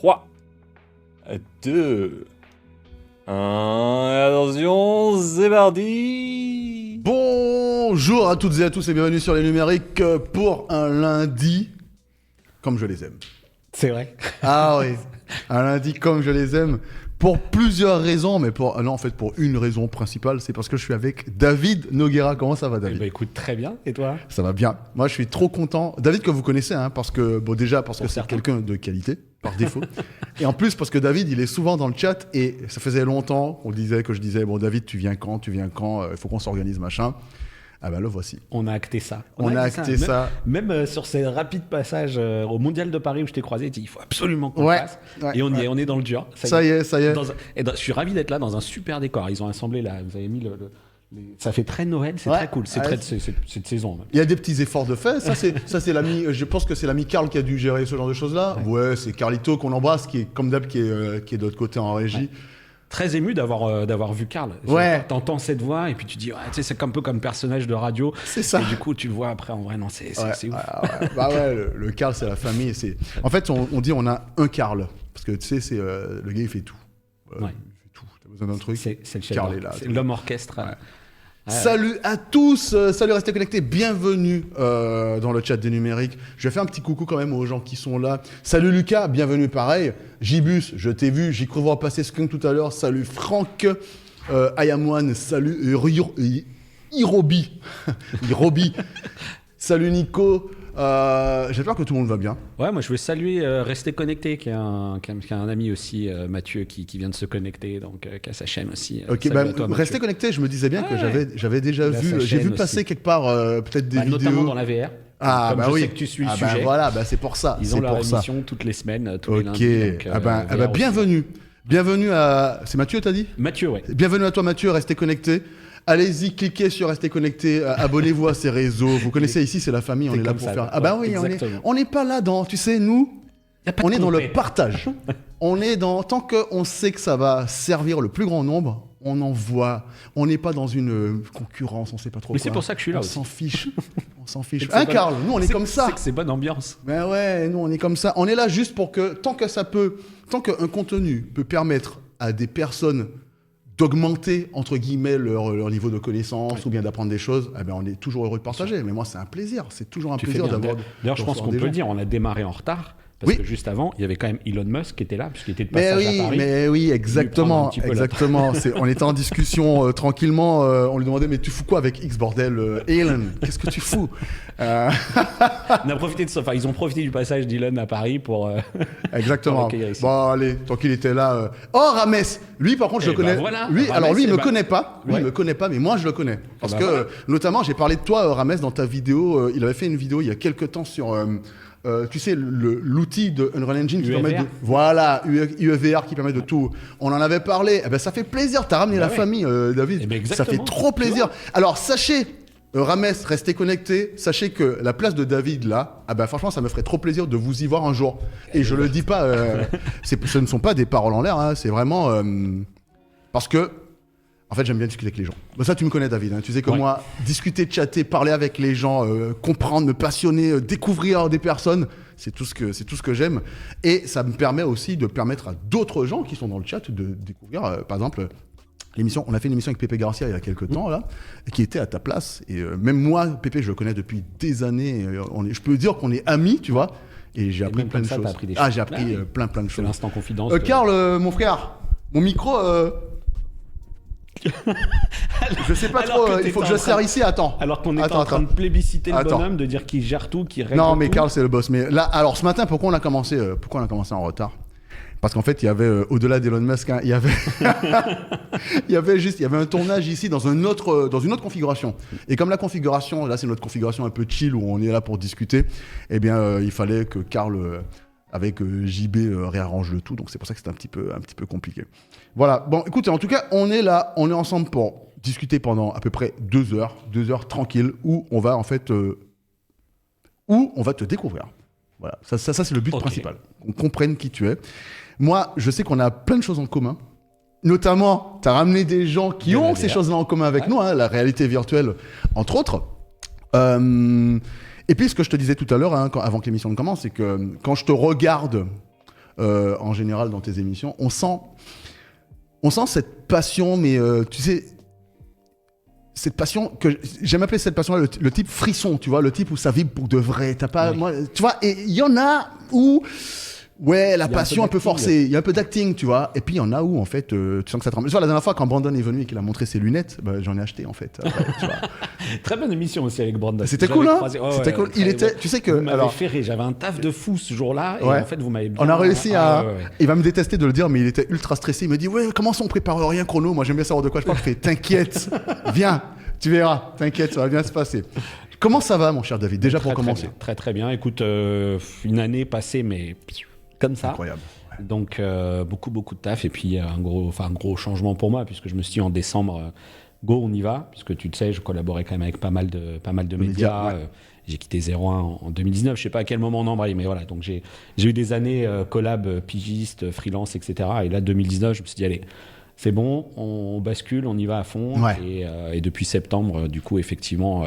3, 2, 1, attention, c'est parti. Bonjour à toutes et à tous et bienvenue sur les numériques pour un lundi comme je les aime. C'est vrai. Ah oui, un lundi comme je les aime pour plusieurs raisons, mais pour une raison principale, c'est parce que je suis avec David Noguera. Comment ça va, David ? Écoute, très bien. Et toi ? Ça va bien. Moi, je suis trop content. David, que vous connaissez, parce que c'est certains. quelqu'un de qualité, par défaut. Et en plus, parce que David, il est souvent dans le chat et ça faisait longtemps que je disais, bon, David, tu viens quand ? Il faut qu'on s'organise, machin. Ah ben le voici. On a acté ça. On a acté ça. Même sur ces rapides passages au Mondial de Paris où je t'ai croisé, tu dis, il faut absolument qu'on le fasse. Ouais, Et on y est, on est dans le dur. Ça y est. Je suis ravi d'être là dans un super décor. Ils ont assemblé là, vous avez mis ça fait très Noël, c'est très cool. C'est cette saison. Même. Il y a des petits efforts de fait. Ça c'est l'ami. Je pense que c'est l'ami Karl qui a dû gérer ce genre de choses là. Ouais, c'est Carlito qu'on embrasse, qui est comme d'hab, qui est de l'autre côté en régie. Ouais. Très ému d'avoir vu Karl. Ouais. T'entends cette voix et puis tu dis, c'est un peu comme personnage de radio. C'est ça. Et du coup, tu le vois après en vrai, non, c'est ouf. Ouais. Bah ouais, le Karl, c'est la famille. En fait, on dit on a un Karl. Parce que tu sais, c'est le gars, il fait tout. Ouais. Il fait tout. T'as besoin d'un truc. C'est le chef. Karl est là. C'est l'homme orchestre. Ouais. Salut à tous, salut restez connectés, bienvenue dans le chat des numériques. Je vais faire un petit coucou quand même aux gens qui sont là. Salut Lucas, bienvenue pareil. Jibus, je t'ai vu, j'ai cru voir passer Skunk tout à l'heure. Salut Franck, Ayamwan, salut Irobi. Irobi. Salut Nico. J'espère que tout le monde va bien. Ouais, moi je veux saluer Restez Connecté, qui a un ami aussi, Mathieu, qui vient de se connecter, donc qui a sa chaîne aussi. Ok, Restez Connecté, je me disais bien que j'avais déjà vu, j'ai vu passer quelque part peut-être des vidéos. Notamment dans la VR. Ah comme bah oui. Je sais que tu suis le sujet. Bah voilà, c'est pour ça. Ils ont leur émission toutes les semaines, tous les lundis. Donc, bienvenue. Bienvenue à... C'est Mathieu, t'as dit ? Mathieu, ouais. Bienvenue à toi Mathieu, Restez Connecté. Allez-y, cliquez sur Restez Connecté, abonnez-vous à ces réseaux. Vous connaissez ici, c'est la famille, on est là pour faire. Ah bah oui, on n'est pas là dans, tu sais, nous, on est dans le partage. On est dans, tant qu'on sait que ça va servir le plus grand nombre, on envoie. On n'est pas dans une concurrence, on sait pas trop. Mais quoi. c'est pour ça que je suis là on aussi. S'en fiche. On s'en fiche. Karl, nous on est comme ça. C'est que c'est bonne ambiance. Ben ouais, nous on est comme ça. On est là juste pour que, tant qu'un contenu peut permettre à des personnes d'augmenter, entre guillemets, leur niveau de connaissance ou bien d'apprendre des choses, on est toujours heureux de partager. Mais moi, c'est un plaisir. C'est toujours un plaisir d'avoir... D'ailleurs, je pense qu'on peut le dire, on a démarré en retard. Parce que juste avant, il y avait quand même Elon Musk qui était là, puisqu'il était de passage à Paris. Mais oui, exactement. On était en discussion tranquillement. On lui demandait, mais tu fous quoi avec X, bordel Elon, qu'est-ce que tu fous On a profité de ça. Enfin, ils ont profité du passage d'Elon à Paris pour... Exactement. Bon, allez, tant qu'il était là... Oh, Rames. Lui, par contre, je le connais. Voilà. Lui, alors lui, il me connaît pas. Lui, il me connaît pas, mais moi, je le connais. Parce que, notamment, j'ai parlé de toi, Rames, dans ta vidéo. Il avait fait une vidéo il y a quelques temps sur... tu sais, l'outil de Unreal Engine qui permet de... Voilà, UEVR qui permet de tout. On en avait parlé. Ça fait plaisir. T'as ramené la famille, David. Ça fait trop plaisir. Alors, sachez, Rames, restez connectés. Sachez que la place de David, là, franchement, ça me ferait trop plaisir de vous y voir un jour. Et je le dis pas... ce ne sont pas des paroles en l'air. C'est vraiment... parce que... En fait, j'aime bien discuter avec les gens. Ça, tu me connais, David. Tu sais que moi, discuter, chatter, parler avec les gens, comprendre, me passionner, découvrir des personnes, c'est tout ce que j'aime. Et ça me permet aussi de permettre à d'autres gens qui sont dans le chat de découvrir, par exemple, l'émission. On a fait une émission avec Pépé Garcia il y a quelques temps, là, qui était à ta place. Et même moi, Pépé, je le connais depuis des années. Je peux dire qu'on est amis, tu vois. Et j'ai appris plein de choses. J'ai appris plein de choses. C'est l'instant confidence. Karl, mon frère, mon micro... je sais pas trop, il faut que je serre ici, attends. Alors qu'on est en train de plébisciter le bonhomme, de dire qu'il gère tout, qu'il règle tout. Non, mais Karl, c'est le boss. Mais là, alors ce matin, pourquoi on a commencé en retard ? Parce qu'en fait, il y avait, au-delà d'Elon Musk, il y avait il y avait un tournage ici dans une autre configuration. Et comme la configuration, là, c'est notre configuration un peu chill où on est là pour discuter, il fallait que Karl... avec JB réarrange le tout, donc c'est pour ça que c'est un petit peu compliqué. Voilà, bon écoutez, en tout cas, on est là, on est ensemble pour discuter pendant à peu près 2 heures tranquilles, où on va en fait, où on va te découvrir. Voilà, ça c'est le but principal, qu'on comprenne qui tu es. Moi, je sais qu'on a plein de choses en commun, notamment, tu as ramené des gens qui ont ces choses-là en commun avec nous, la réalité virtuelle, entre autres. Et puis, ce que je te disais tout à l'heure, avant que l'émission ne commence, c'est que quand je te regarde en général dans tes émissions. On sent cette passion, mais tu sais, cette passion que j'aime appeler cette passion-là le type frisson, tu vois, le type où ça vibre pour de vrai. T'as pas, moi, tu vois, et il y en a où, ouais, la passion un peu forcée, il y a un peu d'acting, tu vois. Et puis il y en a où, en fait, tu sens que ça tremble. Tu vois, la dernière fois, quand Brandon est venu et qu'il a montré ses lunettes, bah, j'en ai acheté, en fait. Tu vois. Très bonne émission aussi avec Brandon. C'était cool, hein. C'était cool. Il était, tu sais que, vous m'avez fait rire. J'avais un taf de fou ce jour-là, et en fait, vous m'avez bien... On a réussi à... Il va me détester de le dire, mais il était ultra stressé. Il me dit, ouais, comment ça on prépare rien chrono? Moi, j'aime bien savoir de quoi je parle. Je fais, t'inquiète, viens, tu verras, t'inquiète, ça va bien se passer. Comment ça va, mon cher David, déjà pour commencer? Très, très bien. Écoute, une année passée, mais comme ça. Incroyable. Donc, beaucoup de taf. Et puis, un gros changement pour moi, puisque je me suis dit en décembre, go, on y va. Puisque tu le sais, je collaborais quand même avec pas mal de médias. J'ai quitté 01 en 2019. Je sais pas à quel moment on embraye, mais voilà. Donc, j'ai eu des années collab, pigiste, freelance, etc. Et là, 2019, je me suis dit, allez, c'est bon, on bascule, on y va à fond. Et depuis septembre, du coup, effectivement,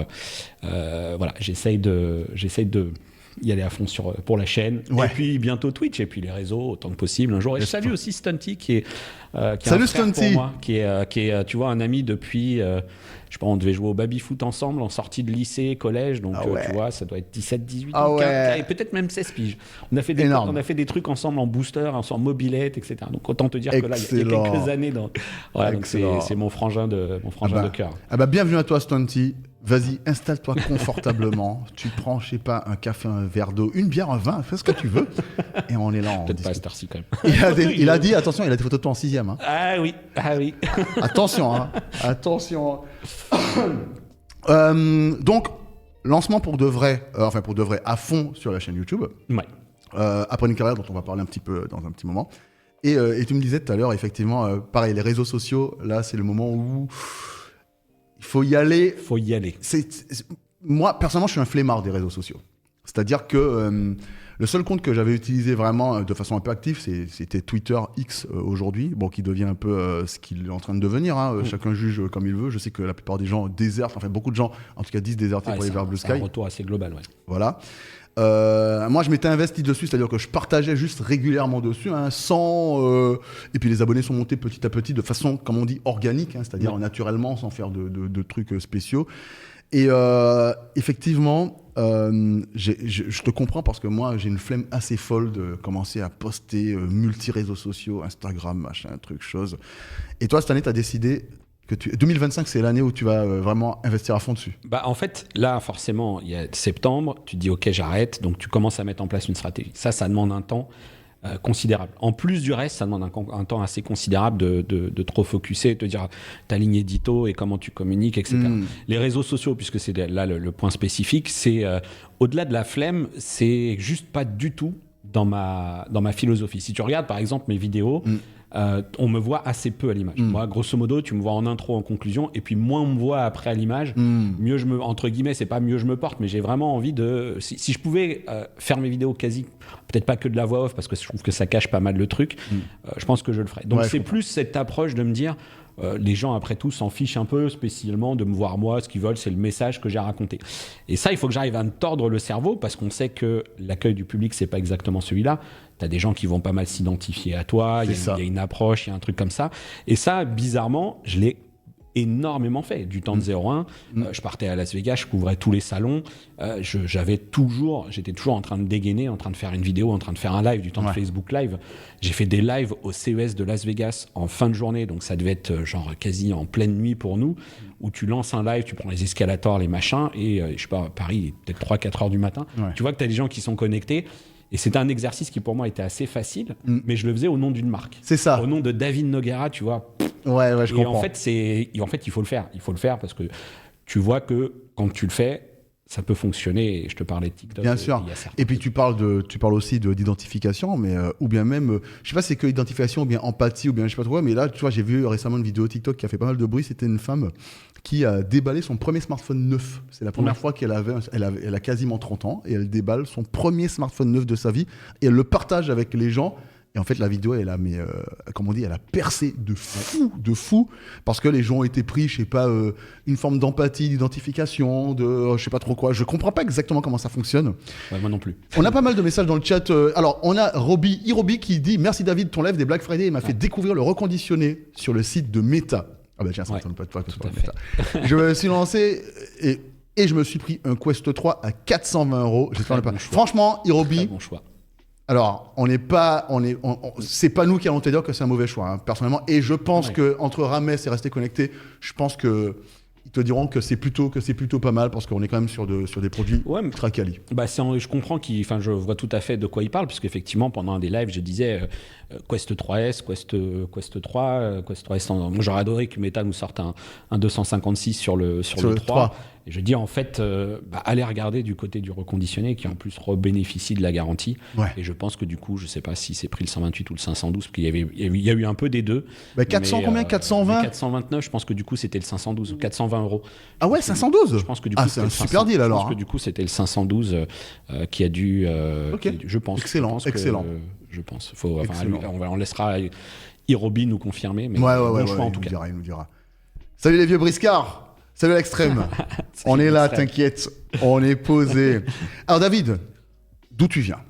voilà, j'essaye de y aller à fond pour la chaîne. Et puis bientôt Twitch et puis les réseaux autant que possible un jour. Et je salue aussi Stunty qui est salut un frère Stunty. pour moi, qui est tu vois, un ami depuis je sais pas, on devait jouer au baby-foot ensemble en sortie de lycée, collège, donc tu vois, ça doit être 17, 18, 15, et peut-être même 16 piges. On a fait des trucs ensemble en booster, en mobilette, etc. Donc autant te dire que là, il y a quelques années, voilà, donc c'est mon frangin de cœur. Ah bah, bienvenue à toi Stunty. Vas-y, installe-toi confortablement. Tu prends, je sais pas, un café, un verre d'eau, une bière, un vin, fais ce que tu veux. Et on est là. Peut-être pas à cette heure-ci quand même. Il a dit, attention, il a des photos de toi en 6e. Hein. Ah oui. Attention, hein. Attention. Donc, lancement pour de vrai, à fond sur la chaîne YouTube. Ouais. Après une carrière dont on va parler un petit peu dans un petit moment. Et tu me disais tout à l'heure, effectivement, pareil, les réseaux sociaux, là, c'est le moment où... Il faut y aller. Moi, personnellement, je suis un flemmard des réseaux sociaux. C'est-à-dire que le seul compte que j'avais utilisé vraiment de façon un peu active, c'était Twitter X aujourd'hui, bon, qui devient un peu ce qu'il est en train de devenir. Hein. Chacun juge comme il veut. Je sais que la plupart des gens désertent, enfin beaucoup de gens, en tout cas, disent déserter pour aller vers Blue Sky. C'est un retour assez global, ouais. Voilà. Moi, je m'étais investi dessus, c'est-à-dire que je partageais juste régulièrement dessus, hein, et puis les abonnés sont montés petit à petit de façon, comme on dit, organique, hein, c'est-à-dire naturellement, sans faire de trucs spéciaux. Et effectivement, je te comprends parce que moi, j'ai une flemme assez folle de commencer à poster multi-réseaux sociaux, Instagram, machin, truc, chose. Et toi, cette année, tu as décidé... 2025, c'est l'année où tu vas vraiment investir à fond dessus. Bah, en fait, là, forcément, il y a septembre, tu te dis, OK, j'arrête. Donc, tu commences à mettre en place une stratégie. Ça demande un temps considérable. En plus du reste, ça demande un temps assez considérable de trop focuser, de te dire ta ligne édito et comment tu communiques, etc. Les réseaux sociaux, puisque c'est là le point spécifique, c'est au-delà de la flemme, c'est juste pas du tout dans ma philosophie. Si tu regardes, par exemple, mes vidéos... on me voit assez peu à l'image. Moi, grosso modo, tu me vois en intro, en conclusion, et puis moins on me voit après à l'image, mieux je me... Entre guillemets, c'est pas mieux je me porte, mais j'ai vraiment envie de... Si je pouvais faire mes vidéos quasi... Peut-être pas que de la voix off, parce que je trouve que ça cache pas mal le truc, je pense que je le ferais. Donc c'est plus cette approche de me dire... les gens, après tout, s'en fichent un peu spécialement de me voir moi. Ce qu'ils veulent, c'est le message que j'ai raconté. Et ça, il faut que j'arrive à me tordre le cerveau parce qu'on sait que l'accueil du public, c'est pas exactement celui-là. T'as des gens qui vont pas mal s'identifier à toi. Il y a une approche, il y a un truc comme ça. Et ça, bizarrement, je l'ai énormément fait. Du temps de 01, je partais à Las Vegas, je couvrais tous les salons. J'étais toujours en train de dégainer, en train de faire une vidéo, en train de faire un live, du temps de Facebook Live. J'ai fait des lives au CES de Las Vegas en fin de journée, donc ça devait être genre quasi en pleine nuit pour nous, où tu lances un live, tu prends les escalators, les machins, et je sais pas, Paris, peut-être 3-4 heures du matin. Tu vois que tu as des gens qui sont connectés. Et c'était un exercice qui pour moi était assez facile, mais je le faisais au nom d'une marque. C'est ça. Au nom de David Noguera, tu vois. Ouais, je comprends. En fait, il faut le faire. Il faut le faire parce que tu vois que quand tu le fais, ça peut fonctionner. Et je te parlais de TikTok. Bien sûr. Et puis tu parles aussi d'identification, mais ou bien même, je sais pas si c'est que identification ou bien empathie ou bien je sais pas trop, mais là, tu vois, j'ai vu récemment une vidéo TikTok qui a fait pas mal de bruit. C'était une femme qui a déballé son premier smartphone neuf. C'est la première fois qu'elle elle a quasiment 30 ans et elle déballe son premier smartphone neuf de sa vie et elle le partage avec les gens. Et en fait, la vidéo, elle a, comme on dit, elle a percé de fou, parce que les gens ont été pris, je sais pas, une forme d'empathie, d'identification, je sais pas trop quoi. Je comprends pas exactement comment ça fonctionne. Ouais, moi non plus. On a pas mal de messages dans le chat. Alors, on a Irobi qui dit « Merci David, ton live des Black Friday m'a fait découvrir le reconditionné sur le site de Meta. » Ah bah tiens, ça m'étonne pas de toi que ce soit Meta. Je me suis lancé et je me suis pris un Quest 3 à 420 €. J'espère ne pas. Franchement, Irobi. Bon choix. Alors, c'est pas nous qui allons te dire que c'est un mauvais choix, hein, personnellement. Et je pense que entre Rames et Rester Connecté, je pense que ils te diront que c'est plutôt pas mal parce qu'on est quand même sur des produits ultra quali. Bah je comprends je vois tout à fait de quoi il parle, parce qu'effectivement, pendant un des lives, je disais Quest 3S, Quest 3, Quest 3S. Moi, j'aurais adoré que Meta nous sorte un 256 sur le 3. Et je dis en fait, allez regarder du côté du reconditionné qui en plus bénéficie de la garantie. Ouais. Et je pense que du coup, je sais pas si c'est pris le 128 ou le 512, parce qu'il y a eu un peu des deux. 400 combien 420 429, je pense que du du coup c'était le 512, 420 €. Ah ouais, 512. Je pense que du coup c'est un super deal alors. Je pense que du coup c'était le 512 qui a dû. Je pense. Excellent. Je pense. On laissera Irobi nous confirmer, mais bon choix en tout cas. Il nous dira. Salut les vieux briscards. Salut l'extrême. On est là, t'inquiète. On est posé. Alors David, d'où tu viens?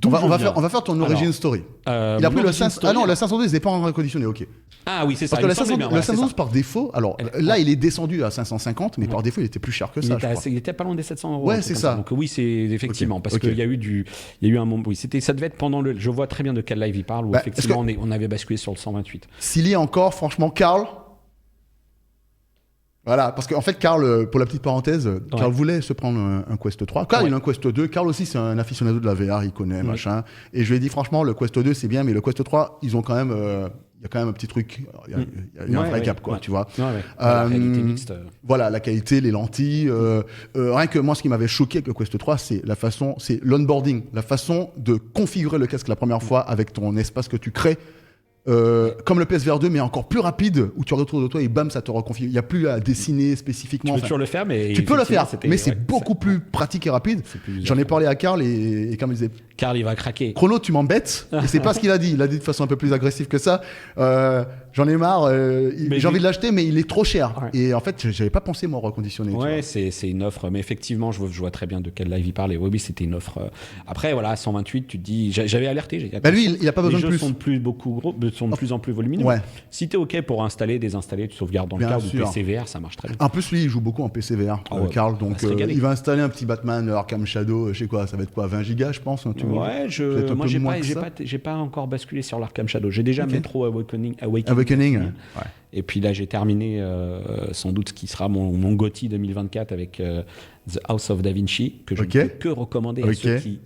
On va faire ton origin story. Il a pris le 512. Ah non, le 512 n'est pas en reconditionné, ok. Ah oui, c'est ça. Parce que le 512 par défaut, alors là il est descendu à 550, mais par défaut il était plus cher que ça. Il était pas loin des 700 €. Ouais, c'est ça. Donc oui, c'est effectivement parce qu'il y a eu un moment. Oui, ça devait être pendant le. Je vois très bien de quel live il parle où effectivement on avait basculé sur le 128. S'il y a encore, franchement, Karl. Voilà, parce qu'en fait, Karl, pour la petite parenthèse, Karl voulait se prendre un Quest 3. Karl, il a un Quest 2. Karl aussi, c'est un aficionado de la VR, il connaît, machin. Et je lui ai dit, franchement, le Quest 2, c'est bien, mais le Quest 3, ils ont quand même... il y a quand même un petit truc, il y a un vrai cap, quoi, tu vois. La qualité mixte. Voilà, la qualité, les lentilles. Rien que moi, ce qui m'avait choqué avec le Quest 3, c'est l'onboarding, la façon de configurer le casque la première fois avec ton espace que tu crées. Comme le PSVR 2, mais encore plus rapide, où tu regardes autour de toi et bam, ça te reconfigure. Il n'y a plus à dessiner spécifiquement. Tu peux toujours le faire, mais tu peux le faire, mais c'est beaucoup plus pratique et rapide. J'en ai parlé à Karl et comme il disait, Karl, il va craquer. Chrono, tu m'embêtes. Et c'est pas ce qu'il a dit. Il a dit de façon un peu plus agressive que ça. J'en ai marre. J'ai envie de l'acheter, mais il est trop cher. Ouais. Et en fait, j'avais pas pensé moi reconditionner. Ouais, c'est une offre. Mais effectivement, je vois très bien de quel live il parle. Et oui, c'était une offre. Après, voilà, 128, tu te dis, j'avais alerté. Lui, il a pas besoin de plus. Les jeux sont de plus en plus volumineux. Ouais. Si t'es OK pour installer, désinstaller, tu sauvegardes dans le cloud ou PCVR, ça marche très bien. En plus, lui, il joue beaucoup en PCVR, Karl. Donc, il va installer un petit Batman Arkham Shadow. Je sais quoi, ça va être quoi, 20 gigas, je pense. Ouais, moi, j'ai pas encore basculé sur l'Arkham Shadow. J'ai déjà Metro Awakening. Ouais. Et puis là, j'ai terminé sans doute ce qui sera mon GOTY 2024 avec The House of Da Vinci, que je ne peux que recommander à ceux qui...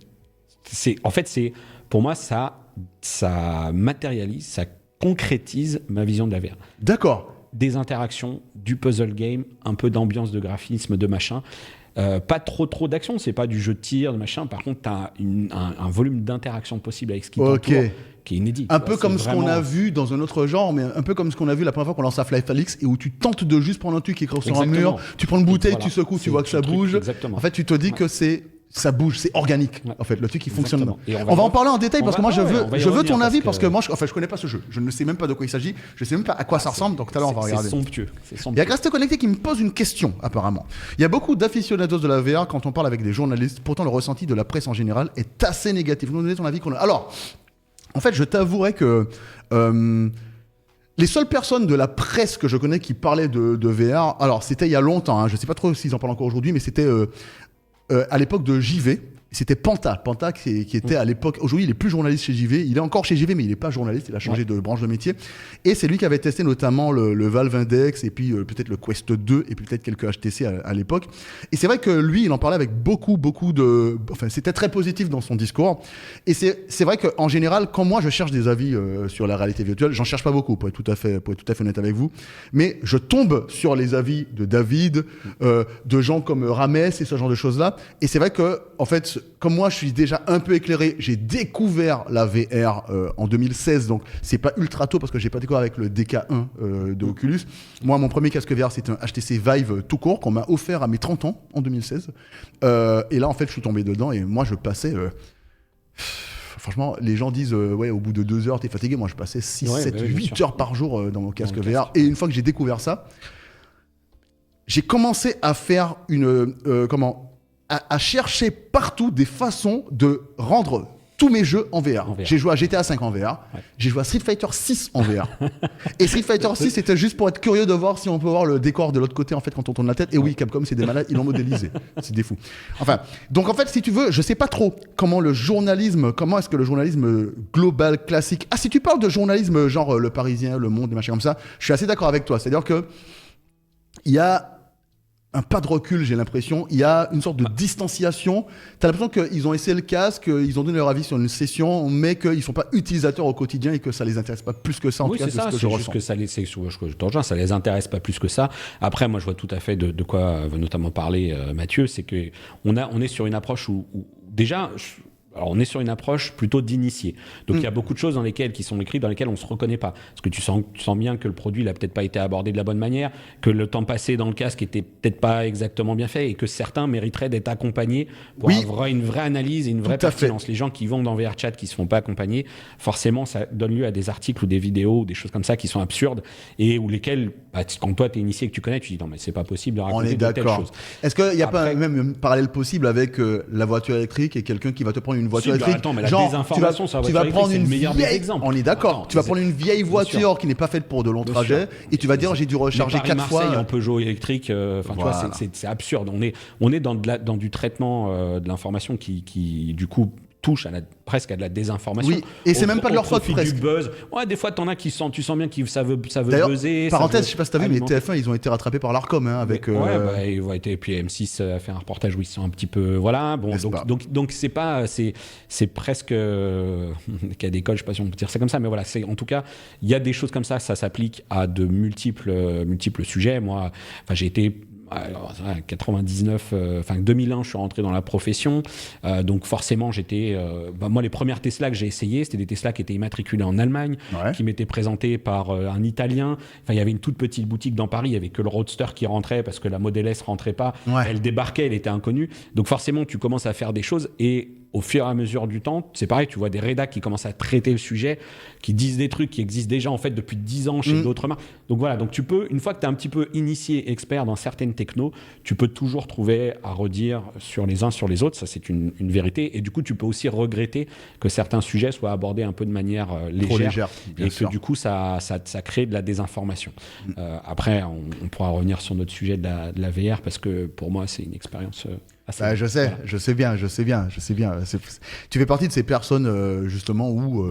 Pour moi, ça matérialise, ça concrétise ma vision de la VR. D'accord. Des interactions, du puzzle game, un peu d'ambiance, de graphisme, de machin. Pas trop d'action, c'est pas du jeu de tir, de machin. Par contre, t'as un volume d'interaction possible avec ce qui t'entoure qui est inédit. Un peu comme ce qu'on a vu dans un autre genre, mais un peu comme ce qu'on a vu la première fois qu'on lance Half-Life Alyx et où tu tentes de juste prendre un truc qui est sur un mur, tu prends une bouteille, tu secoues, tu vois que ça bouge. Exactement. En fait, tu te dis que ça bouge, c'est organique. En fait, le truc qui fonctionne. On va en parler en détail parce que moi je veux ton avis parce que moi je connais pas ce jeu. Je ne sais même pas de quoi il s'agit. Je sais même pas à quoi ça ressemble. Donc tout à l'heure on va regarder. C'est somptueux. Il y a Reste Connecté qui me pose une question apparemment. Il y a beaucoup d'aficionados de la VR quand on parle avec des journalistes. Pourtant le ressenti de la presse en général est assez négatif. Nous donner ton avis. Alors, en fait, je t'avouerai que les seules personnes de la presse que je connais qui parlaient de VR, alors c'était il y a longtemps. Je sais pas trop s'ils en parlent encore aujourd'hui, mais c'était à l'époque de JV, c'était Panta qui était à l'époque, aujourd'hui il est plus journaliste chez JV, il est encore chez JV mais il est pas journaliste, il a changé de branche de métier, et c'est lui qui avait testé notamment le Valve Index et puis peut-être le Quest 2 et puis peut-être quelques HTC à l'époque, et c'est vrai que lui il en parlait avec beaucoup de, enfin c'était très positif dans son discours, et c'est vrai qu'en général quand moi je cherche des avis sur la réalité virtuelle, j'en cherche pas beaucoup pour être tout à fait honnête avec vous, mais je tombe sur les avis de David, de gens comme Rames et ce genre de choses là, et c'est vrai que en fait comme moi je suis déjà un peu éclairé, j'ai découvert la VR en 2016, donc c'est pas ultra tôt parce que j'ai pas découvert avec le DK1 de Oculus. Moi mon premier casque VR c'est un HTC Vive tout court qu'on m'a offert à mes 30 ans en 2016, et là en fait je suis tombé dedans et moi je passais franchement, les gens disent ouais, au bout de 2 heures, t'es fatigué. Moi, je passais 6, 7, 8 heures par jour dans mon casque VR. Et une fois que j'ai découvert ça, j'ai commencé à faire à chercher partout des façons de rendre tous mes jeux en VR. J'ai joué à GTA 5 en VR. Ouais. J'ai joué à Street Fighter 6 en VR. Et Street Fighter 6, c'était juste pour être curieux de voir si on peut voir le décor de l'autre côté en fait quand on tourne la tête. Et oui, Capcom, c'est des malades, ils l'ont modélisé. C'est des fous. Enfin, donc en fait, si tu veux, je sais pas trop comment est-ce que le journalisme global, classique. Ah, si tu parles de journalisme genre Le Parisien, Le Monde, des machins comme ça, je suis assez d'accord avec toi. C'est-à-dire que il y a un pas de recul, j'ai l'impression. Il y a une sorte de distanciation. Tu as l'impression qu'ils ont essayé le casque, ils ont donné leur avis sur une session, mais qu'ils ne sont pas utilisateurs au quotidien et que ça ne les intéresse pas plus que ça, en tout cas, de ce que je ressens. Que ça les intéresse pas plus que ça. Après, moi, je vois tout à fait de quoi veut notamment parler Mathieu, c'est qu'on est sur une approche où déjà... Alors, on est sur une approche plutôt d'initié. Donc, il y a beaucoup de choses qui sont écrites, dans lesquelles on ne se reconnaît pas. Parce que tu sens bien que le produit n'a peut-être pas été abordé de la bonne manière, que le temps passé dans le casque n'était peut-être pas exactement bien fait et que certains mériteraient d'être accompagnés pour avoir une vraie analyse et une vraie pertinence. Les gens qui vont dans VRChat qui ne se font pas accompagner, forcément, ça donne lieu à des articles ou des vidéos ou des choses comme ça qui sont absurdes et où lesquelles, quand toi, tu es initié et que tu connais, tu dis non, mais c'est pas possible de raconter de telles choses. Est-ce qu'il n'y a pas même un parallèle possible avec la voiture électrique et quelqu'un qui va te prendre une voiture électrique. Attends, mais la désinformation sur la voiture électrique, c'est le meilleur des exemples. On est d'accord. Tu vas prendre une vieille voiture qui n'est pas faite pour de longs trajets et tu vas dire j'ai dû recharger 4 fois. Marseille en Peugeot électrique, tu vois, c'est absurde. On est dans du traitement de l'information qui du coup touche presque à de la désinformation. Oui, et c'est même pas de leur faute presque. Du buzz. Ouais, des fois, tu sens bien que ça veut buzzer. Parenthèse, je sais pas si t'as vu, mais TF1, ils ont été rattrapés par l'Arcom, avec. Et puis M6 a fait un reportage où ils sont un petit peu, voilà. Bon, donc c'est pas, c'est presque cas d'école, je sais pas si on peut dire ça comme ça, mais voilà, en tout cas, il y a des choses comme ça s'applique à de multiples sujets. Moi, j'ai été 2001, je suis rentré dans la profession. Donc forcément, moi, les premières Tesla que j'ai essayées, c'était des Tesla qui étaient immatriculés en Allemagne, qui m'étaient présentés par un Italien. Enfin, il y avait une toute petite boutique dans Paris, il n'y avait que le Roadster qui rentrait parce que la Model S rentrait pas. Elle débarquait, elle était inconnue. Donc forcément, tu commences à faire des choses et au fur et à mesure du temps, c'est pareil, tu vois des rédacs qui commencent à traiter le sujet, qui disent des trucs qui existent déjà en fait depuis 10 ans chez d'autres marques. Donc voilà, donc tu peux, une fois que tu es un petit peu initié, expert dans certaines technos, tu peux toujours trouver à redire sur les uns sur les autres, ça c'est une vérité. Et du coup, tu peux aussi regretter que certains sujets soient abordés un peu de manière légère et que du coup, ça crée de la désinformation. Après, on pourra revenir sur notre sujet de la VR parce que pour moi, c'est une expérience... je sais bien. Tu fais partie de ces personnes justement où,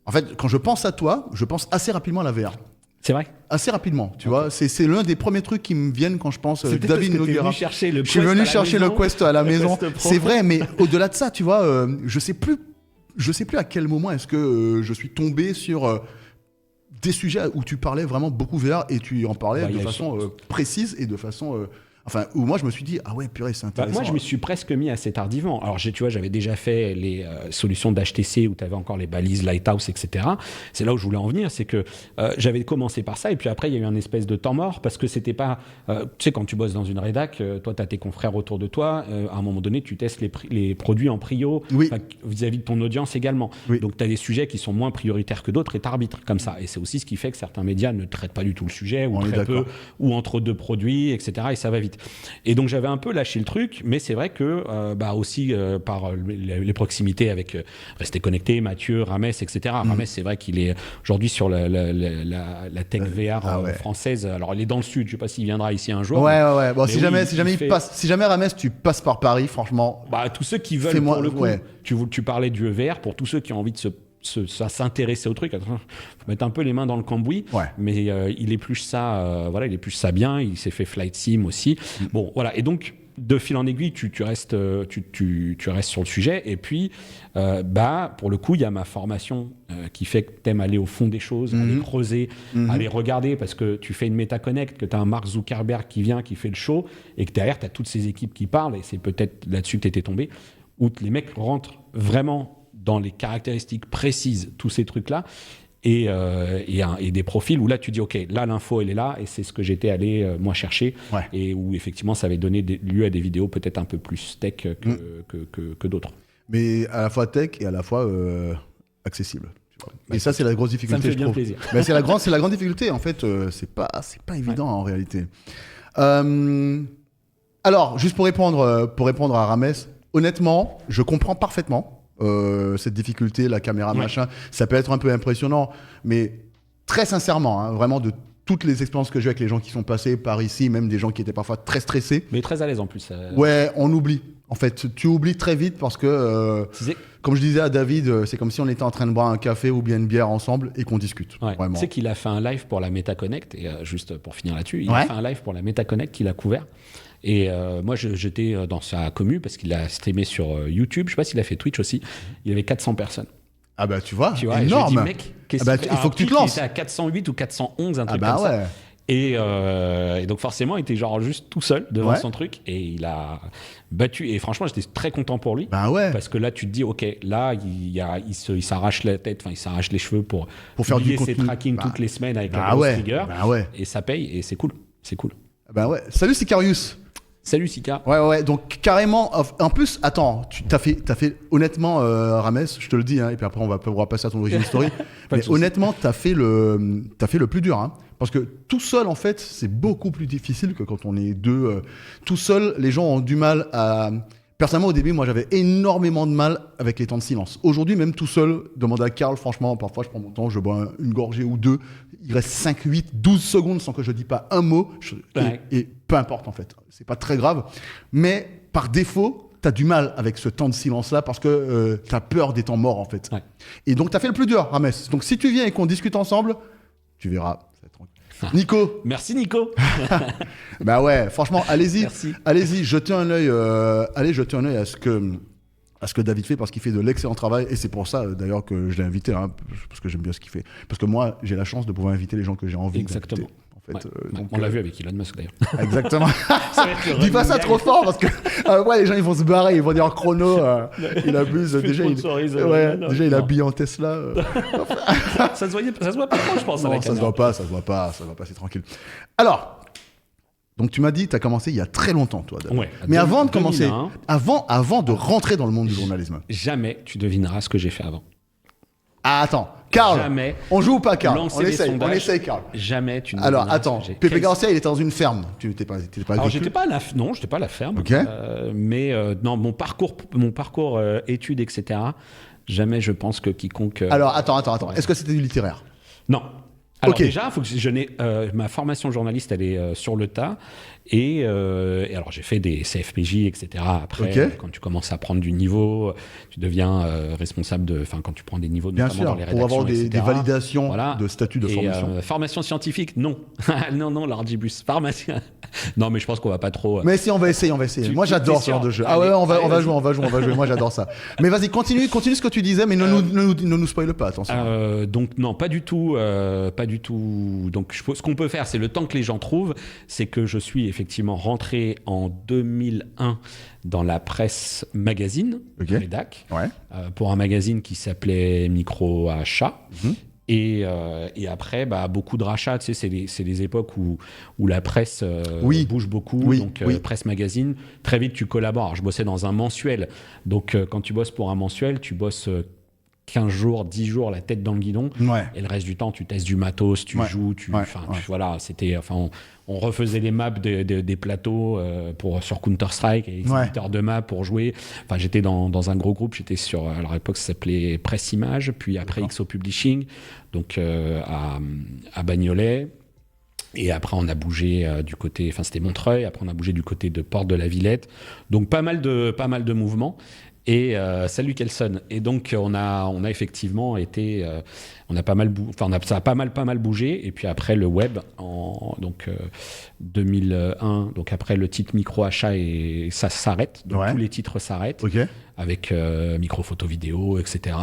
en fait, quand je pense à toi, je pense assez rapidement à la VR. C'est vrai. Assez rapidement, tu vois. C'est l'un des premiers trucs qui me viennent quand je pense David Noguera. Je suis venu chercher le Quest à la maison. C'est vrai, mais au-delà de ça, tu vois, je sais plus à quel moment est-ce que je suis tombé sur des sujets où tu parlais vraiment beaucoup VR et tu en parlais de façon précise et de façon... Enfin, où moi je me suis dit, ah ouais, purée, c'est intéressant. Moi je me suis presque mis assez tardivement. Alors tu vois, j'avais déjà fait les solutions d'HTC où tu avais encore les balises Lighthouse, etc. C'est là où je voulais en venir, c'est que j'avais commencé par ça et puis après il y a eu un espèce de temps mort parce que c'était pas. Tu sais, quand tu bosses dans une rédac, toi tu as tes confrères autour de toi, à un moment donné tu testes les produits en prio vis-à-vis de ton audience également. Donc tu as des sujets qui sont moins prioritaires que d'autres et tu arbitres comme ça. Et c'est aussi ce qui fait que certains médias ne traitent pas du tout le sujet ou très peu ou entre deux produits, etc. Et ça va vite. Et donc j'avais un peu lâché le truc, mais c'est vrai que aussi par les proximités avec Rester Connecté, Mathieu, Rames, etc. Rames, c'est vrai qu'il est aujourd'hui sur la tech VR française. Alors il est dans le sud, je sais pas s'il viendra ici un jour. Ouais. Bon, si jamais Rames, tu passes par Paris, franchement. Tous ceux qui veulent pour le coup. Tu parlais du VR pour tous ceux qui ont envie de s'intéresser au truc. Faut mettre un peu les mains dans le cambouis, mais il épluche ça, il épluche ça bien. Il s'est fait Flight Sim aussi. Bon, voilà. Et donc, de fil en aiguille, tu restes sur le sujet. Et puis, pour le coup, il y a ma formation qui fait que t'aimes aller au fond des choses, aller creuser, aller regarder, parce que tu fais une MetaConnect, que tu as un Mark Zuckerberg qui vient, qui fait le show, et que derrière, tu as toutes ces équipes qui parlent, et c'est peut-être là-dessus que tu étais tombé, où les mecs rentrent vraiment dans les caractéristiques précises, tous ces trucs-là, et des profils où là, tu dis, OK, là, l'info, elle est là, et c'est ce que j'étais allé, moi, chercher, et où, effectivement, ça avait donné lieu à des vidéos peut-être un peu plus tech que d'autres. mais à la fois tech et à la fois accessible. Bah, et ça, c'est la grosse difficulté. Ça me fait bien je trouve. plaisir. Mais c'est la grande difficulté. En fait, c'est pas évident en réalité. Alors, juste pour répondre à Rames, honnêtement, je comprends parfaitement cette difficulté, la caméra, machin. Ça peut être un peu impressionnant, mais très sincèrement, hein, vraiment de toutes les expériences que j'ai avec les gens qui sont passés par ici, même des gens qui étaient parfois très stressés. Mais très à l'aise en plus. Ouais, on oublie. En fait, tu oublies très vite parce que, comme je disais à David, c'est comme si on était en train de boire un café ou bien une bière ensemble et qu'on discute. Ouais. Vraiment. Tu sais qu'il a fait un live pour la MetaConnect, et juste pour finir là-dessus, il a fait un live pour la MetaConnect qu'il a couvert. Et moi, j'étais dans sa commu parce qu'il a streamé sur YouTube. Je sais pas s'il a fait Twitch aussi. Il y avait 400 personnes. Ah bah tu vois, énorme. énorme. Je lui ai dit, mec, qu'est-ce que il faut que tu te lances. Il était à 408 ou 411, un truc comme ça. Et donc forcément, il était genre juste tout seul devant son truc et il a battu. Et franchement, j'étais très content pour lui. Parce que là, tu te dis, ok, là, il s'arrache la tête, enfin, il s'arrache les cheveux pour faire du ses tracking toutes les semaines avec la grosse rigueur. Et ça paye et c'est cool. C'est cool. Bah ouais. Salut Sicarius. Salut Sika. Ouais. Donc carrément. En plus, attends, t'as fait honnêtement, Rames, je te le dis, hein, et puis après on va pouvoir passer à ton origin story. Mais honnêtement, t'as fait le plus dur, hein, parce que tout seul, en fait, c'est beaucoup plus difficile que quand on est deux. Tout seul, les gens ont du mal à. Personnellement, au début, moi, j'avais énormément de mal avec les temps de silence. Aujourd'hui, même tout seul, demande à Karl, franchement, parfois, je prends mon temps, je bois une gorgée ou deux. Il reste 5, 8, 12 secondes sans que je dise pas un mot. Et peu importe, en fait. C'est pas très grave. Mais par défaut, tu as du mal avec ce temps de silence-là parce que tu as peur des temps morts, en fait. Ouais. Et donc, tu as fait le plus dur, Rames. Donc, si tu viens et qu'on discute ensemble, tu verras. Nico. Merci Nico. Bah ouais, franchement, allez-y. Merci. Allez-y, jetez un œil à ce que David fait parce qu'il fait de l'excellent travail et c'est pour ça d'ailleurs que je l'ai invité, hein, parce que j'aime bien ce qu'il fait. Parce que moi, j'ai la chance de pouvoir inviter les gens que j'ai envie d'inviter. En fait, donc, on l'a vu avec Elon Musk d'ailleurs. Exactement. Dis pas ça trop fort parce que les gens ils vont se barrer, ils vont dire Chrono, il abuse. Déjà, il habille en Tesla. ça se voit pas trop, je pense. Non, ça se voit pas, c'est tranquille. Alors, donc tu m'as dit, tu as commencé il y a très longtemps, toi. Ouais, mais avant de commencer, avant de rentrer dans le monde du journalisme. Jamais tu devineras ce que j'ai fait avant. Ah, attends, Karl, jamais on joue ou pas, Karl? On essaye, Karl. Jamais tu ne Alors, attends, Pépé Garcia, il était dans une ferme. Tu n'étais pas Alors, j'étais pas à la ferme. Ok. Mais non, mon parcours études, etc., jamais je pense que quiconque... Alors, attends. Est-ce que c'était du littéraire? Non. Alors déjà, faut que ma formation de journaliste, elle est sur le tas. Et alors, j'ai fait des CFPJ, etc. Après, quand tu commences à prendre du niveau, tu deviens responsable quand tu prends des niveaux, bien notamment sûr, dans les rédactions, pour avoir des validations voilà. de statut de formation. Formation scientifique, non. non, l'Ardibus. Pharmacien. Non, mais je pense qu'on va pas trop... Mais si, on va essayer. Moi, j'adore ce genre de jeu. Allez, on va jouer. Moi, j'adore ça. Mais vas-y, continue ce que tu disais, mais ne nous spoile pas, attention. Donc, non, pas du tout. Donc, ce qu'on peut faire, c'est le temps que les gens trouvent, c'est que je suis effectivement rentré en 2001 dans la presse magazine, rédac, pour un magazine qui s'appelait Micro Achat. Et après, beaucoup de rachats, tu sais, c'est les époques où la presse bouge beaucoup, presse magazine. Très vite, tu collabores. Alors, je bossais dans un mensuel. Donc, quand tu bosses pour un mensuel, tu bosses 15 jours, 10 jours, la tête dans le guidon. Et le reste du temps, tu testes du matos, tu joues, voilà, c'était... On refaisait les maps des plateaux sur Counter-Strike et éditeurs de maps pour jouer. Enfin, j'étais dans un gros groupe. J'étais sur... Alors, à l'époque, ça s'appelait Presse Image, puis après XO Publishing, donc à Bagnolet. Et après, on a bougé du côté... Enfin, c'était Montreuil. Après, on a bougé du côté de Porte de la Villette. Donc, pas mal de mouvements. Et salut Kelson. Et donc on a effectivement été, ça a pas mal bougé. Et puis après le web en 2001. Donc après le titre micro achat et ça s'arrête. Donc tous les titres s'arrêtent avec micro photo vidéo, etc.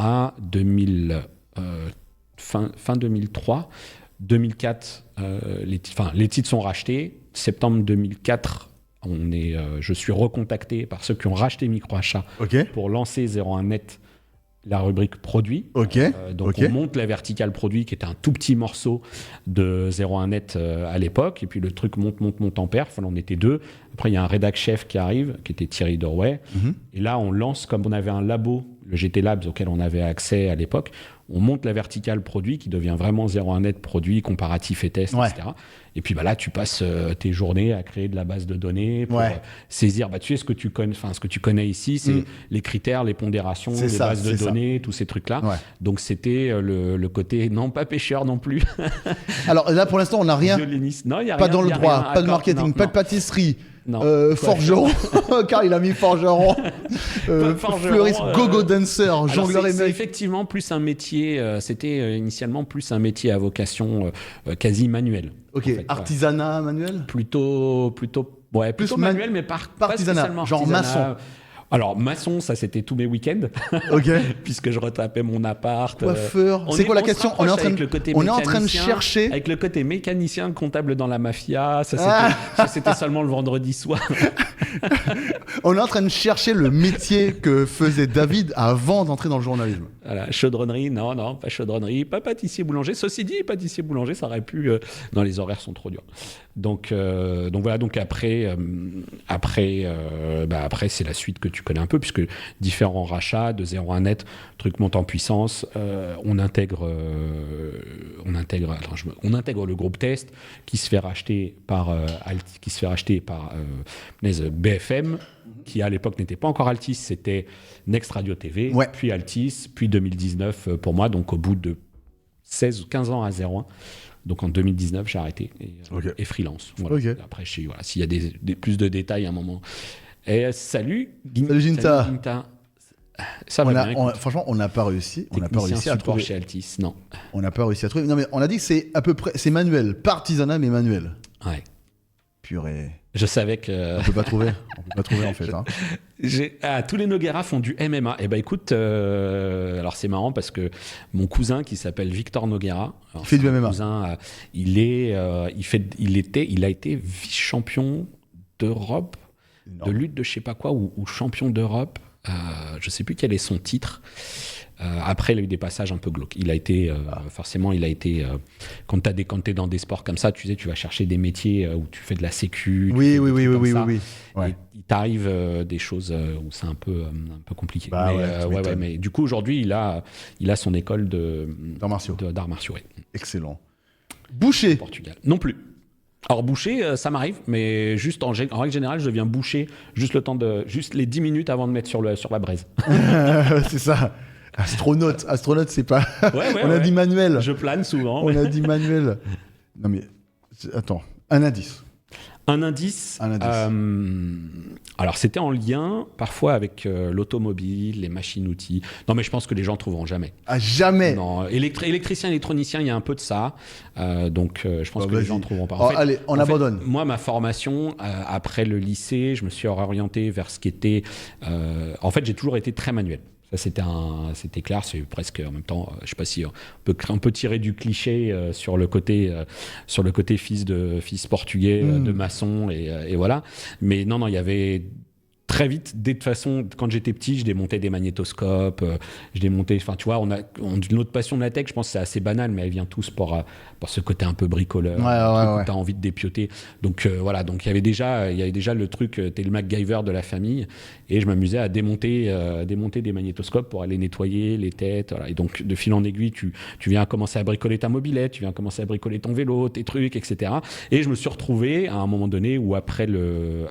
Fin 2003, 2004. Les titres sont rachetés. Septembre 2004. Je suis recontacté par ceux qui ont racheté Micro Achat pour lancer 01net la rubrique produit. Ok. Donc on monte la verticale produit qui était un tout petit morceau de 01 net à l'époque. Et puis le truc monte en perf. Enfin, on était 2. Après, il y a un rédac chef qui arrive, qui était Thierry Dorway. Et là, on lance, comme on avait un labo, le GT Labs auquel on avait accès à l'époque, on monte la verticale produit qui devient vraiment 01 net produit, comparatif et test, etc. Et puis là, tu passes tes journées à créer de la base de données pour saisir. Tu sais ce que tu connais ici, c'est les critères, les pondérations, les bases de données, tous ces trucs-là. Ouais. Donc c'était le côté non pas pêcheur non plus. Alors là, pour l'instant, on n'a rien. Non, y a pas rien, dans le droit, pas de marketing, pas de pâtisserie. Forgeron, car il a mis forgeron, fleuriste, go-go dancer, jongleur et c'est effectivement plus un métier, c'était initialement plus un métier à vocation quasi manuelle. Ok, en fait, artisanat manuel. Plutôt manuel, mais pas spécialement genre maçon. Alors, maçon, ça c'était tous mes week-ends. Ok. Puisque je retapais mon appart. Coiffeur. C'est quoi la question? On est en train de chercher. Avec le côté mécanicien, comptable dans la mafia. C'était seulement le vendredi soir. On est en train de chercher le métier que faisait David avant d'entrer dans le journalisme. Voilà, chaudronnerie, non, pas chaudronnerie, pas pâtissier boulanger. Ceci dit, pâtissier boulanger, ça aurait pu. Non, les horaires sont trop durs. Donc voilà. Donc après, c'est la suite que tu connais un peu, puisque différents rachats de 01 net, truc monte en puissance. On intègre le groupe Test qui se fait racheter par BFM, qui à l'époque n'était pas encore Altis, c'était Next Radio TV, puis Altis, puis 2019 pour moi, donc au bout de 16 ou 15 ans à 01. Donc en 2019, j'ai arrêté et freelance. Voilà. Okay. Après, s'il y a plus de détails à un moment. Et salut Ginta. Ça va bien, franchement, on n'a pas réussi. On n'a pas réussi à trouver chez Altis. Non. On n'a pas réussi à trouver. Non, mais on a dit que c'est à peu près, c'est manuel, pas artisanat mais manuel. Ouais. Purée. Je savais que. On peut pas trouver. En fait. Tous les Noguera font du MMA. Eh ben écoute, alors c'est marrant parce que mon cousin qui s'appelle Victor Noguera, fait du MMA. Cousin, il a été vice-champion d'Europe de lutte de je sais pas quoi ou champion d'Europe. Je sais plus quel est son titre. Après, il a eu des passages un peu glauques. Forcément, quand t'es dans des sports comme ça, tu sais, tu vas chercher des métiers où tu fais de la sécu. Oui. Ouais. Il t'arrive des choses où c'est un peu compliqué. Mais du coup, aujourd'hui, il a son école d'arts martiaux. Ouais. Excellent. Boucher. Portugal. Non plus. Alors boucher, ça m'arrive, mais juste en règle générale, je deviens boucher juste les 10 minutes avant de mettre sur la braise. C'est ça. Astronaute, c'est pas. On a dit manuel. Je plane souvent. On a dit manuel. Non mais attends, un indice. Un indice. Alors c'était en lien parfois avec l'automobile, les machines-outils. Non mais je pense que les gens trouveront jamais. Ah jamais. Non, électricien, électronicien, il y a un peu de ça. Donc je pense que les gens trouveront pas. Allez, on abandonne. Moi, ma formation après le lycée, je me suis orienté vers ce qui était. En fait, j'ai toujours été très manuel. Ça, c'était clair, c'est presque en même temps, je sais pas si on peut tirer du cliché sur le côté fils portugais de maçon et voilà. Mais non, il y avait très vite, de toute façon, quand j'étais petit, je démontais des magnétoscopes, tu vois, une autre passion de la tech, je pense que c'est assez banal, mais elle vient tous pour ce côté un peu bricoleur, où t'as envie de dépioter. Donc voilà, donc il y avait déjà le truc, t'es le MacGyver de la famille, et je m'amusais à démonter des magnétoscopes pour aller nettoyer les têtes, voilà. Et donc de fil en aiguille, tu viens commencer à bricoler ta mobilette, tu viens commencer à bricoler ton vélo, tes trucs, etc. Et je me suis retrouvé à un moment donné où après le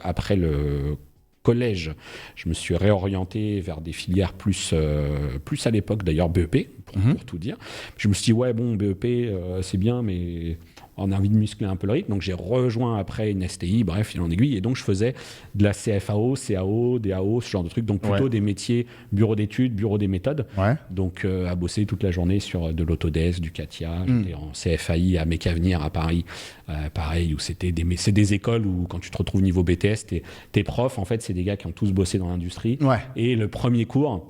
collège, je me suis réorienté vers des filières plus à l'époque d'ailleurs BEP pour tout dire. Je me suis dit BEP c'est bien mais on a envie de muscler un peu le rythme, donc j'ai rejoint après une STI, bref, fil en aiguille, et donc je faisais de la CFAO, CAO, DAO, ce genre de trucs, donc plutôt des métiers bureau d'études, bureau des méthodes, donc à bosser toute la journée sur de l'Autodesk, du CATIA, j'étais en CFAI à Mecavenir à Paris, pareil, où c'est des écoles où quand tu te retrouves niveau BTS, tes profs, en fait, c'est des gars qui ont tous bossé dans l'industrie, et le premier cours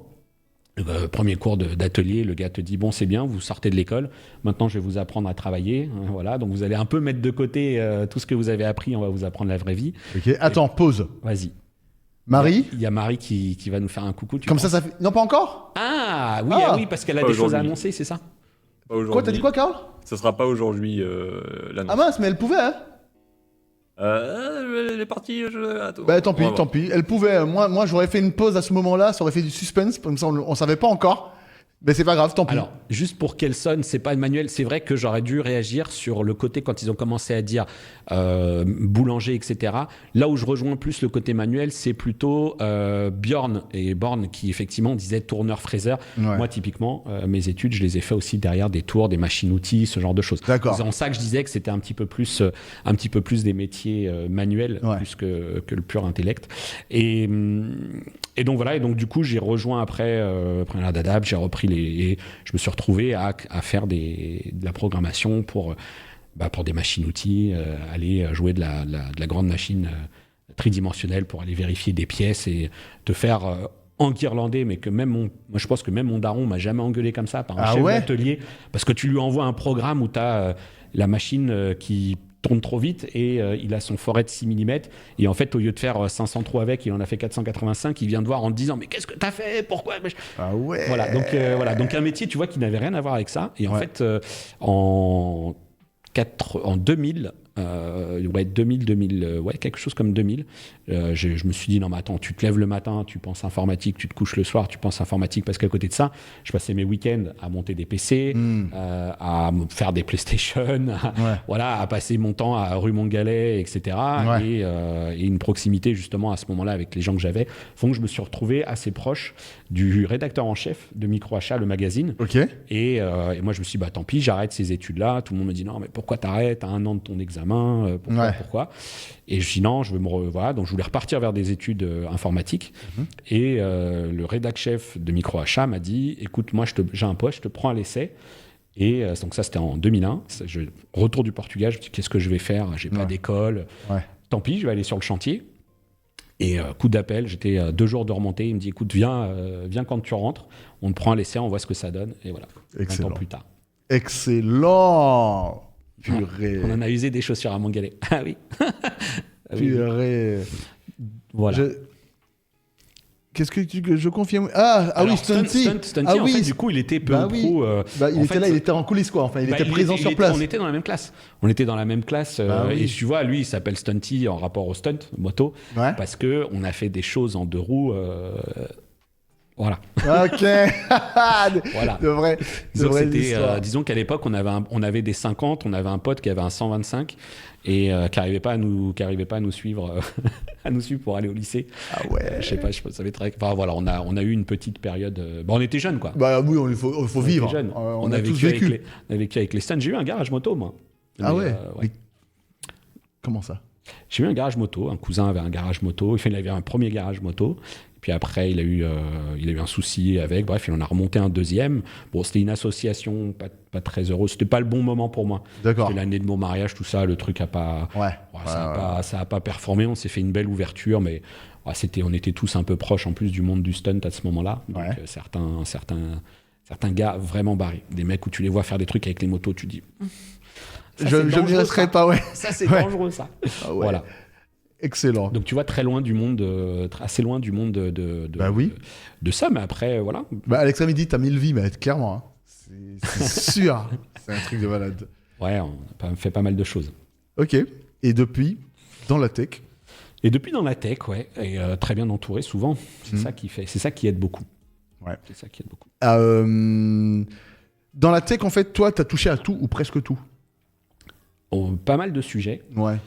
d'atelier, le gars te dit bon c'est bien, vous sortez de l'école, maintenant je vais vous apprendre à travailler, voilà, donc vous allez un peu mettre de côté tout ce que vous avez appris, on va vous apprendre la vraie vie. Ok, attends, pause. Vas-y. Marie? Il y a Marie qui va nous faire un coucou. Comme ça fait... Non, pas encore? Ah oui, oui, parce qu'elle a Pas des choses à aujourd'hui. annoncer, c'est ça? Pas aujourd'hui. Quoi, t'as dit quoi, Carl? Ce sera pas aujourd'hui l'annonce. Ah mince, mais elle pouvait, hein? Elle est partie. Attends. Bah tant On va pis, tant voir. pis. Elle pouvait. Moi, j'aurais fait une pause à ce moment-là, ça aurait fait du suspense, comme ça on savait pas encore. Mais c'est pas grave, tant pis. Alors, juste pour qu'elle sonne, c'est pas Emmanuel. C'est vrai que j'aurais dû réagir sur le côté quand ils ont commencé à dire boulanger, etc. Là où je rejoins plus le côté manuel, c'est plutôt Bjorn et Born qui effectivement disaient tourneur-fraiseur. Ouais. Moi, typiquement, mes études, je les ai fait aussi derrière des tours, des machines-outils, ce genre de choses. D'accord. C'est en ça que je disais que c'était un petit peu plus des métiers manuels Ouais. plus que le pur intellect. Et donc voilà. Et donc du coup, j'ai rejoint après la DADAP, j'ai repris et je me suis retrouvé à faire de la programmation pour des machines-outils, aller jouer de la grande machine tridimensionnelle pour aller vérifier des pièces et te faire enguirlander, mais que même moi je pense que même mon daron m'a jamais engueulé comme ça par un chef d'atelier, parce que tu lui envoies un programme où tu as la machine qui tourne trop vite et il a son forêt de 6 mm et en fait au lieu de faire 500 trous avec, il en a fait 485, il vient te voir en te disant mais qu'est-ce que t'as fait, pourquoi? Ah ouais. Donc un métier tu vois qui n'avait rien à voir avec ça et en Ouais. fait en 2000 quelque chose comme 2000, je me suis dit non mais attends, tu te lèves le matin, tu penses informatique, tu te couches le soir, tu penses informatique, parce qu'à côté de ça, je passais mes week-ends à monter des PC, à faire des PlayStation, à passer mon temps à rue Montgalet, etc. Ouais. Et une proximité justement à ce moment-là avec les gens que j'avais font que je me suis retrouvé assez proche du rédacteur en chef de Microachat, le magazine. Ok. Et moi, je me suis dit, tant pis, j'arrête ces études-là. Tout le monde me dit, non, mais pourquoi t'arrêtes? T'as 1 an de ton examen. Pourquoi? Et je dis, non, je veux voilà. Donc, je voulais repartir vers des études informatiques. Et le rédac chef de Microachat m'a dit, écoute, moi, j'ai un poste, je te prends à l'essai. Et donc, ça, c'était en 2001. Retour du Portugal, je me dis, qu'est-ce que je vais faire? J'ai pas d'école. Ouais. Tant pis, je vais aller sur le chantier. Et coup d'appel, j'étais 2 jours de remontée. Il me dit, écoute, viens quand tu rentres. On te prend à l'essai, on voit ce que ça donne. Et voilà, 20 ans plus tard. Excellent. Purée. On en a usé des chaussures à Montgalet. Ah oui. Purée. Voilà. Qu'est-ce que je confirme? Ah oui, Stunty. Stunty, Ah en oui. fait, du coup, il était peu pro. Il était là, il était en coulisses, quoi. Enfin, il était présent sur place. On était dans la même classe. Et tu vois, lui, il s'appelle Stunty en rapport au stunt moto, parce que on a fait des choses en 2 roues. Voilà. Ok. Voilà. De vrai. Disons qu'à l'époque, on avait des 50, on avait un pote qui avait un 125 et qui n'arrivait pas à nous suivre, à nous suivre pour aller au lycée. Ah ouais. Je sais pas, ça avait très. Enfin voilà, on a eu une petite période. On était jeunes quoi. Bah oui, il faut vivre. Jeunes. On a a tous vécu. vécu. On a vécu avec les stunts. J'ai eu un garage moto moi. Ah ouais. Ouais. Comment ça? J'ai eu un garage moto. Un cousin avait un garage moto. Enfin, il avait un premier garage moto. Puis après, il a eu un souci avec. Bref, il en a remonté un deuxième. Bon, c'était une association pas très heureuse. C'était pas le bon moment pour moi. D'accord. C'était l'année de mon mariage, tout ça. Le truc a pas. Ça a pas performé. On s'est fait une belle ouverture, mais on était tous un peu proches en plus du monde du stunt à ce moment-là. Donc certains gars vraiment barrés, des mecs où tu les vois faire des trucs avec les motos, tu dis. Je m'y resterai pas, ouais. Ça c'est dangereux ça. Ah ouais. Voilà. Excellent. Donc tu vois assez loin du monde de ça, mais après voilà. Bah Alexa me dit t'as 1000 vies, mais clairement, hein. C'est sûr. C'est un truc de malade. Ouais, on a fait pas mal de choses. Ok. Et depuis, dans la tech. Et depuis dans la tech, ouais, et très bien entouré souvent. C'est ça qui aide beaucoup. Ouais. C'est ça qui aide beaucoup. Dans la tech, en fait, toi, t'as touché à tout ou presque tout. Pas mal de sujets. Ouais.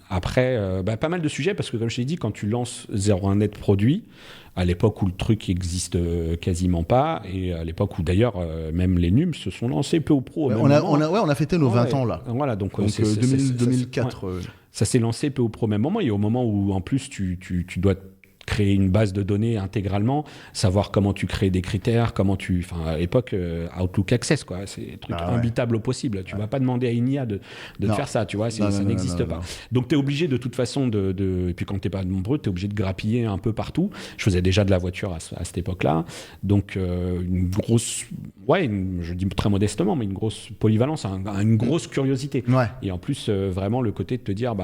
Après, pas mal de sujets parce que comme je t'ai dit, quand tu lances 01net produit, à l'époque où le truc existe quasiment pas, et à l'époque où d'ailleurs même les NUMS se sont lancés peu ou pro. On a fêté nos 20 ans là. Voilà, donc 2004. Ça s'est lancé peu ou pro au même moment, et au moment où en plus tu dois créer une base de données intégralement, savoir comment tu crées des critères, à l'époque, Outlook Access, quoi. C'est un truc imbitable au possible. Tu vas pas demander à une IA de faire ça, tu vois, ça n'existe pas. Donc, tu es obligé de toute façon et puis quand tu n'es pas nombreux, tu es obligé de grappiller un peu partout. Je faisais déjà de la voiture à cette époque-là. Donc, une grosse, je dis très modestement, mais une grosse polyvalence, une grosse curiosité. Ouais. Et en plus, vraiment, le côté de te dire,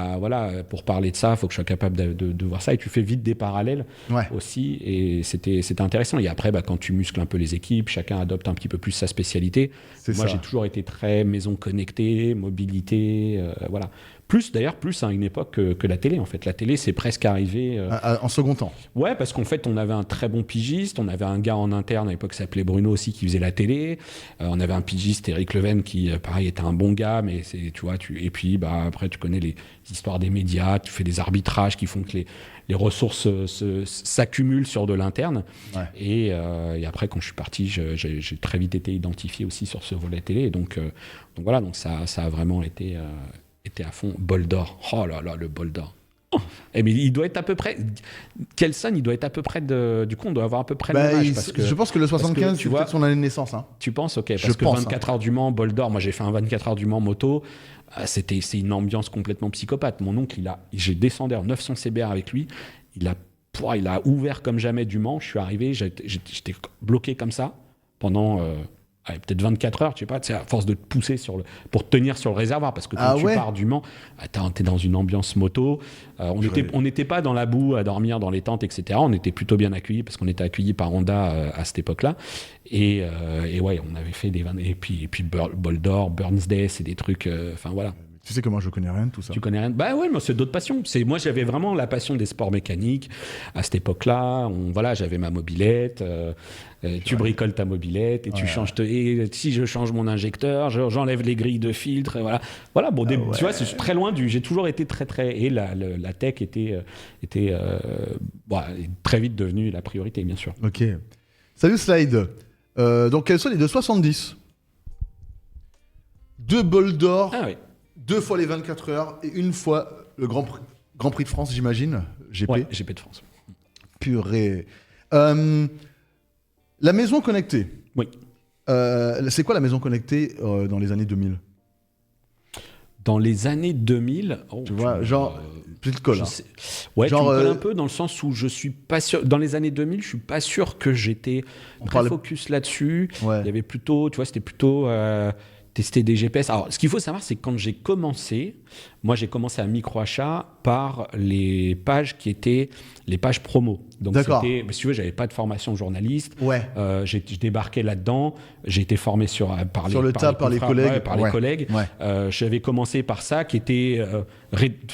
pour parler de ça, il faut que je sois capable de voir ça. Et tu fais vite des parallèles aussi. Et c'était intéressant. Et après, quand tu muscles un peu les équipes, chacun adopte un petit peu plus sa spécialité. Moi, j'ai toujours été très maison connectée, mobilité, voilà. Plus à une époque que la télé, en fait. La télé, c'est presque arrivé... En second temps. Ouais, parce qu'en fait, on avait un très bon pigiste. On avait un gars en interne à l'époque qui s'appelait Bruno aussi, qui faisait la télé. On avait un pigiste, Eric Leven, qui, pareil, était un bon gars. Mais tu vois, et puis, après, tu connais les histoires des médias. Tu fais des arbitrages qui font que les ressources s'accumulent sur de l'interne. Ouais. Et après, quand je suis parti, j'ai très vite été identifié aussi sur ce volet télé. Et donc voilà, ça a vraiment été à fond. Bol d'or. Oh là là, le bol d'or. Oh. Mais il doit être à peu près... Kelson, il doit être à peu près du coup, on doit avoir à peu près le même âge. Je pense que le 75, c'est peut-être son année de naissance. Hein. Tu penses? Ok. Parce que 24 heures du Mans, bol d'or, moi j'ai fait un 24 heures du Mans moto. C'est une ambiance complètement psychopathe. Mon oncle, j'ai descendu en 900 CBR avec lui. Il a ouvert comme jamais du Mans. Je suis arrivé, j'étais bloqué comme ça pendant peut-être 24 heures, tu sais pas, à force de te pousser pour te tenir sur le réservoir. Parce que quand tu pars du Mans, t'es dans une ambiance moto. On n'était pas dans la boue à dormir dans les tentes, etc. On était plutôt bien accueillis parce qu'on était accueillis par Honda à cette époque-là. Et ouais, on avait fait des... Et puis Bol d'or, Burns Day, c'est des trucs... Enfin, voilà. Tu sais que moi, je connais rien de tout ça. Tu connais rien? Bah ouais, mais c'est d'autres passions. Moi, j'avais vraiment la passion des sports mécaniques. À cette époque-là, j'avais ma mobilette. Tu bricoles ta mobilette et tu changes. Et si je change mon injecteur, j'enlève les grilles de filtre. Et voilà. Voilà. Bon, tu vois, c'est très loin du. J'ai toujours été très. Et la tech était très vite devenue la priorité, bien sûr. Ok. Salut Slide. Donc, quels sont les 2,70 2 bols d'or. Ah oui. 2 fois les 24 heures et une fois le Grand Prix de France, j'imagine. GP. Ouais, GP de France. Purée. La maison connectée. Oui. C'est quoi la maison connectée dans les années 2000 ? Dans les années 2000... tu vois, genre... Tu te colles. Ouais, genre, tu me colles un peu dans le sens où je suis pas sûr... Dans les années 2000, je suis pas sûr que j'étais très focus là-dessus. Ouais. Il y avait plutôt... Tu vois, c'était plutôt... tester des GPS. Alors, ce qu'il faut savoir, c'est que quand j'ai commencé à micro-achat par les pages qui étaient les pages promo. Donc, c'était, si tu veux, j'avais pas de formation journaliste. Ouais. Je débarquais là-dedans. J'ai été formé par les collègues. Ouais. J'avais commencé par ça, qui était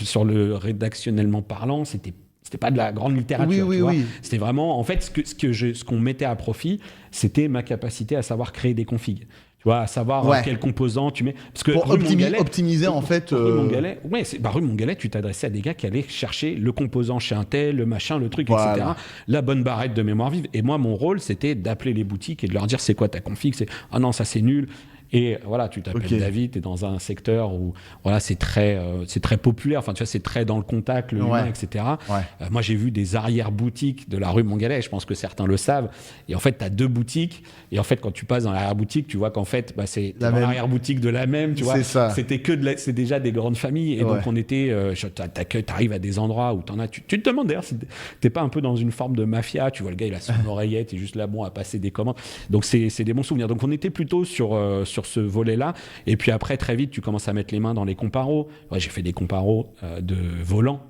sur le rédactionnellement parlant, c'était pas de la grande littérature. Oui. C'était vraiment, en fait, ce qu'on mettait à profit, c'était ma capacité à savoir créer des configs. Tu vois, à savoir quel composant tu mets. Parce que pour optimiser en fait. Rue Montgalet, tu t'adressais à des gars qui allaient chercher le composant chez un tel, le machin, le truc, etc. La bonne barrette de mémoire vive. Et moi, mon rôle, c'était d'appeler les boutiques et de leur dire c'est quoi ta config. Ah non, ça c'est nul. Et voilà, tu t'appelles David, tu es dans un secteur où voilà, c'est très populaire, enfin, tu vois, c'est très dans le contact, le humain, etc. Ouais. Moi, j'ai vu des arrière-boutiques de la rue Montgalet, je pense que certains le savent. Et en fait, tu as 2 boutiques. Et en fait, quand tu passes dans l'arrière-boutique, tu vois qu'en fait, c'est dans l'arrière-boutique de la même. Tu vois, c'était c'est déjà des grandes familles. Et donc, on était. Tu arrives à des endroits où tu te demandes d'ailleurs si tu n'es pas un peu dans une forme de mafia. Tu vois, le gars, il a son oreillette, il est juste là, à passer des commandes. Donc, c'est des bons souvenirs. Donc, on était plutôt sur ce volet-là. Et puis après, très vite, tu commences à mettre les mains dans les comparos. Ouais, j'ai fait des comparos de volants.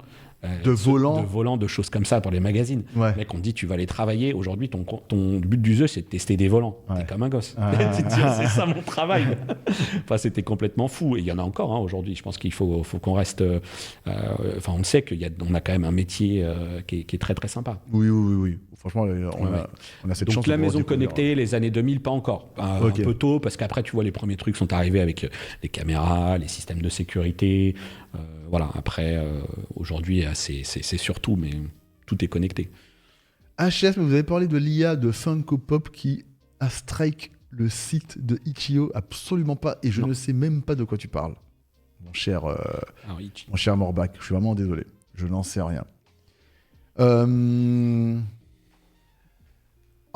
De volants, de choses comme ça pour les magazines. Ouais. Mec, on te dit, tu vas aller travailler. Aujourd'hui, ton but du jeu, c'est de tester des volants. Ouais. T'es comme un gosse. Tu te dis, c'est ça mon travail. Enfin, c'était complètement fou. Et il y en a encore aujourd'hui. Je pense qu'il faut qu'on reste... on sait qu'on a quand même un métier qui est très, très sympa. Oui. Franchement, on a cette chance. Donc, la maison connectée, les années 2000, pas encore. Un peu tôt, parce qu'après, tu vois, les premiers trucs sont arrivés avec les caméras, les systèmes de sécurité. Voilà, après, aujourd'hui, c'est surtout, mais tout est connecté. HS, mais vous avez parlé de l'IA de Funko Pop qui a strike le site de Itch.io. Absolument pas, et je ne sais même pas de quoi tu parles. Mon cher Morbach, je suis vraiment désolé. Je n'en sais rien.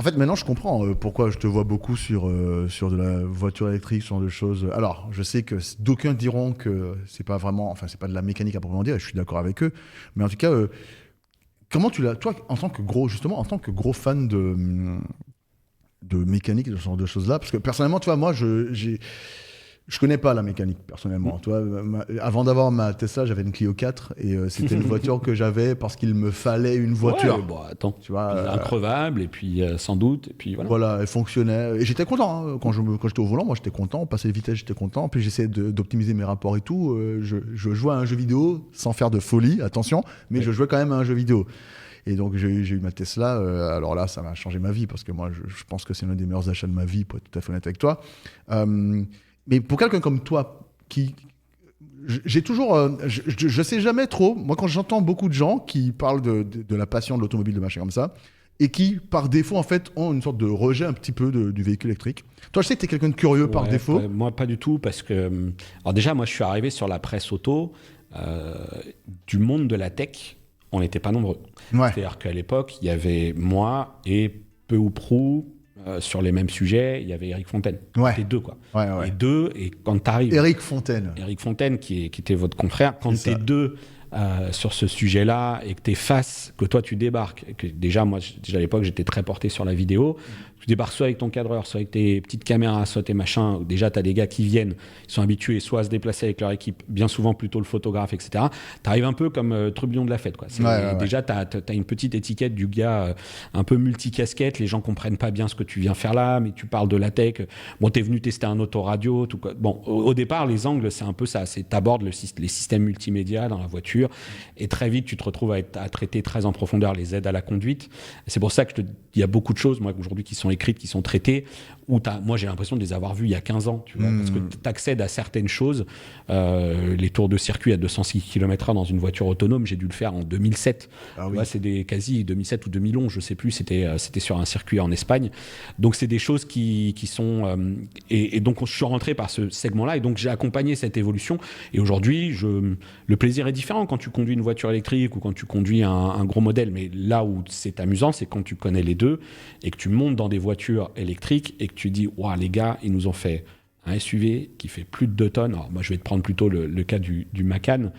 En fait, maintenant, je comprends pourquoi je te vois beaucoup sur de la voiture électrique, ce genre de choses. Alors, je sais que d'aucuns diront que c'est pas vraiment, enfin, c'est pas de la mécanique à proprement dire, et je suis d'accord avec eux. Mais en tout cas, comment tu l'as, toi, en tant que gros fan de mécanique et de ce genre de choses-là, parce que personnellement, tu vois, moi, je connais pas la mécanique, personnellement. Tu vois, avant d'avoir ma Tesla, j'avais une Clio 4 et c'était une voiture que j'avais parce qu'il me fallait une voiture. Ouais, bon, attends, tu vois, increvable, et puis sans doute, et puis voilà. Voilà, elle fonctionnait. Et j'étais content. Hein. Quand j'étais au volant, moi, j'étais content. On passait les vitesses, j'étais content. Puis j'essayais d'optimiser mes rapports et tout. Je jouais à un jeu vidéo sans faire de folie, attention, mais je jouais quand même à un jeu vidéo. Et donc, j'ai eu ma Tesla. Alors là, ça m'a changé ma vie parce que moi, je pense que c'est l'un des meilleurs achats de ma vie, pour être tout à fait honnête avec toi. Mais pour quelqu'un comme toi, j'ai toujours, je sais jamais trop. Moi, quand j'entends beaucoup de gens qui parlent de la passion de l'automobile, de machin comme ça, et qui, par défaut, en fait, ont une sorte de rejet un petit peu du véhicule électrique. Toi, je sais que tu es quelqu'un de curieux par défaut. Moi, pas du tout, parce que... Alors déjà, moi, je suis arrivé sur la presse auto du monde de la tech. On n'était pas nombreux. Ouais. C'est-à-dire qu'à l'époque, il y avait moi et peu ou prou... sur les mêmes sujets, il y avait Eric Fontaine. Ouais. Les deux, quoi. Ouais, ouais. Les deux, et quand tu arrives... Eric Fontaine, qui était votre confrère, quand tu es deux sur ce sujet-là, et que tu es face, que toi tu débarques, et que déjà, moi, à l'époque, j'étais très porté sur la vidéo, tu débarques soit avec ton cadreur, soit avec tes petites caméras, soit tes machins, déjà tu as des gars qui viennent, ils sont habitués soit à se déplacer avec leur équipe, bien souvent plutôt le photographe, etc. Tu arrives un peu comme trublion de la fête, quoi. Déjà, tu as une petite étiquette du gars un peu multicasquette, les gens comprennent pas bien ce que tu viens faire là, mais tu parles de la tech. Bon, tu es venu tester un autoradio, tout quoi. Bon, au départ, les angles, c'est un peu ça, c'est t'abordes les systèmes multimédia dans la voiture, et très vite, tu te retrouves à traiter très en profondeur les aides à la conduite. Et c'est pour ça que il y a beaucoup de choses, moi, aujourd'hui, qui sont écrites, qui sont traitées, où moi, j'ai l'impression de les avoir vues il y a 15 ans, tu vois, parce que tu accèdes à certaines choses. Les tours de circuit à 206 km/h dans une voiture autonome, j'ai dû le faire en 2007. Ah oui. Ouais, c'est quasi 2007 ou 2011, je sais plus, c'était sur un circuit en Espagne. Donc, c'est des choses qui sont... et donc, je suis rentré par ce segment-là, et donc, j'ai accompagné cette évolution. Et aujourd'hui, le plaisir est différent quand tu conduis une voiture électrique ou quand tu conduis un gros modèle. Mais là où c'est amusant, c'est quand tu connais les deux et que tu montes dans des voitures électriques et que tu dis, waouh, les gars, ils nous ont fait un SUV qui fait plus de 2 tonnes. Alors, moi, je vais te prendre plutôt le cas du Macan,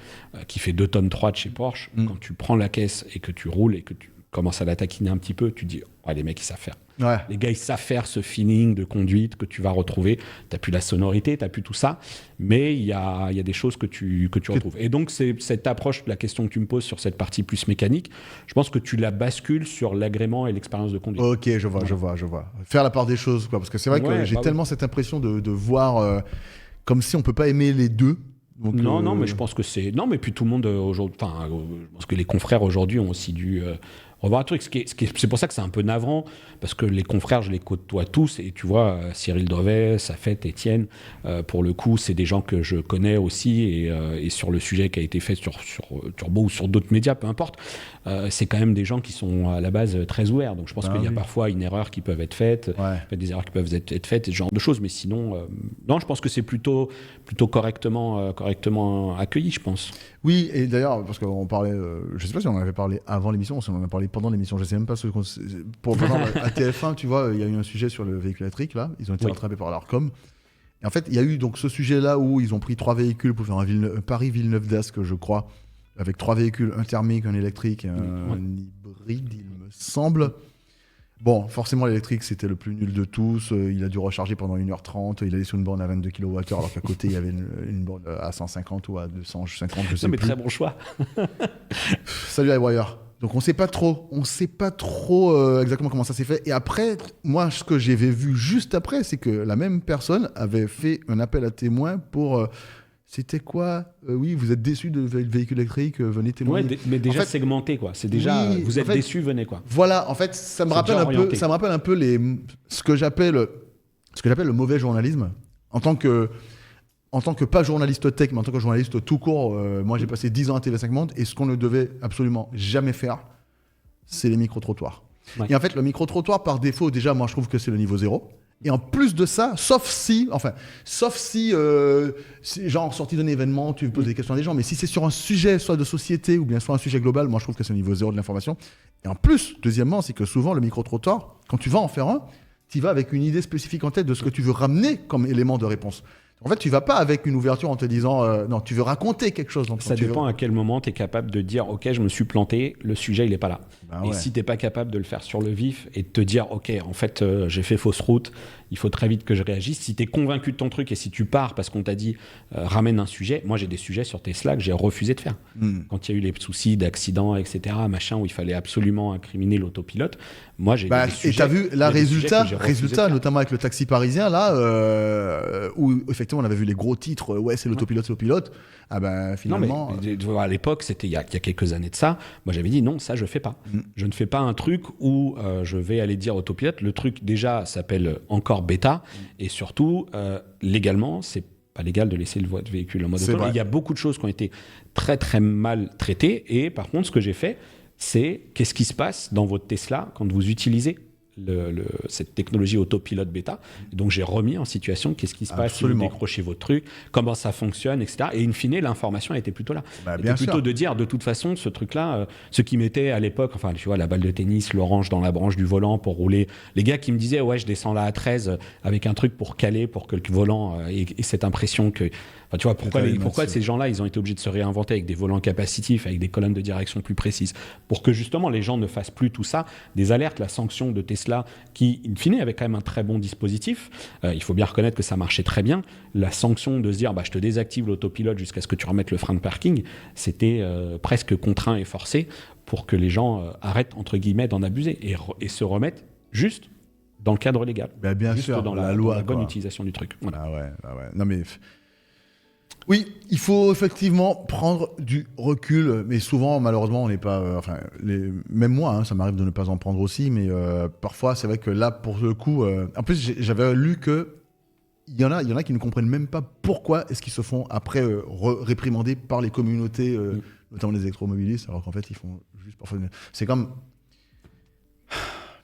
qui fait 2 tonnes 3 de chez Porsche. Quand tu prends la caisse et que tu roules et que tu commences à la taquiner un petit peu, tu dis, ouais, les mecs, ils savent faire. Ouais. Les gars, ils savent faire ce feeling de conduite que tu vas retrouver. Tu n'as plus la sonorité, tu n'as plus tout ça, mais il y a des choses que tu retrouves. Et donc, c'est cette approche, la question que tu me poses sur cette partie plus mécanique, je pense que tu la bascules sur l'agrément et l'expérience de conduite. Ok, je vois. Faire la part des choses, quoi. Parce que c'est vrai que j'ai tellement cette impression de voir comme si on peut pas aimer les deux. Donc, non, mais je pense que c'est... Non, mais puis tout le monde aujourd'hui... Enfin, je pense que les confrères aujourd'hui ont aussi dû... revoir un truc, c'est pour ça que c'est un peu navrant, parce que les confrères, je les côtoie tous, et tu vois, Cyril Drevet, Safet, Étienne, pour le coup, c'est des gens que je connais aussi, et sur le sujet qui a été fait sur Turbo ou sur d'autres médias, peu importe, c'est quand même des gens qui sont à la base très ouverts, donc je pense qu'il y a parfois une erreur qui peut être faite, des erreurs qui peuvent être faites, et ce genre de choses, mais sinon, non, je pense que c'est plutôt correctement accueilli, je pense. Oui, et d'ailleurs, parce qu'on parlait, je sais pas si on en avait parlé avant l'émission ou si on en a parlé pendant l'émission, je sais même pas pour à TF1, tu vois, il y a eu un sujet sur le véhicule électrique, là, ils ont été rattrapés par l'Arcom. Et en fait, il y a eu donc ce sujet-là où ils ont pris 3 véhicules pour faire un Paris-Villeneuve d'Ascq, je crois, avec 3 véhicules, un thermique, un électrique et un hybride, il me semble. Bon, forcément, l'électrique, c'était le plus nul de tous. Il a dû recharger pendant 1h30. Il allait sur une borne à 22 kWh, alors qu'à côté, il y avait une borne à 150 ou à 250, je sais Non, mais plus. très bon choix. Salut iWire. Donc, on sait pas trop exactement comment ça s'est fait. Et après, moi, ce que j'avais vu juste après, c'est que la même personne avait fait un appel à témoins pour... c'était quoi oui, vous êtes déçu de véhicule électrique, venez témoigner. Ouais, mais déjà en fait, segmenté, quoi. C'est déjà, vous êtes déçu, venez, quoi. Voilà, en fait, ça me rappelle un peu ce que j'appelle le mauvais journalisme. En tant que pas journaliste tech, mais en tant que journaliste tout court, moi j'ai passé 10 ans à TV5 Monde, et ce qu'on ne devait absolument jamais faire, c'est les micro-trottoirs. Ouais. Et en fait, le micro-trottoir, par défaut, déjà, moi je trouve que c'est le niveau 0. Et en plus de ça, sauf si, genre sortie d'un événement, tu poses des questions à des gens, mais si c'est sur un sujet, soit de société ou bien soit un sujet global, moi je trouve que c'est au niveau zéro de l'information. Et en plus, deuxièmement, c'est que souvent le micro-trottoir, quand tu vas en faire un, tu vas avec une idée spécifique en tête de ce que tu veux ramener comme élément de réponse. En fait, tu vas pas avec une ouverture en te disant non, tu veux raconter quelque chose. Ça dépend à quel moment tu es capable de dire ok, je me suis planté, le sujet il est pas là. Et si t'es pas capable de le faire sur le vif et de te dire ok, en fait j'ai fait fausse route, il faut très vite que je réagisse. Si tu es convaincu de ton truc et si tu pars parce qu'on t'a dit ramène un sujet, moi j'ai des sujets sur Tesla que j'ai refusé de faire. Quand il y a eu les soucis d'accidents, etc., machin, où il fallait absolument incriminer l'autopilote, moi j'ai des sujets. Et tu as vu là, résultat notamment avec le taxi parisien, là, où effectivement on avait vu les gros titres, ouais c'est l'autopilote, c'est l'autopilote. Ah ben finalement. Non, mais, à l'époque, c'était il y a quelques années de ça, moi j'avais dit non, ça je fais pas. Je ne fais pas un truc où je vais aller dire autopilote. Le truc déjà s'appelle encore bêta et surtout légalement, c'est pas légal de laisser le véhicule en mode auto. Il y a beaucoup de choses qui ont été très très mal traitées et par contre ce que j'ai fait, c'est qu'est-ce qui se passe dans votre Tesla quand vous utilisez cette technologie autopilote bêta. Donc j'ai remis en situation qu'est-ce qui se passe si vous décrochez votre truc, comment ça fonctionne, etc. Et in fine, l'information était plutôt là. C'était plutôt de dire, de toute façon, ce truc-là, ce qui mettait à l'époque, enfin tu vois, la balle de tennis, l'orange dans la branche du volant pour rouler, les gars qui me disaient, ouais, je descends là à 13 avec un truc pour caler, pour que le volant ait cette impression que... Enfin, tu vois, pourquoi ces gens-là, ils ont été obligés de se réinventer avec des volants capacitifs, avec des colonnes de direction plus précises, pour que justement les gens ne fassent plus tout ça, des alertes, la sanction de Tesla, qui, in fine, avait quand même un très bon dispositif. Il faut bien reconnaître que ça marchait très bien. La sanction de se dire, je te désactive l'autopilote jusqu'à ce que tu remettes le frein de parking, c'était presque contraint et forcé pour que les gens arrêtent, entre guillemets, d'en abuser et se remettent juste dans le cadre légal. Bien juste sûr, dans la loi, dans la bonne utilisation du truc. Voilà. Ah ouais. Non mais... Oui, il faut effectivement prendre du recul, mais souvent, malheureusement, on n'est pas... même moi, ça m'arrive de ne pas en prendre aussi, mais parfois, c'est vrai que là, pour le coup... en plus, j'avais lu que il y en a qui ne comprennent même pas pourquoi est-ce qu'ils se font après réprimander par les communautés, notamment les électromobilistes, alors qu'en fait, ils font juste parfois... C'est comme...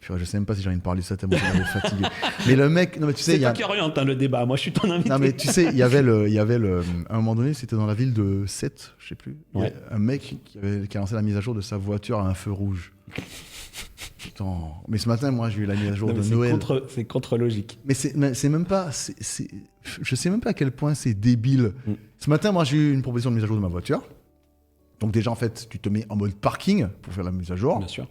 Je sais même pas si j'ai envie de parler de ça tellement je suis fatigué. Mais le mec, non mais tu sais, c'est toi qui oriente le débat. Moi, je suis ton invité. Non mais tu sais, il y avait à un moment donné, c'était dans la ville de Sète, je sais plus. Ouais. Un mec qui a lancé la mise à jour de sa voiture à un feu rouge. Putain. Mais ce matin, moi, j'ai eu la mise à jour de Noël. C'est contre-logique. Mais c'est même pas. Je sais même pas à quel point c'est débile. Ce matin, moi, j'ai eu une proposition de mise à jour de ma voiture. Donc déjà, en fait, tu te mets en mode parking pour faire la mise à jour. Bien sûr.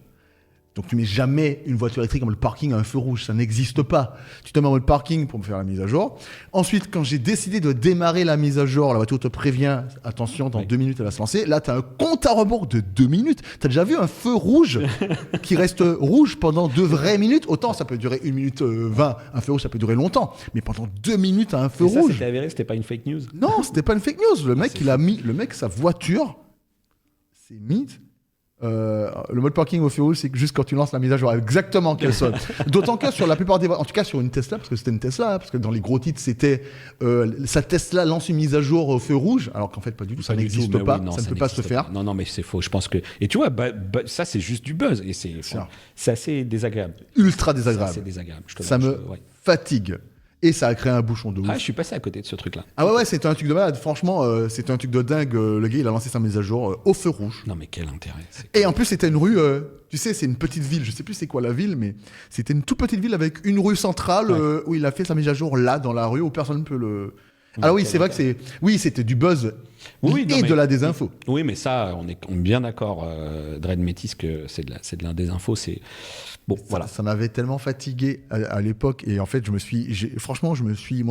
Donc tu mets jamais une voiture électrique en mode parking à un feu rouge, ça n'existe pas. Tu te mets en mode parking pour me faire la mise à jour. Ensuite, quand j'ai décidé de démarrer la mise à jour, la voiture te prévient, attention, dans 2 minutes elle va se lancer. Là, tu as un compte à rebours de 2 minutes. Tu as déjà vu un feu rouge qui reste rouge pendant 2 vraies minutes? Autant ça peut durer 1 minute 20, un feu rouge ça peut durer longtemps. Mais pendant 2 minutes à un feu rouge... Ça, c'était avéré, c'était pas une fake news? Non, c'était pas une fake news. Le mec, sa voiture s'est mise... le mode parking au feu rouge, c'est que juste quand tu lances la mise à jour, exactement qu'elle sonne. D'autant que sur la plupart des... En tout cas sur une Tesla, parce que c'était une Tesla, parce que dans les gros titres, c'était sa Tesla lance une mise à jour au feu rouge, alors qu'en fait, pas du tout, ça n'existe pas, ça ne peut pas se faire. Non, mais c'est faux, je pense que... Et tu vois, ça, c'est juste du buzz, et c'est assez désagréable. Ultra désagréable. C'est assez désagréable. Ça me fatigue. Et ça a créé un bouchon de ouf. Ah, je suis passé à côté de ce truc-là. Ah ouais, c'était un truc de malade. Franchement, c'était un truc de dingue. Le gars, il a lancé sa mise à jour au feu rouge. Non, mais quel intérêt. Et en plus, c'était une rue... tu sais, c'est une petite ville. Je sais plus c'est quoi la ville, mais c'était une toute petite ville avec une rue centrale où il a fait sa mise à jour là, dans la rue, où personne ne peut le... Alors oui, c'est vrai que c'est... Oui, c'était du buzz de la désinfo. Oui, mais ça, on est bien d'accord, Dread Métis, que c'est de la désinfo. C'est... Bon, voilà. Ça m'avait tellement fatigué à l'époque. Et en fait, moi,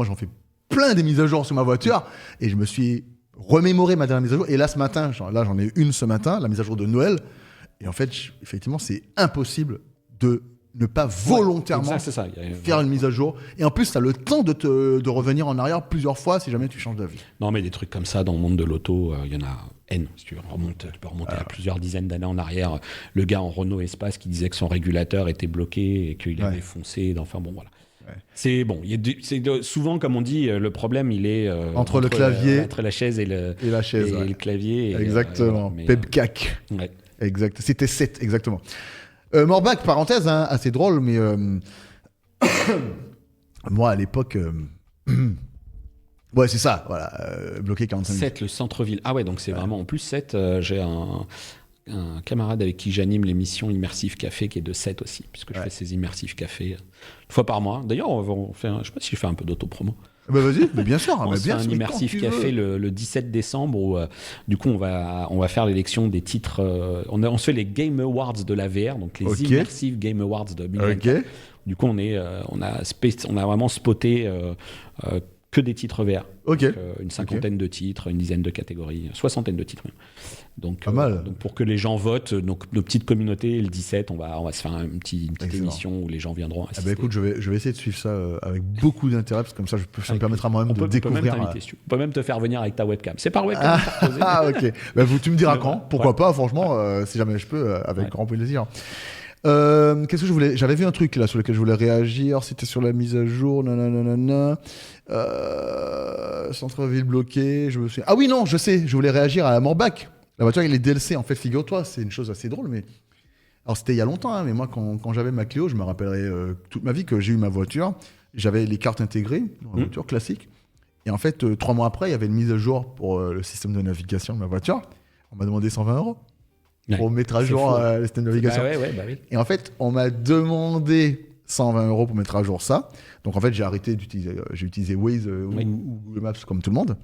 j'en fais plein des mises à jour sur ma voiture. Et je me suis remémoré ma dernière mise à jour. Et là, ce matin, j'en ai une ce matin, la mise à jour de Noël. Et en fait, effectivement, c'est impossible de ne pas volontairement faire une mise à jour. Et en plus, tu as le temps de revenir en arrière plusieurs fois si jamais tu changes d'avis. Non, mais des trucs comme ça, dans le monde de l'auto, il y en a N. Si tu peux remonter à plusieurs dizaines d'années en arrière. Le gars en Renault Espace qui disait que son régulateur était bloqué et qu'il avait foncé. Enfin bon, voilà. Ouais. C'est bon. Souvent, comme on dit, le problème, il est entre le clavier, entre la chaise et le clavier. Exactement. Pepcac. Ouais. Exact. C'était 7, exactement. Morbac, parenthèse, assez drôle, mais Moi, à l'époque... ouais, c'est ça, voilà. Bloqué 45 minutes. 7, le centre-ville. Ah ouais, donc c'est vraiment en plus 7. J'ai un camarade avec qui j'anime l'émission Immersive Café qui est de 7 aussi, puisque je fais ces Immersive Café une fois par mois. D'ailleurs, on fait je sais pas si je fais un peu d'auto-promo. Bah vas-y, mais bien sûr. On mais se bien fait un sûr, Immersive quand tu Café veux. le 17 décembre où du coup on va faire l'élection des titres. On se fait les Game Awards de la VR, donc les Ok. Immersive Game Awards de 2024. Ok. Du coup on a vraiment spoté que des titres VR. Ok. Donc, une cinquantaine de titres, une dizaine de catégories, soixantaine de titres même. Donc, Pas mal. donc pour que les gens votent, donc nos petites communautés, le 17, on va se faire une petite Excellent. émission où les gens viendront Ah assister. bah écoute, je vais essayer de suivre ça avec beaucoup d'intérêt, parce que comme ça, ça me permettra moi-même on de peut découvrir. même t'inviter, si tu veux. On peut même te faire venir avec ta webcam. C'est par webcam. Ah ok. Bah, tu me diras Mais quand. ouais. Pourquoi Ouais. pas, franchement, si jamais je peux, avec Ouais. grand plaisir. Qu'est-ce que je voulais... J'avais vu un truc là sur lequel je voulais réagir. C'était sur la mise à jour. Nanana. Centre-ville bloqué. Je me suis... Ah oui, non, je sais. Je voulais réagir à Morbac. La voiture, il est DLC. En fait, figure-toi, c'est une chose assez drôle, mais. Alors, c'était il y a longtemps, hein, mais moi, quand j'avais ma Clio, je me rappellerai toute ma vie que j'ai eu ma voiture. J'avais les cartes intégrées dans la voiture classique. Et en fait, 3 mois après, il y avait une mise à jour pour le système de navigation de ma voiture. On m'a demandé 120 € Ouais. pour mettre à C'est jour fou. le système de navigation. Bah ouais, bah oui. Et en fait, on m'a demandé 120 € pour mettre à jour ça. Donc en fait, j'ai arrêté d'utiliser, j'ai utilisé Waze Oui. ou Google Maps comme tout le monde.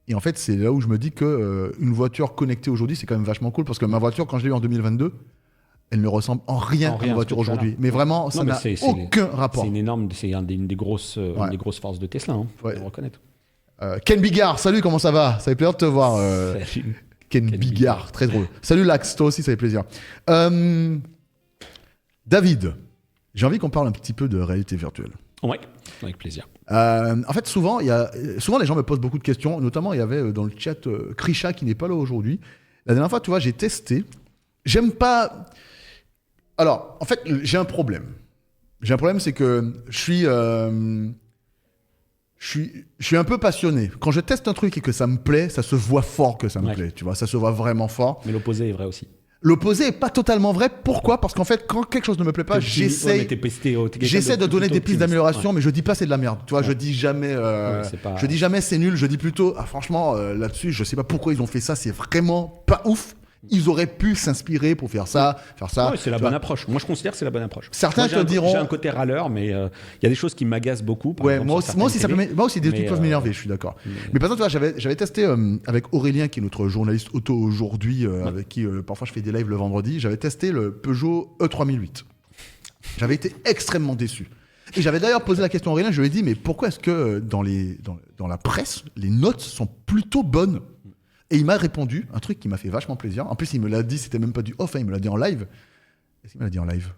Et en fait, c'est là où je me dis que une voiture connectée aujourd'hui, c'est quand même vachement cool parce que ma voiture, quand je l'ai eue en 2022, elle ne ressemble en rien En à rien ma à voiture ce que tu as aujourd'hui. là. Mais vraiment, ça Non, mais n'a c'est aucun rapport. C'est une des grosses Ouais. forces de Tesla, hein, faut Ouais. le reconnaître. Ken Bigard, salut, comment ça va? Ça fait plaisir de te voir. Salut. Ken Ken Bigard, très drôle. Salut Lax, toi aussi, ça fait plaisir. David, j'ai envie qu'on parle un petit peu de réalité virtuelle. Ouais, avec plaisir. En fait, souvent les gens me posent beaucoup de questions. Notamment, il y avait dans le chat Krisha qui n'est pas là aujourd'hui. La dernière fois, tu vois, j'ai testé. J'aime pas. Alors, en fait, j'ai un problème. J'ai un problème, c'est que je suis un peu passionné. Quand je teste un truc et que ça me plaît, ça se voit fort que ça me Ouais. plaît. Tu vois, ça se voit vraiment fort. Mais l'opposé est vrai aussi. L'opposé est pas totalement vrai. Pourquoi? Parce qu'en fait, quand quelque chose ne me plaît pas, Ouais, mais j'essaie. t'es quelqu'un J'essaie de donner des pistes plutôt d'amélioration, optimiste. mais je dis pas c'est de la merde. Tu vois, Ouais. je dis jamais, c'est pas- je dis jamais c'est nul. Je dis plutôt, ah, franchement, là-dessus, je sais pas pourquoi ils ont fait ça. C'est vraiment pas ouf. Ils auraient pu s'inspirer pour faire ça, faire ça. Ouais, c'est la Tu bonne vois. approche. Moi, je considère que c'est la bonne approche. Certains Moi, j'ai te un diront- J'ai un côté râleur, mais il y a des choses qui m'agacent beaucoup. par Ouais, exemple, moi sur aussi, certaines télés. moi aussi, des trucs Mais, peuvent m'énerver, je suis d'accord. Mais par exemple, tu vois, j'avais testé avec Aurélien, qui est notre journaliste auto aujourd'hui, avec qui parfois je fais des lives le vendredi. J'avais testé le Peugeot E3008. J'avais été extrêmement déçu. Et j'avais d'ailleurs posé la question à Aurélien, je lui ai dit, mais pourquoi est-ce que dans la presse, les notes sont plutôt bonnes? Et il m'a répondu, un truc qui m'a fait vachement plaisir. En plus, il me l'a dit, c'était même pas du off, hein, il me l'a dit en live. Est-ce qu'il me l'a dit en live?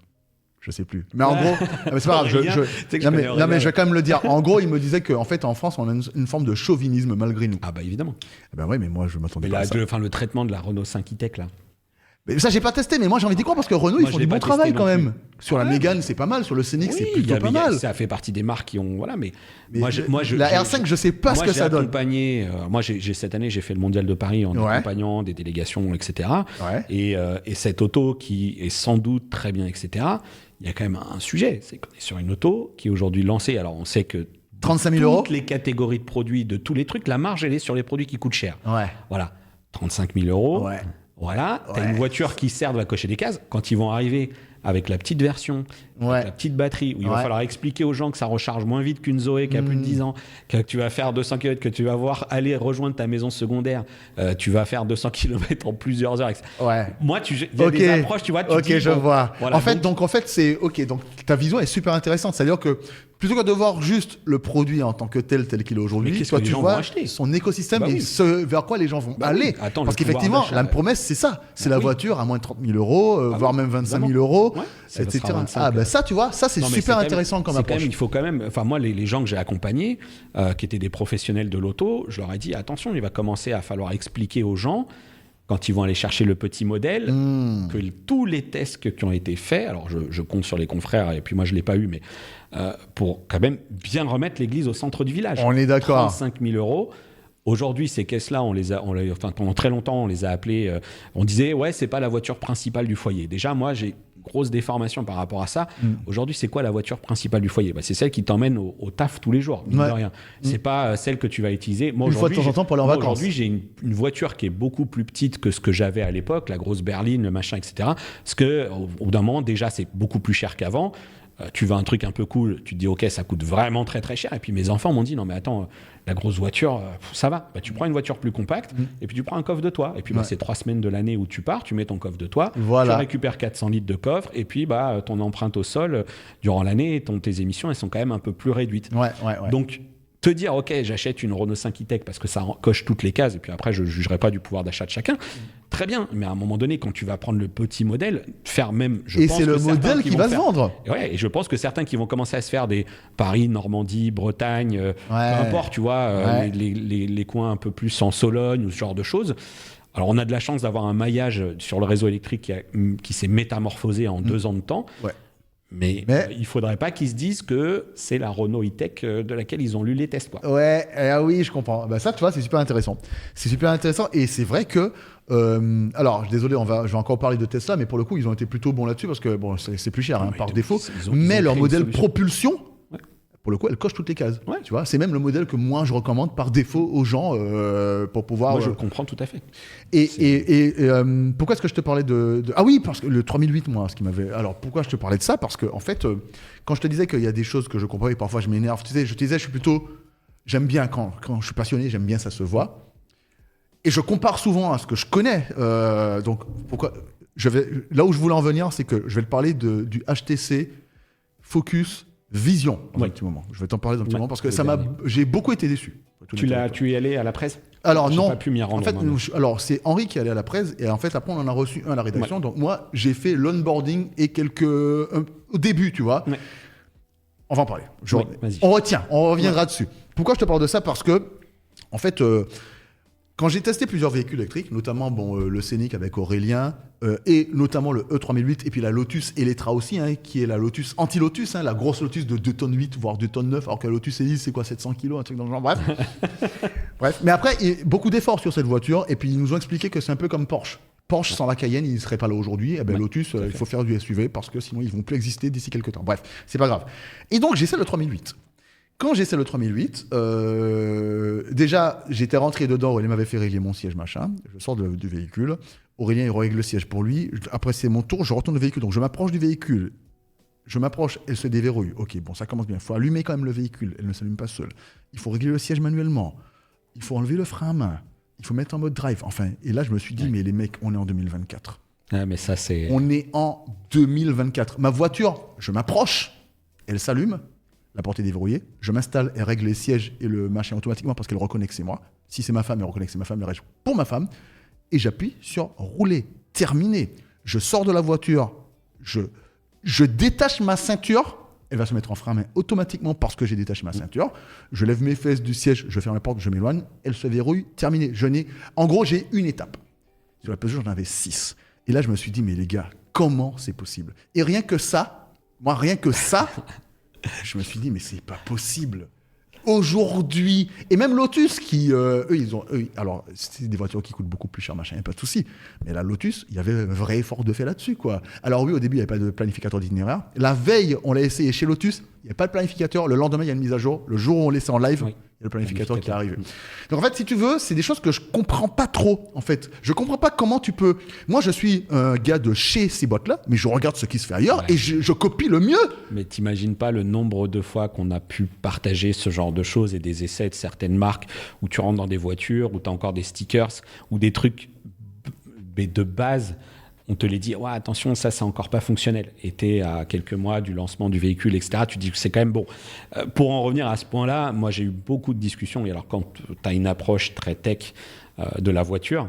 Je sais plus. Mais en gros, ah, mais c'est pas grave. Aurélien, tu sais que je Non, mais, connais non, Aurélien, mais je vais quand même le dire. En gros, il me disait qu'en fait, en France, on a une forme de chauvinisme malgré nous. Ah bah évidemment. Eh ben ouais, mais moi, je m'attendais Mais pas à ça. le traitement de la Renault 5 e-tech là. Mais ça, j'ai pas testé, mais moi, j'ai envie d'y croire parce que Renault, ils Moi, font je du l'ai bon pas travail testé quand non même. plus. Sur la Ouais. Mégane, c'est pas mal. Sur le Scénic, c'est Oui, plutôt pas mal. ça fait partie des marques qui ont voilà, mais Mais moi, la R5, je sais pas ce que ça donne. Accompagné, moi, cette année, j'ai fait le mondial de Paris en Ouais. accompagnant des délégations, etc. Ouais. Et cette auto qui est sans doute très bien, etc. Il y a quand même un sujet, c'est qu'on est sur une auto qui est aujourd'hui lancée. Alors, on sait que 35 000 euros. toutes les catégories de produits, de tous les trucs, la marge, elle est sur les produits qui coûtent cher. Ouais. Voilà, 35 000 euros. Ouais. Voilà, t'as Ouais. une voiture qui sert de cocher des cases. Quand ils vont arriver avec la petite version, Ouais. avec la petite batterie, où il va Ouais. falloir expliquer aux gens que ça recharge moins vite qu'une Zoé qui a plus de 10 ans, que tu vas faire 200 km, que tu vas voir aller rejoindre ta maison secondaire, tu vas faire 200 km en plusieurs heures. Etc. Ouais. Moi, il y a des approches, tu vois. Tu Ok, dis, je bon, vois. voilà, en fait, c'est ok. Donc ta vision est super intéressante. C'est-à-dire que plutôt que de voir juste le produit en tant que tel qu'il est aujourd'hui, Mais qu'est-ce toi que les tu gens vois vont acheter? son écosystème Bah et oui. ce vers quoi les gens vont Bah aller. oui. Attends, Parce le pouvoir qu'effectivement, d'achat, la ouais. promesse c'est ça. C'est la oui. voiture à moins de 30 000 euros, voire oui, même 25 000 évidemment. euros, Ouais, ça etc. sera 25, Ah ben ça, tu vois, ça c'est Non, mais super quand même- intéressant comme c'est quand approche. même, il faut quand même. Enfin, moi, les gens que j'ai accompagnés, qui étaient des professionnels de l'auto, je leur ai dit attention, il va commencer à falloir expliquer aux gens, quand ils vont aller chercher le petit modèle, que tous les tests qui ont été faits, alors je compte sur les confrères, et puis moi je ne l'ai pas eu, mais pour quand même bien remettre l'église au centre du village. On est d'accord. 35 000 euros. Aujourd'hui, ces caisses-là, enfin, pendant très longtemps, on les a appelées. On disait, ouais, c'est pas la voiture principale du foyer. Déjà, moi, j'ai grosse déformation par rapport à ça. Aujourd'hui, c'est quoi la voiture principale du foyer ? C'est celle qui t'emmène au taf tous les jours, mine de rien. C'est pas celle que tu vas utiliser. Moi, une fois de temps en temps pour aller en vacances. Aujourd'hui, j'ai une voiture qui est beaucoup plus petite que ce que j'avais à l'époque, la grosse berline, le machin, etc. Parce qu'au bout d'un moment, déjà, c'est beaucoup plus cher qu'avant. Tu veux un truc un peu cool, tu te dis ok, ça coûte vraiment très très cher. Et puis mes enfants m'ont dit non mais attends, la grosse voiture, ça va. Tu prends une voiture plus compacte et puis tu prends un coffre de toit. Et puis c'est 3 semaines de l'année où tu pars, tu mets ton coffre de toit, tu récupères 400 litres de coffre et puis ton empreinte au sol durant l'année, tes émissions elles sont quand même un peu plus réduites. Donc te dire ok, j'achète une Renault 5 e-Tech parce que ça coche toutes les cases et puis après je jugerai pas du pouvoir d'achat de chacun. Très bien, mais à un moment donné, quand tu vas prendre le petit modèle, faire même. Et c'est le modèle qui va se vendre. Et je pense que certains qui vont commencer à se faire des Paris, Normandie, Bretagne, peu importe, tu vois, les coins un peu plus en Sologne ou ce genre de choses. Alors on a de la chance d'avoir un maillage sur le réseau électrique qui s'est métamorphosé en 2 ans de temps. Mais il ne faudrait pas qu'ils se disent que c'est la Renault e-Tech de laquelle ils ont lu les tests. Quoi. Oui, je comprends. Ça, tu vois, c'est super intéressant. C'est super intéressant et c'est vrai que... alors, désolé, je vais encore parler de Tesla, mais pour le coup, ils ont été plutôt bons là-dessus parce que c'est plus cher par défaut. Mais leur modèle propulsion, pour le coup, elle coche toutes les cases. Tu vois, c'est même le modèle que moi, je recommande par défaut aux gens pour pouvoir... Moi, je le comprends tout à fait. Et pourquoi est-ce que je te parlais de... Ah oui, parce que le 3008, moi, ce qui m'avait... Alors, pourquoi je te parlais de ça ? Parce que, en fait, quand je te disais qu'il y a des choses que je comprends et parfois je m'énerve, tu sais, je te disais, je suis plutôt... J'aime bien, quand je suis passionné, j'aime bien, ça se voit. Et je compare souvent à ce que je connais. Donc, pourquoi là où je voulais en venir, c'est que je vais te parler du HTC Focus Vision dans un petit moment. Je vais t'en parler dans un petit moment parce que j'ai beaucoup été déçu. Tu y es allé à la presse ? Alors non. J'ai pas pu m'y rendre. En fait, c'est Henri qui est allé à la presse et en fait après on en a reçu un à la rédaction. Donc moi j'ai fait l'onboarding et au début, tu vois. On va en parler. On reviendra dessus. Pourquoi je te parle de ça ? Parce que en fait. Quand j'ai testé plusieurs véhicules électriques, notamment le Scénic avec Aurélien, et notamment le E3008, et puis la Lotus Electra aussi, qui est la Lotus anti-Lotus, la grosse Lotus de 2 tonnes 8, voire 2 tonnes 9, alors que la Lotus Elise, c'est quoi, 700 kilos, un truc dans le genre, bref. Mais après, il y a beaucoup d'efforts sur cette voiture, et puis ils nous ont expliqué que c'est un peu comme Porsche. Porsche sans la Cayenne, ils ne seraient pas là aujourd'hui. Lotus, il faut faire du SUV, parce que sinon, ils ne vont plus exister d'ici quelques temps. Bref, c'est pas grave. Et donc, j'essaie le 3008. Quand j'essaie le 3008, déjà, j'étais rentré dedans, Aurélien m'avait fait régler mon siège, machin. Je sors du véhicule. Aurélien, il règle le siège pour lui. Après, c'est mon tour, je retourne au véhicule. Donc, je m'approche du véhicule. Elle se déverrouille. Ok, bon, ça commence bien. Il faut allumer quand même le véhicule. Elle ne s'allume pas seule. Il faut régler le siège manuellement. Il faut enlever le frein à main. Il faut mettre en mode drive. Enfin, et là, je me suis dit, mais les mecs, on est en 2024. Mais ça, c'est... On est en 2024. Ma voiture, je m'approche. Elle s'allume. La porte est déverrouillée, je m'installe, elle règle les sièges et le machin automatiquement parce qu'elle reconnaît que c'est moi. Si c'est ma femme, elle reconnaît que c'est ma femme, elle règle pour ma femme. Et j'appuie sur rouler, terminé. Je sors de la voiture, je détache ma ceinture, elle va se mettre en frein à main automatiquement parce que j'ai détaché ma ceinture. Je lève mes fesses du siège, je ferme la porte, je m'éloigne, elle se verrouille, terminé. En gros, j'ai une étape. Sur la Peugeot, j'en avais 6. Et là, je me suis dit, mais les gars, comment c'est possible ? Et rien que ça, je me suis dit, mais c'est pas possible. Aujourd'hui, et même Lotus, qui, alors, c'est des voitures qui coûtent beaucoup plus cher, machin, il n'y a pas de souci. Mais la Lotus, il y avait un vrai effort de fait là-dessus, quoi. Alors oui, au début, il n'y avait pas de planificateur d'itinéraire. La veille, on l'a essayé chez Lotus, il n'y avait pas de planificateur. Le lendemain, il y a une mise à jour. Le jour où on laissait en live, il y a le planificateur qui est arrivé. Donc en fait, si tu veux, c'est des choses que je comprends pas trop, en fait. Je comprends pas comment tu peux... Moi, je suis un gars de chez ces boîtes-là, mais je regarde ce qui se fait ailleurs et je copie le mieux. Mais t'imagines pas le nombre de fois qu'on a pu partager ce genre de choses et des essais de certaines marques où tu rentres dans des voitures, où tu as encore des stickers, ou des trucs de base... On te les dit, ouais, attention, ça, c'est encore pas fonctionnel. Et t'es à quelques mois du lancement du véhicule, etc. Tu dis que c'est quand même bon. Pour en revenir à ce point-là, moi, j'ai eu beaucoup de discussions. Et alors, quand tu as une approche très tech de la voiture,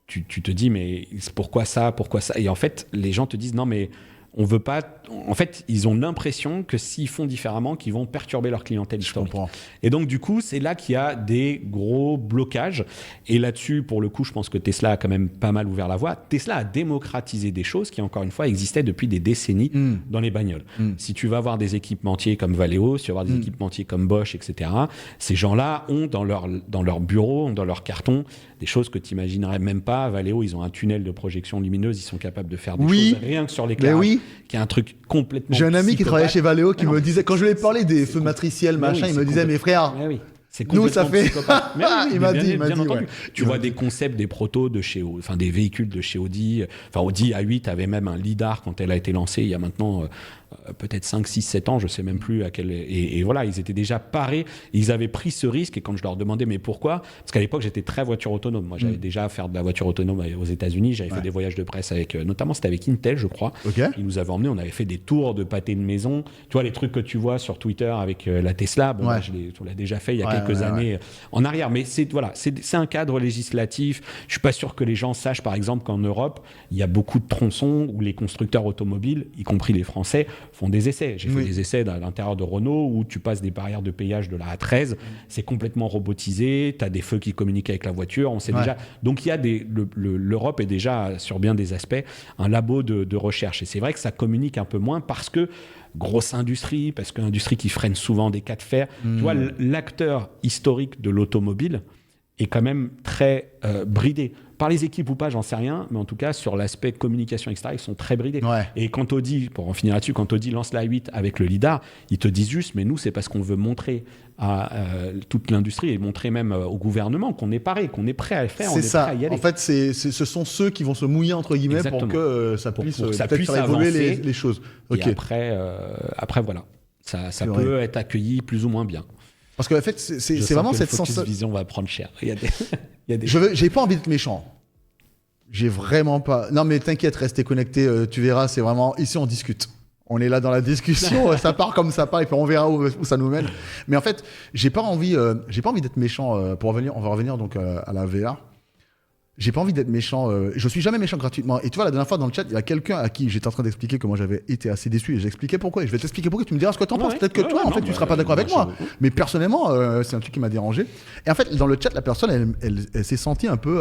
tu te dis, mais pourquoi ça ? Et en fait, les gens te disent, non, mais on veut pas. En fait, ils ont l'impression que s'ils font différemment, qu'ils vont perturber leur clientèle historique. Et donc, du coup, c'est là qu'il y a des gros blocages. Et là-dessus, pour le coup, je pense que Tesla a quand même pas mal ouvert la voie. Tesla a démocratisé des choses qui, encore une fois, existaient depuis des décennies dans les bagnoles. Si tu vas voir des équipementiers comme Valeo, si tu vas voir des équipementiers comme Bosch, etc., ces gens-là ont dans leur bureau, dans leur carton, des choses que tu n'imaginerais même pas. Valeo, ils ont un tunnel de projection lumineuse, ils sont capables de faire des choses rien que sur l'éclairage, qui est un truc complètement. J'ai un ami qui travaillait chez Valeo qui me disait, quand je lui ai parlé des feux matriciels, il me disait, mes frères, nous ça fait. Il m'a dit, entendu. Tu vois des concepts, des protos de chez, enfin des véhicules de chez Audi. Enfin, Audi A8 avait même un lidar quand elle a été lancée il y a maintenant peut-être 5, 6, 7 ans, je sais même plus à quel. Et voilà, ils étaient déjà parés. Ils avaient pris ce risque. Et quand je leur demandais, mais pourquoi ? Parce qu'à l'époque, j'étais très voiture autonome. Moi, j'avais déjà fait de la voiture autonome aux États-Unis. J'avais fait des voyages de presse avec, notamment, c'était avec Intel, je crois. Ils nous avaient emmenés. On avait fait des tours de pâté de maison. Tu vois, les trucs que tu vois sur Twitter avec la Tesla. Bon, on l'a déjà fait il y a quelques années en arrière. Mais c'est un cadre législatif. Je suis pas sûr que les gens sachent, par exemple, qu'en Europe, il y a beaucoup de tronçons où les constructeurs automobiles, y compris les Français, font des essais. J'ai fait des essais à l'intérieur de Renault où tu passes des barrières de péage de la A13, c'est complètement robotisé, tu as des feux qui communiquent avec la voiture, on sait déjà. Donc il y a l'Europe est déjà sur bien des aspects un labo de recherche. Et c'est vrai que ça communique un peu moins parce que grosse industrie, parce qu'une industrie qui freine souvent des cas de fer. Tu vois, l'acteur historique de l'automobile est quand même très bridé. Par les équipes ou pas, j'en sais rien, mais en tout cas, sur l'aspect communication, etc., ils sont très bridés. Et quand Audi, pour en finir là-dessus, quand Audi lance la 8 avec le lidar, ils te disent juste, mais nous, c'est parce qu'on veut montrer à toute l'industrie et montrer même au gouvernement qu'on est paré, qu'on est prêt à le faire, on est prêt à y aller. En fait, ce sont ceux qui vont se mouiller, entre guillemets, pour que ça puisse, faire évoluer les choses. Et après, voilà, ça peut être accueilli plus ou moins bien. Parce qu'en fait, c'est vraiment cette sensation. Vision va prendre cher. J'ai pas envie d'être méchant. J'ai vraiment pas. Non, mais t'inquiète, restez connectés. Tu verras, c'est vraiment. Ici, on discute. On est là dans la discussion. Ça part comme ça part, et puis on verra où ça nous mène. Mais en fait, j'ai pas envie d'être méchant. On va revenir donc à la VR. J'ai pas envie d'être méchant. Je suis jamais méchant gratuitement. Et tu vois, la dernière fois dans le chat, il y a quelqu'un à qui j'étais en train d'expliquer que moi j'avais été assez déçu et j'expliquais pourquoi. Et je vais t'expliquer pourquoi. Tu me diras ce que t'en penses. Peut-être que toi, en fait, tu seras pas d'accord avec moi. Mais personnellement, c'est un truc qui m'a dérangé. Et en fait, dans le chat, la personne, elle s'est sentie un peu.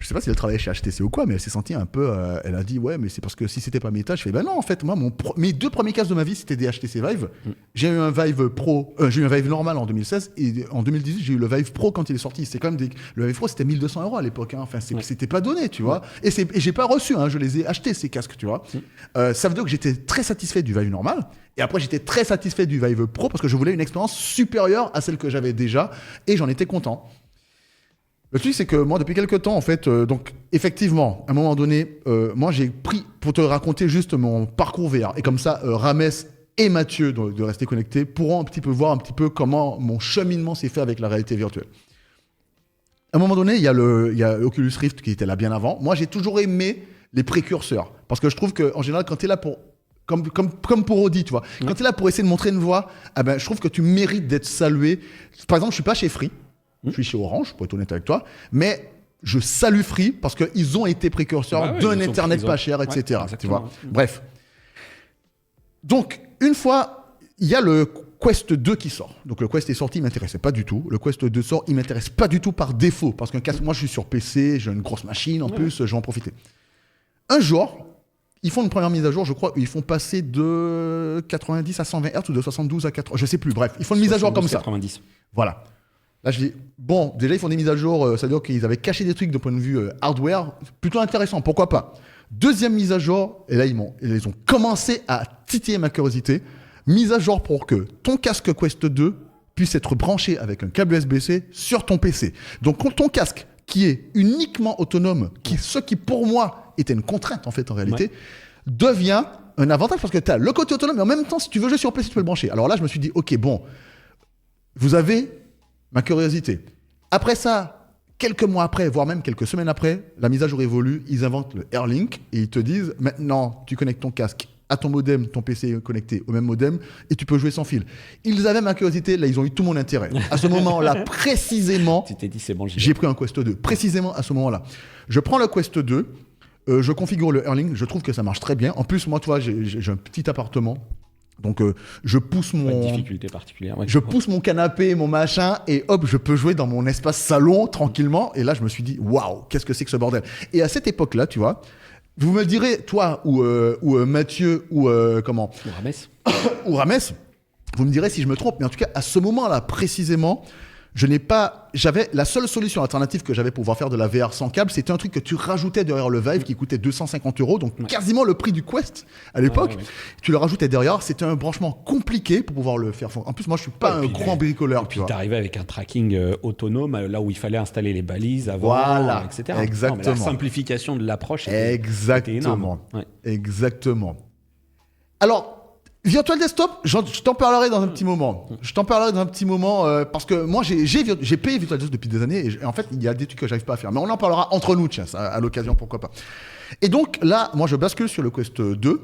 Je sais pas si elle travaillait chez HTC ou quoi, mais elle s'est sentie un peu. Elle a dit ouais, mais c'est parce que si c'était pas Meta, je fais ben non, en fait, moi, mes 2 premiers casques de ma vie, c'était des HTC Vive. J'ai eu un Vive Pro, j'ai eu un Vive normal en 2016 et en 2018, j'ai eu le Vive Pro quand il est sorti. C'est quand même le Vive Pro, c'était 1 200 € à l'époque. Hein. Enfin, c'était pas donné, tu vois. Et j'ai pas reçu, hein, je les ai achetés ces casques, tu vois. Ça veut dire que j'étais très satisfait du Vive normal. Et après, j'étais très satisfait du Vive Pro parce que je voulais une expérience supérieure à celle que j'avais déjà et j'en étais content. Le truc, c'est que moi, depuis quelques temps, en fait, donc, effectivement, à un moment donné, moi, j'ai pris, pour te raconter juste mon parcours VR, et comme ça, Rames et Mathieu, de rester connectés, pourront un petit peu voir un petit peu comment mon cheminement s'est fait avec la réalité virtuelle. À un moment donné, il y a Oculus Rift qui était là bien avant. Moi, j'ai toujours aimé les précurseurs, parce que je trouve qu'en général, quand tu es là pour... Comme pour Audi, tu vois. Quand tu es là pour essayer de montrer une voie, je trouve que tu mérites d'être salué. Par exemple, je suis pas chez Free. Je suis chez Orange, pour être honnête avec toi, mais je salue Free parce qu'ils ont été précurseurs d'un Internet pas cher, etc. Tu vois. Bref. Donc, une fois, il y a le Quest 2 qui sort. Donc, le Quest est sorti, il ne m'intéressait pas du tout. Le Quest 2 sort, il ne m'intéresse pas du tout par défaut parce qu'un casque, moi, je suis sur PC, j'ai une grosse machine en plus, je vais en profiter. Un jour, ils font une première mise à jour, je crois, où ils font passer de 90 à 120 Hz ou de 72 à 80, je sais plus. Bref, ils font une mise à jour comme ça. 90. Voilà. Là, je dis, bon, déjà, ils font des mises à jour, ça veut dire qu'ils avaient caché des trucs de point de vue hardware, plutôt intéressant, pourquoi pas. Deuxième mise à jour, et là, ils ont commencé à titiller ma curiosité. Mise à jour pour que ton casque Quest 2 puisse être branché avec un câble USB-C sur ton PC. Donc, ton casque, qui est uniquement autonome, ce qui pour moi était une contrainte, en fait, en réalité, devient un avantage parce que tu as le côté autonome, mais en même temps, si tu veux jouer sur PC, tu peux le brancher. Alors là, je me suis dit, ok, bon, vous avez ma curiosité. Après ça, quelques mois après, voire même quelques semaines après, la mise à jour évolue, ils inventent le Airlink et ils te disent, maintenant, tu connectes ton casque à ton modem, ton PC est connecté au même modem et tu peux jouer sans fil. Ils avaient ma curiosité, là, ils ont eu tout mon intérêt. À ce moment-là, précisément, tu t'es dit, c'est bon, j'ai pris un Quest 2. Précisément à ce moment-là. Je prends le Quest 2, Je configure le Erlang, je trouve que ça marche très bien. En plus, moi, tu vois, j'ai un petit appartement. Donc, je pousse Pas de mon... difficulté particulière. Ouais. Je pousse mon canapé, mon machin, et hop, je peux jouer dans mon espace salon tranquillement. Et là, je me suis dit, waouh, qu'est-ce que c'est que ce bordel? Et à cette époque-là, tu vois, vous me direz, toi ou Mathieu ou comment Ou Rames. ou Rames, vous me direz si je me trompe, mais en tout cas, à ce moment-là, précisément, j'avais la seule solution alternative que j'avais pour pouvoir faire de la VR sans câble, c'était un truc que tu rajoutais derrière le Vive qui coûtait 250 €, donc quasiment le prix du Quest à l'époque. Ouais. Tu le rajoutais derrière, c'était un branchement compliqué pour pouvoir le faire. En plus, moi, je suis pas un grand bricoleur. Et puis, t'arrivais avec un tracking autonome, là où il fallait installer les balises avant, Voilà, etc. exactement. Non, mais la simplification de l'approche était énorme. Ouais. Exactement. Alors, Virtual Desktop, je t'en parlerai dans un petit moment. Parce que moi, j'ai payé Virtual Desktop depuis des années et en fait, il y a des trucs que j'arrive pas à faire. Mais on en parlera entre nous, tiens, ça, à l'occasion, pourquoi pas. Et donc là, moi, je bascule sur le Quest 2.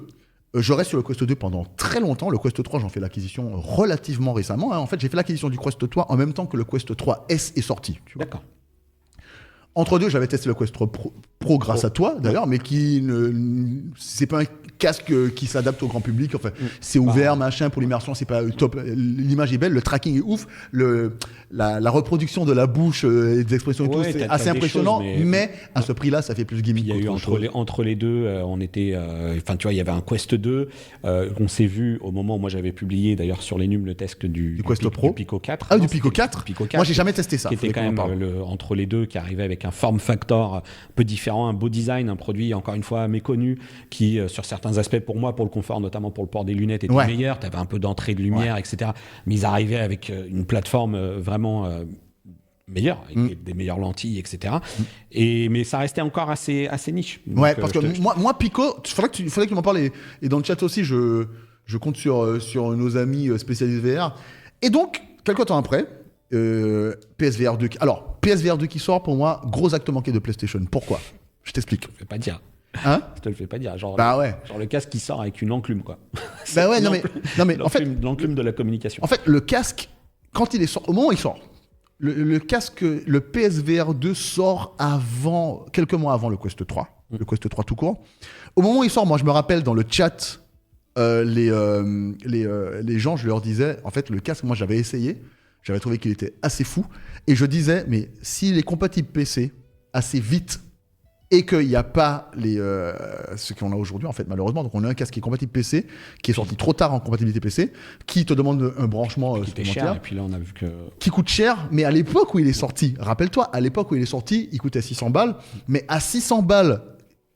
Je reste sur le Quest 2 pendant très longtemps. Le Quest 3, j'en fais l'acquisition relativement récemment. En fait, j'ai fait l'acquisition du Quest 3 en même temps que le Quest 3S est sorti. Tu vois. D'accord. Entre deux, j'avais testé le Quest 3 Pro grâce à toi, d'ailleurs, mais c'est pas un casque qui s'adapte au grand public. Enfin, c'est ouvert, machin, pour l'immersion, c'est pas top. L'image est belle, le tracking est ouf, la reproduction de la bouche et des expressions et tout, c'est assez impressionnant, mais à ce prix-là, ça fait plus gimmick. Il y a eu entre les deux, on était, enfin, tu vois, il y avait un Quest 2, on s'est vu au moment où moi j'avais publié d'ailleurs sur les NUM le test du Quest Pro, du Pico 4. Ah, du Pico 4. Moi, j'ai jamais testé ça. Qui était quand même entre les deux, qui arrivait avec un form factor un peu différent, un beau design, un produit encore une fois méconnu, qui sur certains aspects pour moi, pour le confort, notamment pour le port des lunettes, était meilleur. Tu avais un peu d'entrée de lumière, etc. Mais ils arrivaient avec une plateforme vraiment meilleure, avec des meilleures lentilles, etc. Mais ça restait encore assez niche. Donc, parce que moi, Pico, il faudrait que tu m'en parles, et dans le chat aussi, je compte sur nos amis spécialisés VR. Et donc, quelques temps après, PSVR 2. Alors, PSVR 2 qui sort, pour moi, gros acte manqué de PlayStation. Pourquoi? Je t'explique. Je te le fais pas dire. Hein? Je te le fais pas dire. Genre, genre le casque qui sort avec une enclume, quoi. Bah ouais, non mais en fait, l'enclume de la communication. En fait, le casque, quand il est sorti, au moment où il sort, le casque, le PSVR 2 sort quelques mois avant le Quest 3, le Quest 3 tout court. Au moment où il sort, moi, je me rappelle dans le chat, les gens, je leur disais, en fait, le casque, moi, j'avais essayé. J'avais trouvé qu'il était assez fou. Et je disais, mais s'il est compatible PC assez vite et qu'il n'y a pas ce qu'on a aujourd'hui, en fait, malheureusement, donc on a un casque qui est compatible PC, qui est sorti trop tard en compatibilité PC, qui te demande un branchement qui était cher, et puis là, on a vu que... Qui coûte cher, mais à l'époque où il est sorti, rappelle-toi, à l'époque où il est sorti, il coûtait 600 balles, mais à 600 balles,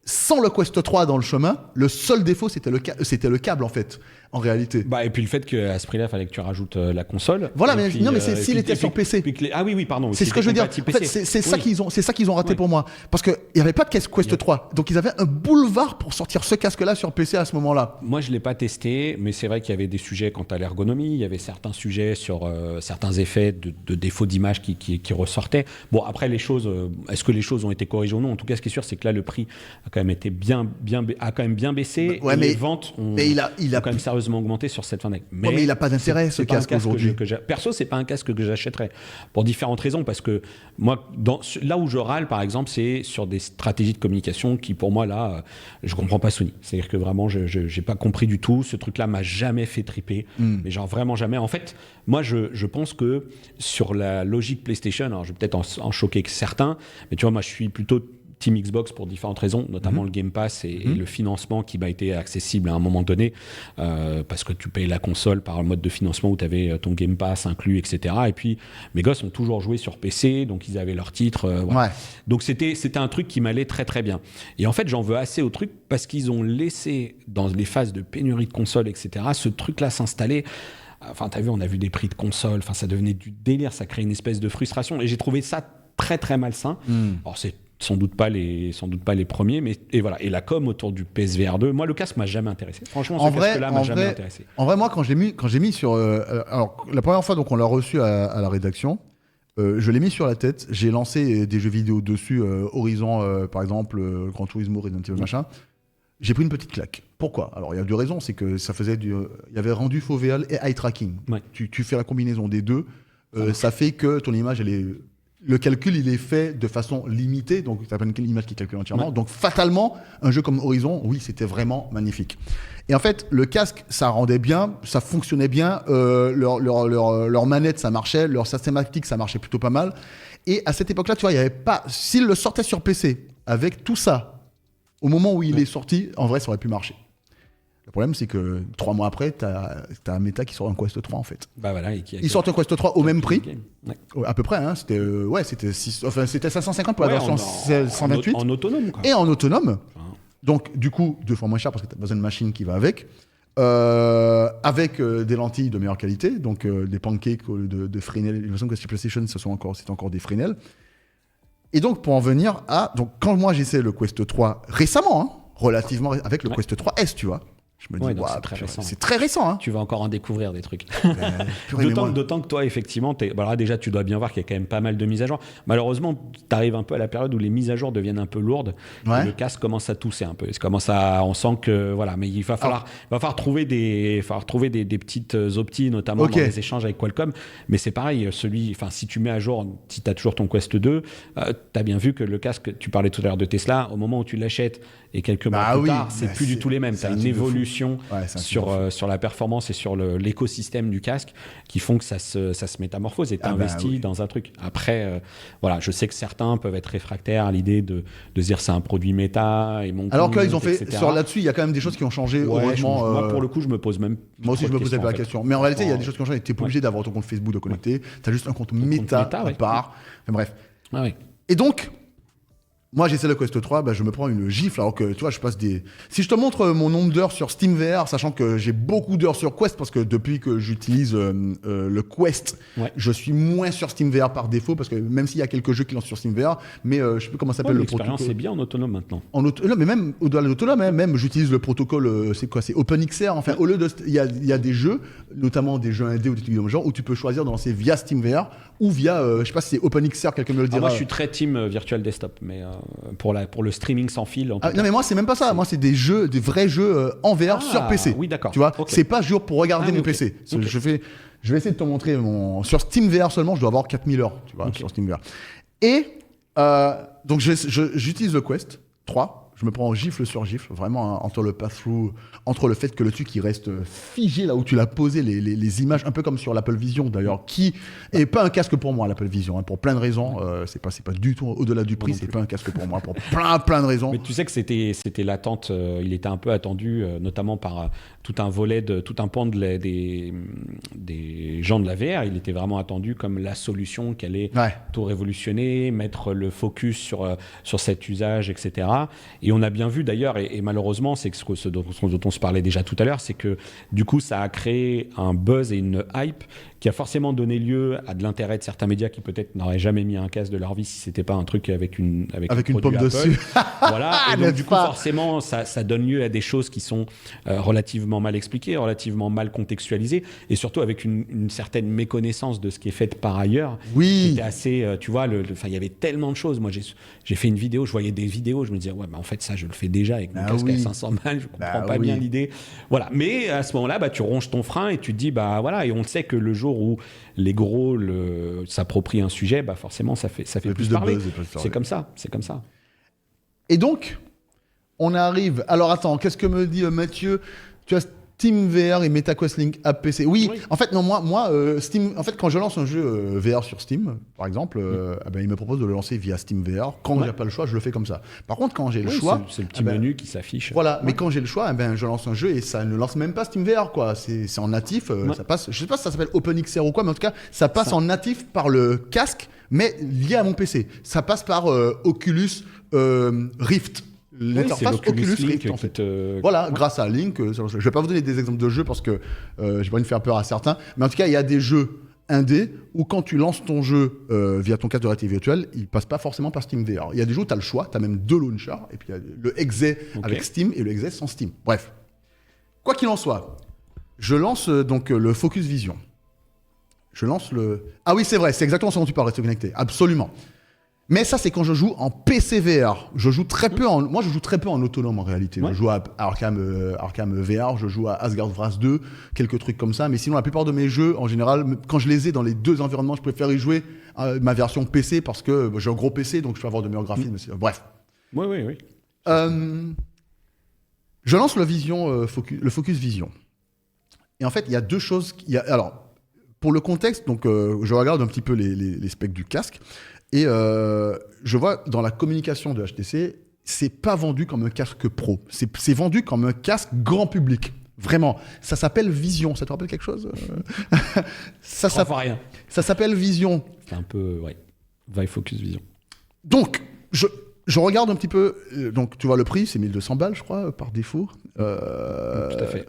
sans le Quest 3 dans le chemin, le seul défaut, c'était le câble, en fait, en réalité. Et puis le fait qu'à ce prix-là, il fallait que tu rajoutes la console. Voilà, mais s'il était sur PC. Ah oui, pardon. C'est ce que je veux dire. En fait, c'est ça qu'ils ont raté pour moi. Parce qu'il n'y avait pas de Quest 3. Donc, ils avaient un boulevard pour sortir ce casque-là sur PC à ce moment-là. Moi, je ne l'ai pas testé, mais c'est vrai qu'il y avait des sujets quant à l'ergonomie. Il y avait certains sujets sur certains effets de défauts d'image qui ressortaient. Bon, après, est-ce que les choses ont été corrigées ou non? En tout cas, ce qui est sûr, c'est que là, le prix a quand même été bien baissé. Et les ventes ont quand même sérieusement augmenté sur cette fin d'année. Mais il n'a pas d'intérêt, ce casque aujourd'hui. Perso, c'est pas un casque que j'achèterais pour différentes raisons, parce que moi, là où je râle, par exemple, c'est sur des stratégies de communication qui, pour moi, là, je comprends pas Sony. C'est-à-dire que vraiment, je n'ai pas compris du tout. Ce truc-là m'a jamais fait triper, mais genre vraiment jamais. En fait, moi, je pense que sur la logique PlayStation, alors je vais peut-être en choquer certains, mais tu vois, moi, je suis plutôt Team Xbox pour différentes raisons, notamment le Game Pass et le financement qui m'a été accessible à un moment donné, parce que tu payes la console par le mode de financement où tu avais ton Game Pass inclus, etc. Et puis mes gosses ont toujours joué sur PC, donc ils avaient leurs titres. Voilà. Donc c'était un truc qui m'allait très très bien. Et en fait, j'en veux assez au truc parce qu'ils ont laissé, dans les phases de pénurie de consoles, etc., ce truc-là s'installer. Enfin, t'as vu, on a vu des prix de consoles, enfin, ça devenait du délire, ça crée une espèce de frustration. Et j'ai trouvé ça très très malsain. Alors c'est sans doute pas les premiers, mais et voilà. Et la com autour du PSVR 2, moi le casque m'a jamais intéressé. Franchement, ce casque-là m'a jamais intéressé. En vrai, moi quand j'ai mis sur, alors la première fois donc on l'a reçu à la rédaction, je l'ai mis sur la tête. J'ai lancé des jeux vidéo dessus, Horizon par exemple, Gran Turismo, Resident Evil machin. J'ai pris une petite claque. Pourquoi? Alors il y a deux raisons, c'est que ça faisait il y avait rendu foveal et eye tracking. Ouais. Tu fais la combinaison des deux, ça fait que ton image elle est le calcul, il est fait de façon limitée, donc tu n'as pas une image qui calcule entièrement. Ouais. Donc, fatalement, un jeu comme Horizon, oui, c'était vraiment magnifique. Et en fait, le casque, ça rendait bien, ça fonctionnait bien, leur manette, ça marchait, leur systématique, ça marchait plutôt pas mal. Et à cette époque-là, tu vois, il n'y avait pas... S'il le sortait sur PC, avec tout ça, au moment où il est sorti, en vrai, ça aurait pu marcher. Le problème, c'est que 3 mois après, t'as un Meta qui sort un Quest 3, en fait. Bah voilà, Ils sortent un Quest 3 au même prix. Ouais. À peu près, hein. C'était 550 pour la Ouais, version 128. En autonome, quoi. Et en autonome. Enfin, Donc, du coup, 2 fois moins cher parce que tu as besoin d'une machine qui va avec. Avec des lentilles de meilleure qualité. Donc, des pancakes au lieu de Fresnel. Il me semble que sur PlayStation, c'était encore des Fresnel. Et donc, pour en venir à... Donc, quand moi, j'ai essayé le Quest 3 récemment, hein, relativement... Avec le Quest 3S, tu vois. Je me dis, donc waouh, c'est très récent. c'est très récent. Hein. Tu vas encore en découvrir des trucs. Purée, mais moi- D'autant que toi, effectivement, bah là, déjà, tu dois bien voir qu'il y a quand même pas mal de mises à jour. Malheureusement, tu arrives un peu à la période où les mises à jour deviennent un peu lourdes. Ouais. Et le casque commence à tousser un peu. On sent que, voilà, mais il va falloir trouver des petites opties, notamment Ok. dans les échanges avec Qualcomm. Mais c'est pareil, si tu mets à jour, si tu as toujours ton Quest 2, tu as bien vu que le casque, tu parlais tout à l'heure de Tesla, au moment où tu l'achètes et quelques mois Bah plus oui, tard, c'est mais plus du tout les mêmes. Tu c'est as un une truc de fou. évolution Ouais, c'est un truc de fou. sur la performance et sur l'écosystème du casque qui font que ça se métamorphose et tu investis oui. dans un truc. Après, voilà, je sais que certains peuvent être réfractaires à l'idée de se dire c'est un produit méta et mon Alors que là, compte, ils ont fait... etc. Sur là-dessus, il y a quand même des choses qui ont changé, Ouais, heureusement. moi, pour le coup, je me pose même. Moi aussi, trop je me de posais pas la en fait. question. Mais en réalité, il y a des choses qui ont changé. Tu n'es pas obligé d'avoir ton compte Facebook de connecter. Tu as juste un compte méta méta, à ouais. part. Enfin, bref. Ah oui. Et donc, moi, j'essaie le Quest 3, je me prends une gifle. Alors que, tu vois, je passe des... Si je te montre mon nombre d'heures sur SteamVR, sachant que j'ai beaucoup d'heures sur Quest, parce que depuis que j'utilise le Quest, Ouais. je suis moins sur SteamVR par défaut, parce que même s'il y a quelques jeux qui lancent sur SteamVR, mais je sais plus comment ça s'appelle le L'expérience protocole. est bien en autonome maintenant. Non, mais même au-delà de l'autolome, hein, même j'utilise le protocole, c'est quoi, c'est OpenXR. Enfin, au lieu de, il y a des jeux, notamment des jeux indés ou des trucs de genre, où tu peux choisir de lancer via SteamVR ou via, je sais pas si c'est OpenXR, quelqu'un me le dira. Moi, je suis très team Virtual Desktop, mais pour le streaming sans fil. En tout cas. Non, mais moi, c'est même pas ça. Moi, c'est des jeux, des vrais jeux en VR sur PC. Oui, d'accord. Tu vois, Ok. c'est pas jour pour regarder Ah, oui, mon ok. PC. Ok. Je vais essayer de te montrer sur SteamVR seulement, je dois avoir 4000 heures, tu vois, sur SteamVR. Et donc, j'utilise le Quest 3. Je me prends gifle sur gifle, vraiment, hein, entre le pass-through, entre le fait que le truc il reste figé là où tu l'as posé, les images, un peu comme sur l'Apple Vision d'ailleurs, qui est pas un casque pour moi, l'Apple Vision, hein, pour plein de raisons. C'est pas du tout au-delà du prix, c'est pas un casque pour moi, pour plein de raisons. Mais tu sais que c'était l'attente, il était un peu attendu, notamment par tout un pan des gens de la VR. Il était vraiment attendu comme la solution qui allait Ouais. tout révolutionner, mettre le focus sur cet usage, etc. Et on a bien vu d'ailleurs, et malheureusement, c'est ce dont on se parlait déjà tout à l'heure, c'est que du coup, ça a créé un buzz et une hype qui a forcément donné lieu à de l'intérêt de certains médias qui peut-être n'auraient jamais mis un casque de leur vie si c'était pas un truc avec une Avec une produit pomme Apple. dessus. Voilà. Et donc N'est-ce du coup, pas forcément, ça donne lieu à des choses qui sont relativement mal expliquées, relativement mal contextualisées, et surtout avec une certaine méconnaissance de ce qui est fait par ailleurs. Oui. C'était assez, tu vois, il y avait tellement de choses. Moi, j'ai fait une vidéo, je voyais des vidéos, je me disais, ouais, en fait, ça, je le fais déjà avec mon Bah casque oui. à 500 balles, je comprends Bah pas oui. bien l'idée. Voilà. Mais à ce moment-là, tu ronges ton frein et tu te dis, bah voilà, et on sait que le jour où les gros s'approprient un sujet, forcément, ça fait plus plus de parler. buzz et plus de parler. C'est comme ça. Et donc, on arrive. Alors attends, qu'est-ce que me dit Mathieu? Tu as SteamVR et MetaQuest Link App PC. Oui, en fait, non, moi Steam. En fait, quand je lance un jeu VR sur Steam, par exemple, il me propose de le lancer via SteamVR. Quand j'ai pas le choix, je le fais comme ça. Par contre, quand j'ai le Oui, choix, c'est le petit menu qui s'affiche. voilà. Mais quand j'ai le choix, je lance un jeu et ça ne lance même pas SteamVR, quoi. C'est en natif. Ça passe. Je sais pas si ça s'appelle OpenXR ou quoi, mais en tout cas, ça passe en natif par le casque, mais lié à mon PC. Ça passe par Oculus Rift. L'interface Oculus Rift, en fait. Voilà, grâce à Link. Je vais pas vous donner des exemples de jeux parce que j'ai pas envie de faire peur à certains. Mais en tout cas, il y a des jeux indés où quand tu lances ton jeu via ton casque de réalité virtuelle, il passe pas forcément par SteamVR. Il y a des jeux où tu as le choix, tu as même deux launchers, et puis il y a le Exe avec Steam et le Exe sans Steam. Bref. Quoi qu'il en soit, je lance donc le Focus Vision. Je lance le... Ah oui, c'est vrai, c'est exactement ce dont tu parles, rester connecté. Absolument. Mais ça, c'est quand je joue en PC VR. Je joue très peu moi, je joue très peu en autonome en réalité. Ouais. Je joue à Arkham VR, je joue à Asgard's Wrath 2, quelques trucs comme ça. Mais sinon, la plupart de mes jeux, en général, quand je les ai dans les deux environnements, je préfère y jouer ma version PC parce que j'ai un gros PC, donc je peux avoir de meilleurs graphismes. Bref. Oui. Je lance le Focus Vision. Et en fait, il y a deux choses. Alors, pour le contexte, donc, je regarde un petit peu les specs du casque. Et je vois dans la communication de HTC, c'est pas vendu comme un casque pro. C'est vendu comme un casque grand public. Vraiment. Ça s'appelle Vision. Ça te rappelle quelque chose ça s'appelle Vision. C'est un peu, Vive Focus Vision. Donc, je regarde un petit peu. Donc, tu vois le prix, c'est 1200 balles, je crois, par défaut. Tout à fait.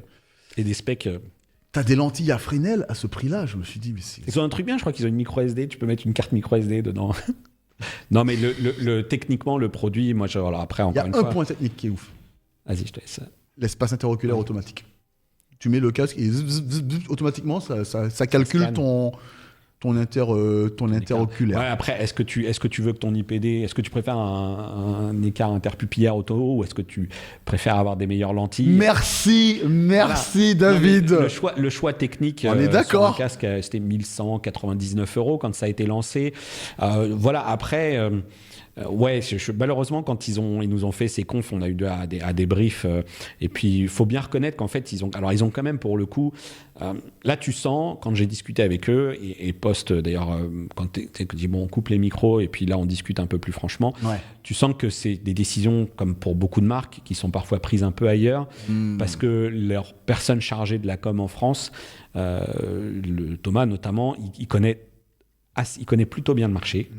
Et des specs. T'as des lentilles à Fresnel à ce prix-là. Je me suis dit, mais c'est. Ils ont un truc bien, je crois qu'ils ont une micro SD. Tu peux mettre une carte micro SD dedans. Non, mais techniquement, le produit, moi, alors après, encore une fois. Il y a un point technique qui est ouf. Vas-y, je te laisse. L'espace interoculaire automatique. Tu mets le casque et automatiquement, ça calcule ton interoculaire. Ouais, après, est-ce que tu veux que ton IPD, est-ce que tu préfères un écart interpupillaire auto ou est-ce que tu préfères avoir des meilleures lentilles? Merci voilà. David. Non, le choix technique. On est d'accord. Sur un casque, c'était 1199 € quand ça a été lancé. Voilà, après. Malheureusement, quand ils nous ont fait ces confs, on a eu à des briefs. Et puis, il faut bien reconnaître qu'en fait, ils ont quand même, pour le coup, là, tu sens, quand j'ai discuté avec eux, et post, d'ailleurs, quand tu dis, bon, on coupe les micros, et puis là, on discute un peu plus franchement, tu sens que c'est des décisions, comme pour beaucoup de marques, qui sont parfois prises un peu ailleurs, parce que leur personne chargée de la com en France, Thomas notamment, il connaît plutôt bien le marché.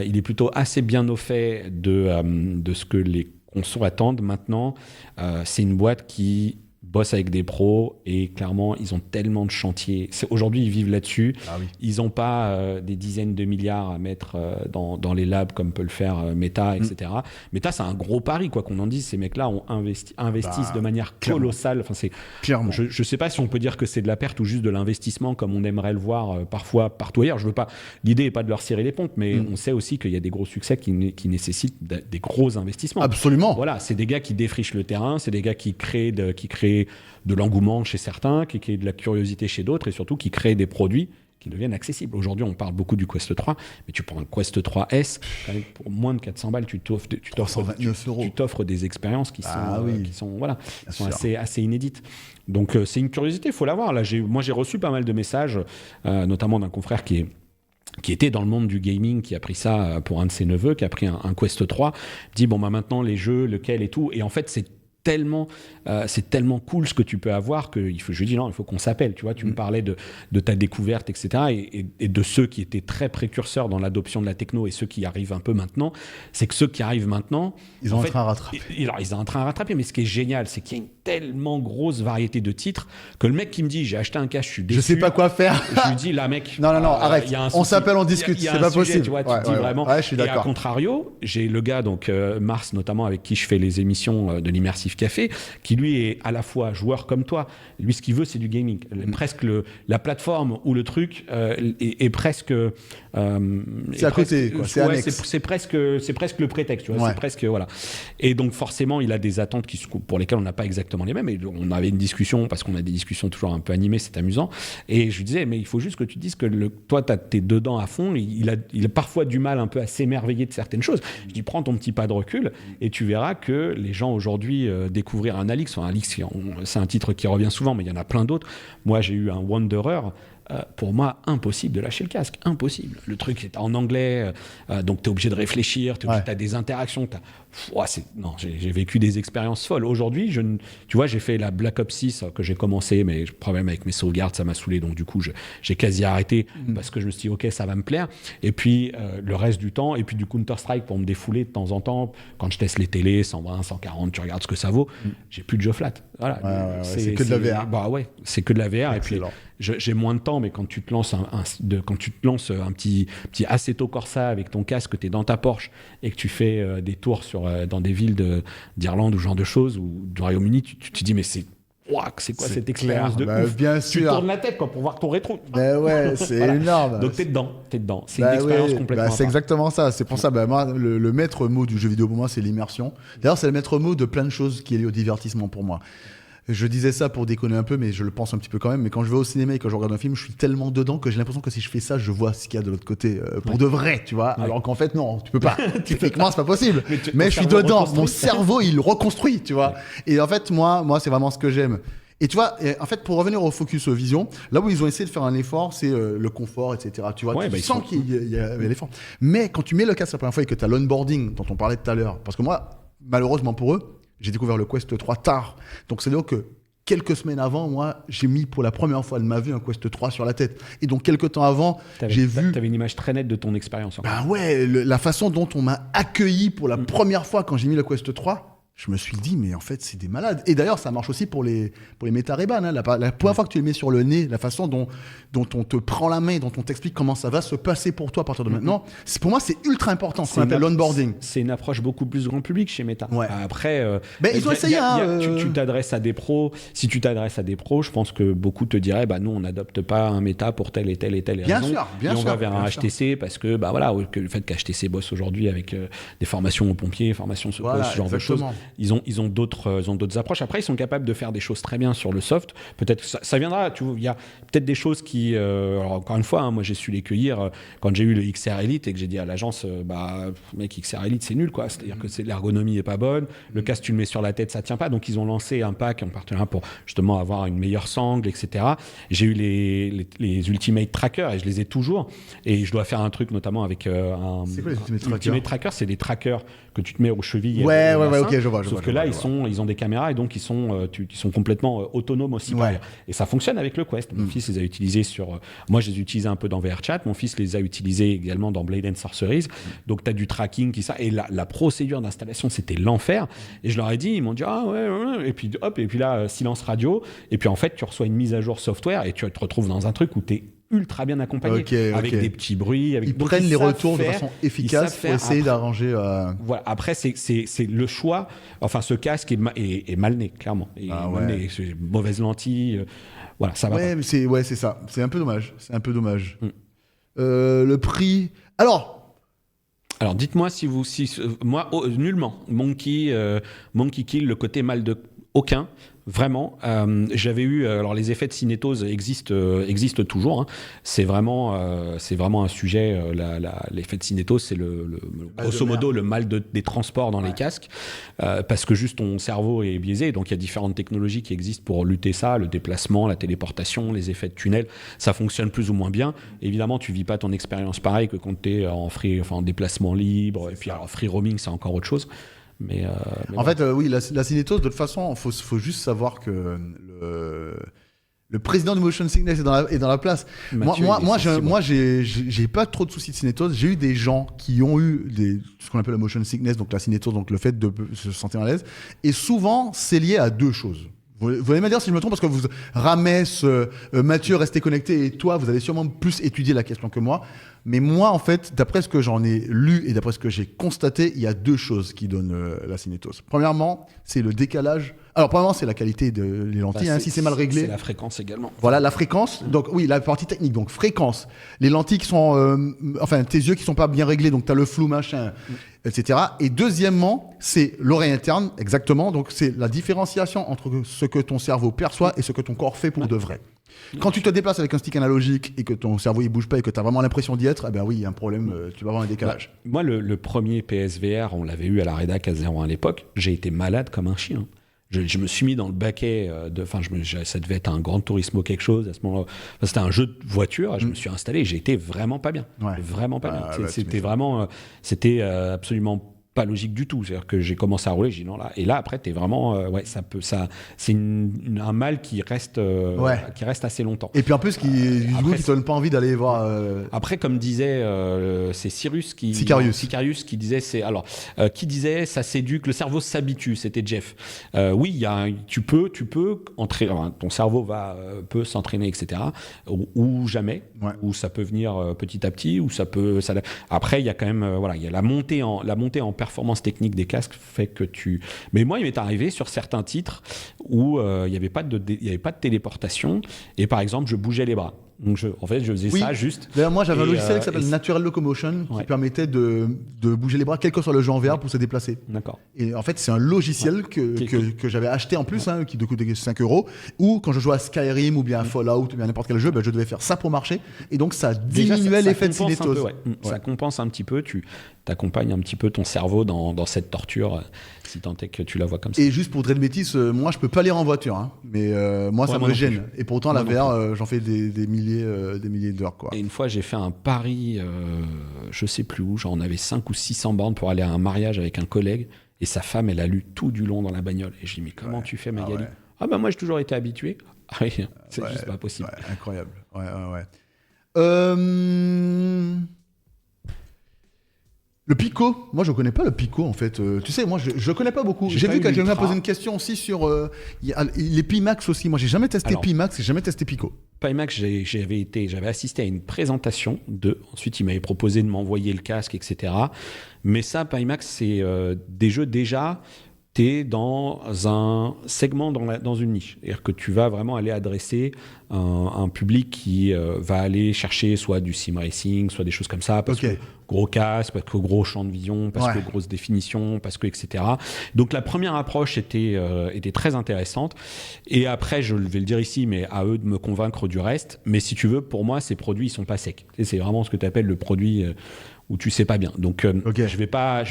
Il est plutôt assez bien au fait de ce que les consos attendent maintenant. C'est une boîte qui bosse avec des pros et clairement, ils ont tellement de chantiers. Aujourd'hui, ils vivent là-dessus. Ils n'ont pas des dizaines de milliards à mettre dans les labs comme peut le faire Meta, etc. Meta, c'est un gros pari, quoi qu'on en dise. Ces mecs-là investissent de manière colossale. Enfin, clairement. Je ne sais pas si on peut dire que c'est de la perte ou juste de l'investissement comme on aimerait le voir parfois partout ailleurs. L'idée n'est pas de leur serrer les pompes, mais on sait aussi qu'il y a des gros succès qui nécessitent des gros investissements. Absolument. Voilà, c'est des gars qui défrichent le terrain, c'est des gars qui créent de l'engouement chez certains, qui créent de la curiosité chez d'autres et surtout qui créent des produits qui deviennent accessibles. Aujourd'hui, on parle beaucoup du Quest 3, mais tu prends un Quest 3S, quand même, pour moins de 400 balles, tu t'offres des expériences qui sont assez inédites. Donc, c'est une curiosité, il faut l'avoir. Là, moi, j'ai reçu pas mal de messages, notamment d'un confrère qui était dans le monde du gaming, qui a pris ça pour un de ses neveux, qui a pris un Quest 3, dit bon, maintenant, les jeux, lequel et tout. Et en fait, c'est tellement cool ce que tu peux avoir que je lui dis non, il faut qu'on s'appelle, tu vois. Tu me parlais de ta découverte, etc. et de ceux qui étaient très précurseurs dans l'adoption de la techno et ceux qui arrivent un peu maintenant. C'est que ceux qui arrivent maintenant, ils ont un train à rattraper. Ils ont un train à rattraper, mais ce qui est génial, c'est qu'il y a une tellement grosse variété de titres que le mec qui me dit j'ai acheté un casque, je suis déçu, je sais pas quoi faire, je lui dis là mec, non arrête, on s'appelle, on discute, c'est pas possible, tu vois, tu te dis vraiment. Je suis d'accord. Et à contrario, j'ai le gars donc Mars notamment avec qui je fais les émissions de l'Immersive Café, qui lui est à la fois joueur comme toi. Lui, ce qu'il veut, c'est du gaming. Presque la plateforme ou le truc est presque. C'est à côté, quoi. C'est annexe. C'est presque le prétexte, tu vois. C'est presque voilà. Et donc forcément, il a des attentes pour lesquelles on n'a pas exactement les mêmes. Et on avait une discussion parce qu'on a des discussions toujours un peu animées, c'est amusant. Et je lui disais, mais il faut juste que tu te dises que toi, t'es dedans à fond. Il a parfois du mal un peu à s'émerveiller de certaines choses. Je dis, prends ton petit pas de recul et tu verras que les gens aujourd'hui découvrir un Alix. Enfin, Alix, c'est un titre qui revient souvent, mais il y en a plein d'autres. Moi, j'ai eu un Wanderer. Pour moi, impossible de lâcher le casque. Impossible. Le truc est en anglais, donc tu es obligé de réfléchir, tu as des interactions. J'ai vécu des expériences folles. Aujourd'hui, tu vois, j'ai fait la Black Ops 6 que j'ai commencé, mais problème avec mes sauvegardes, ça m'a saoulé, donc du coup, j'ai quasi arrêté parce que je me suis dit, ok, ça va me plaire. Et puis, le reste du temps, et puis du Counter-Strike pour me défouler de temps en temps, quand je teste les télés, 120, 140, tu regardes ce que ça vaut, j'ai plus de jeu flat. Voilà. C'est que de la VR. Bah ouais, c'est que de la VR. Excellent. Et puis, j'ai moins de temps, mais quand tu te lances un petit Assetto Corsa avec ton casque, tu es dans ta Porsche et que tu fais des tours dans des villes d'Irlande ou ce genre de choses, ou du Royaume-Uni, tu te dis, mais c'est Ouah, c'est quoi cette expérience de ouf. Bien Tu sûr. tournes la tête quoi, pour voir ton rétro. Ouais, c'est Voilà. énorme. Donc t'es dedans. C'est une expérience complètement. C'est exactement ça. C'est pour ça, moi, le maître mot du jeu vidéo pour moi, c'est l'immersion. D'ailleurs, c'est le maître mot de plein de choses qui est lié au divertissement pour moi. Je disais ça pour déconner un peu, mais je le pense un petit peu quand même. Mais quand je vais au cinéma et quand je regarde un film, je suis tellement dedans que j'ai l'impression que si je fais ça, je vois ce qu'il y a de l'autre côté pour de vrai, tu vois. Ouais. Alors qu'en fait, non, tu peux pas. Techniquement, c'est pas possible. Mais Mais ton je suis cerveau dedans. reconstruit. Mon cerveau, il reconstruit, tu vois. Et en fait, moi, c'est vraiment ce que j'aime. Et tu vois, en fait, pour revenir au focus vision, là où ils ont essayé de faire un effort, c'est le confort, etc. Tu vois, Ouais, tu sens qu'il y a l'effort. Mais quand tu mets le casque la première fois et que tu as l'onboarding dont on parlait tout à l'heure, parce que moi, malheureusement pour eux, j'ai découvert le Quest 3 tard. Donc, c'est-à-dire que quelques semaines avant, moi, j'ai mis pour la première fois de ma vie un Quest 3 sur la tête. Et donc, quelques temps avant, j'ai vu... T'avais une image très nette de ton expérience. Bah ouais, la façon dont on m'a accueilli pour la première fois quand j'ai mis le Quest 3, je me suis dit, mais en fait, c'est des malades. Et d'ailleurs, ça marche aussi pour les méta Ray-Ban. Hein. La première fois que tu les mets sur le nez, la façon dont on te prend la main, dont on t'explique comment ça va se passer pour toi à partir de maintenant, pour moi, c'est ultra important. C'est l'onboarding. C'est une approche beaucoup plus grand public chez Meta. Ouais. Après, ils ont essayé. Tu t'adresses à des pros. Si tu t'adresses à des pros, je pense que beaucoup te diraient, nous, on n'adopte pas un Meta pour telle et telle raison. Bien sûr. On va vers un HTC parce que, que le fait qu'HTC bosse aujourd'hui avec des formations aux pompiers, formations ce genre de choses, ils ont d'autres approches. Après, ils sont capables de faire des choses très bien sur le soft. Peut-être que ça viendra. Tu vois, il y a peut-être des choses qui, alors encore une fois, moi j'ai su les cueillir quand j'ai eu le XR Elite et que j'ai dit à l'agence, mec, XR Elite c'est nul quoi. C'est-à-dire que l'ergonomie est pas bonne. Le casque tu le mets sur la tête, ça tient pas. Donc ils ont lancé un pack en partenariat pour justement avoir une meilleure sangle, etc. J'ai eu les Ultimate Tracker et je les ai toujours. Et je dois faire un truc notamment avec un. C'est quoi les Ultimate Tracker ? Ultimate Tracker, c'est des trackers que tu te mets aux chevilles. Ouais, ok, je vois. Sauf que là, ils ont des caméras et donc ils sont complètement autonomes aussi. Ouais. Et ça fonctionne avec le Quest. Mon fils les a utilisés moi, je les ai utilisés un peu dans VRChat. Mon fils les a utilisés également dans Blade and Sorceries. Donc, tu as du tracking, et la procédure d'installation, c'était l'enfer. Et je leur ai dit, ils m'ont dit, ah ouais. Et puis, hop, et puis là, silence radio. Et puis, en fait, tu reçois une mise à jour software et tu te retrouves dans un truc où tu es ultra bien accompagné, avec des petits bruits. Ils prennent les retours de façon efficace pour essayer d'arranger. Voilà. Après, c'est le choix. Enfin, ce casque est mal né, clairement. Mal né, c'est mauvaise lentille. Voilà, ça va. Ouais, mais c'est ça. C'est un peu dommage. Le prix. Alors, dites-moi moi, nullement. Monkey Kill, le côté mal de aucun. Vraiment, j'avais eu. Alors, les effets de cinétose existent toujours. Hein. C'est vraiment un sujet. L'effet de cinétose, c'est grosso modo le mal des transports dans les casques, parce que juste ton cerveau est biaisé. Donc, il y a différentes technologies qui existent pour lutter ça, le déplacement, la téléportation, les effets de tunnel. Ça fonctionne plus ou moins bien. Évidemment, tu vis pas ton expérience pareil que quand tu es en déplacement libre. Et puis, alors, free roaming, c'est encore autre chose. Mais en fait, oui, la cinétose, de toute façon, faut juste savoir que le président de Motion Sickness est dans la place. Mathieu, moi, j'ai pas trop de soucis de cinétose. J'ai eu des gens qui ont eu ce qu'on appelle la Motion Sickness, donc la cinétose, donc le fait de se sentir à l'aise. Et souvent, c'est lié à deux choses. Vous allez me dire si je me trompe, parce que Rames, Mathieu, restez connectés, et toi, vous avez sûrement plus étudié la question que moi. Mais moi, en fait, d'après ce que j'en ai lu et d'après ce que j'ai constaté, il y a deux choses qui donnent la cinétose. Premièrement, c'est le décalage. Alors, premièrement, c'est la qualité des lentilles. Si c'est mal réglé. C'est la fréquence également. Voilà, la fréquence. Donc, oui, la partie technique. Donc, fréquence. Les lentilles qui sont. Tes yeux qui sont pas bien réglés. Donc, tu as le flou, machin, etc. Et deuxièmement, c'est l'oreille interne. Exactement. Donc, c'est la différenciation entre ce que ton cerveau perçoit et ce que ton corps fait pour de vrai. Quand tu te déplaces avec un stick analogique et que ton cerveau il bouge pas et que tu as vraiment l'impression d'y être, oui, il y a un problème, tu vas avoir un décalage. Moi, le premier PSVR, on l'avait eu à la rédac à 01 à l'époque, j'ai été malade comme un chien. Je me suis mis dans le baquet ça devait être un Gran Turismo quelque chose à ce moment-là. C'était un jeu de voiture, je me suis installé et j'ai été vraiment pas bien. Ouais. Vraiment pas bien. C'était absolument pas logique du tout. C'est-à-dire que j'ai commencé à rouler, j'ai dit non là. Et là, après, t'es vraiment, c'est un mal qui reste assez longtemps. Et puis en plus, qui te donne pas envie d'aller voir. Après, comme disait, c'est Sicarius qui disait, qui disait, ça s'éduque, le cerveau s'habitue. C'était Jeff. Oui, tu peux entraîner, ton cerveau peut s'entraîner, etc. Ou jamais, ou ça peut venir petit à petit, ou ça peut. Après, il y a quand même, il y a la montée en performance technique des casques fait que tu. Mais moi, il m'est arrivé sur certains titres où il n'y avait pas de téléportation et par exemple, je bougeais les bras. Donc en fait, je faisais ça juste. D'ailleurs, moi, j'avais un logiciel qui s'appelle et Natural Locomotion qui Ouais. permettait de bouger les bras quel que soit le jeu en VR pour se déplacer. D'accord. Et en fait, c'est un logiciel que j'avais acheté en plus, qui coûtait 5 €, où quand je jouais à Skyrim ou bien à Fallout ou bien à n'importe quel jeu, je devais faire ça pour marcher. Et donc, ça Déjà, diminuait ça l'effet de compense un peu, cinétose. ouais. Ça compense un petit peu, tu t'accompagnes un petit peu ton cerveau dans cette torture, si tant est que tu la vois comme ça. Et juste pour dire de bêtises, moi, je peux pas lire en voiture, hein, mais moi, ça moi me non gêne. plus. Et pourtant, Moi la VR, j'en fais des milliers d'heures, quoi. Et une fois, j'ai fait un pari, je sais plus où, genre on avait 500 ou 600 bornes pour aller à un mariage avec un collègue, et sa femme, elle a lu tout du long dans la bagnole. Et je dis, mais comment tu fais, Magali? Ah bah moi, j'ai toujours été habitué. Ah oui, c'est juste pas possible. Ouais, incroyable. Ouais. Le Pico, moi je connais pas le Pico en fait. Tu sais, moi je connais pas beaucoup. J'ai pas vu eu que quelqu'un m'a l'Ultra. posé une question aussi sur les Pimax aussi. Moi j'ai jamais testé Alors, Pimax, j'ai jamais testé Pico. Pimax, j'avais assisté à une présentation d'eux. Ensuite, il m'avait proposé de m'envoyer le casque, etc. Mais ça, Pimax, c'est des jeux déjà. Tu es dans un segment, dans une niche. C'est-à-dire que tu vas vraiment aller adresser un public qui va aller chercher soit du sim racing, soit des choses comme ça, parce que gros casque, parce que gros champ de vision, parce que grosse définition, parce que etc. Donc la première approche était très intéressante. Et après, je vais le dire ici, mais à eux de me convaincre du reste. Mais si tu veux, pour moi, ces produits, ils sont pas secs. C'est vraiment ce que tu appelles le produit... où tu sais pas bien. Donc je vais pas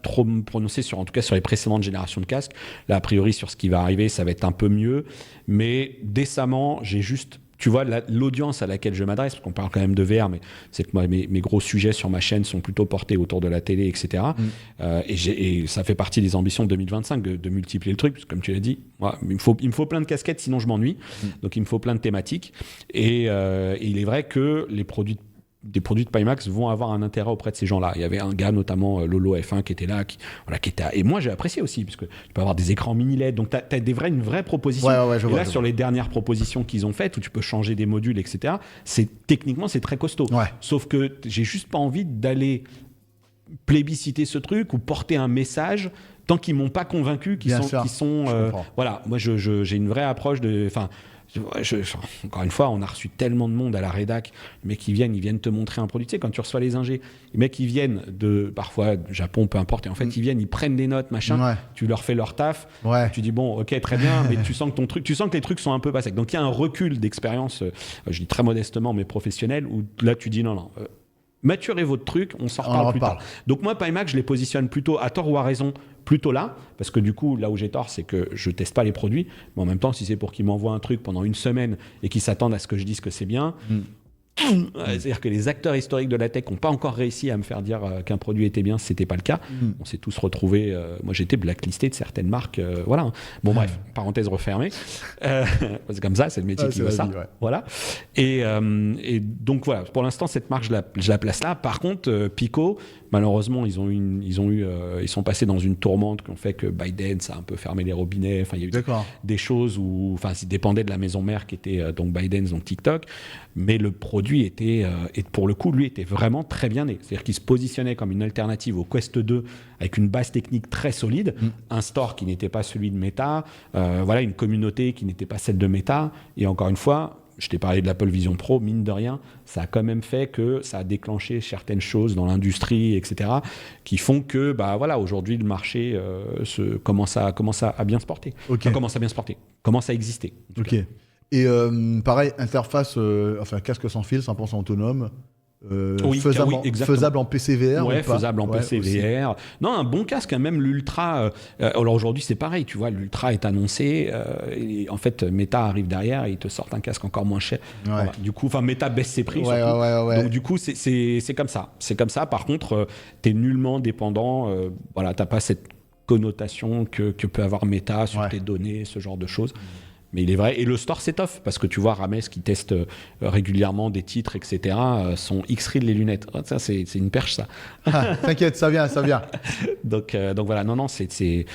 trop me prononcer en tout cas sur les précédentes générations de casques. Là, a priori, sur ce qui va arriver, ça va être un peu mieux. Mais décemment, j'ai juste, tu vois, l'audience à laquelle je m'adresse, parce qu'on parle quand même de VR, mais c'est que moi, mes gros sujets sur ma chaîne sont plutôt portés autour de la télé, etc. Et ça fait partie des ambitions de 2025 de multiplier le truc, parce que comme tu l'as dit, moi, il me faut plein de casquettes, sinon je m'ennuie. Donc il me faut plein de thématiques. Et il est vrai que des produits de Pimax vont avoir un intérêt auprès de ces gens-là. Il y avait un gars, notamment Lolo F1, qui était là, et moi j'ai apprécié aussi, parce que tu peux avoir des écrans mini LED, donc tu as une vraie proposition. Et là, sur les dernières propositions qu'ils ont faites, où tu peux changer des modules, etc., techniquement, c'est très costaud. Sauf que j'ai juste pas envie d'aller plébisciter ce truc ou porter un message tant qu'ils m'ont pas convaincu, voilà, moi j'ai une vraie approche de... Encore une fois, on a reçu tellement de monde à la rédac. Les mecs, ils viennent te montrer un produit. Tu sais, quand tu reçois les ingés, les mecs, ils viennent parfois du Japon, peu importe. Et en fait, ils prennent des notes, machin. Tu leur fais leur taf. Tu dis, bon, ok, très bien, mais tu sens que les trucs sont un peu pas secs. Donc, il y a un recul d'expérience, je dis très modestement, mais professionnel, où là, tu dis, non. Maturez votre truc, on s'en reparle plus tard. Donc moi, Pimax, je les positionne plutôt, à tort ou à raison, plutôt là, parce que du coup, là où j'ai tort, c'est que je teste pas les produits, mais en même temps, si c'est pour qu'ils m'envoient un truc pendant une semaine et qu'ils s'attendent à ce que je dise que c'est bien, c'est-à-dire que les acteurs historiques de la tech n'ont pas encore réussi à me faire dire qu'un produit était bien, c'était pas le cas. On s'est tous retrouvés, moi j'étais blacklisté de certaines marques, voilà. Bon bref, parenthèse refermée. C'est comme ça, c'est le métier qui veut ça. Vie, voilà. Et donc voilà, pour l'instant cette marque je la place là. Par contre, Pico, malheureusement ils sont passés dans une tourmente qui ont fait que Biden ça a un peu fermé les robinets. Enfin il y a eu des choses où, enfin ça dépendait de la maison mère qui était donc Biden, donc TikTok, mais le produit était, et pour le coup, lui était vraiment très bien né. C'est-à-dire qu'il se positionnait comme une alternative au Quest 2 avec une base technique très solide, un store qui n'était pas celui de Meta, voilà, une communauté qui n'était pas celle de Meta. Et encore une fois, je t'ai parlé de l'Apple Vision Pro, mine de rien, ça a quand même fait que ça a déclenché certaines choses dans l'industrie, etc., qui font que, bah voilà, aujourd'hui le marché commence à bien se porter. Commence à bien se porter, commence à exister. Et pareil, interface, casque sans fil, 100% autonome. Faisable en PC VR. Ouais, faisable en PC VR. Non, un bon casque, hein, même l'Ultra. Alors aujourd'hui, c'est pareil, tu vois, l'Ultra est annoncé. Et en fait, Meta arrive derrière et ils te sortent un casque encore moins cher. Voilà. Du coup, Meta baisse ses prix. Donc du coup, c'est comme ça. C'est comme ça. Par contre, t'es nullement dépendant. Voilà, t'as pas cette connotation que peut avoir Meta sur tes données, ce genre de choses. Mais il est vrai, et le store s'étoffe, parce que tu vois Rames qui teste régulièrement des titres, etc., son X-Reel les lunettes. Ça, c'est une perche, ça. T'inquiète, ça vient. Donc voilà, non, c'est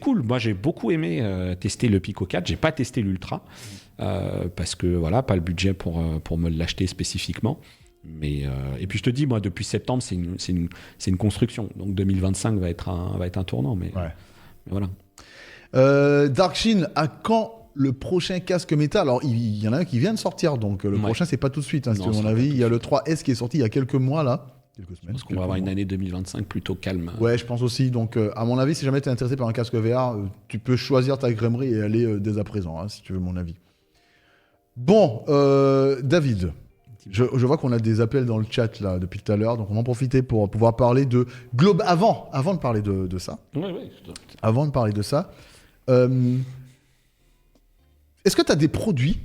cool. Moi, j'ai beaucoup aimé tester le Pico 4. J'ai pas testé l'Ultra, parce que voilà, pas le budget pour me l'acheter spécifiquement. Mais et puis je te dis, moi, depuis septembre, c'est une construction. Donc 2025 va être un tournant. Mais voilà. Darkshin, à quand le prochain casque métal? Alors, il y en a un qui vient de sortir, donc le prochain, c'est pas tout de suite. Hein, si tu veux mon avis, il y a le 3S qui est sorti il y a quelques mois, là. Quelques semaines. Parce qu'on va avoir une année 2025 plutôt calme. Ouais, je pense aussi. Donc, à mon avis, si jamais tu es intéressé par un casque VR, tu peux choisir ta crèmerie et aller dès à présent, hein, si tu veux mon avis. Bon, David, je vois qu'on a des appels dans le chat là depuis tout à l'heure, donc on va en profiter pour pouvoir parler de avant de parler de ça. Avant de parler de ça, est-ce que tu as des produits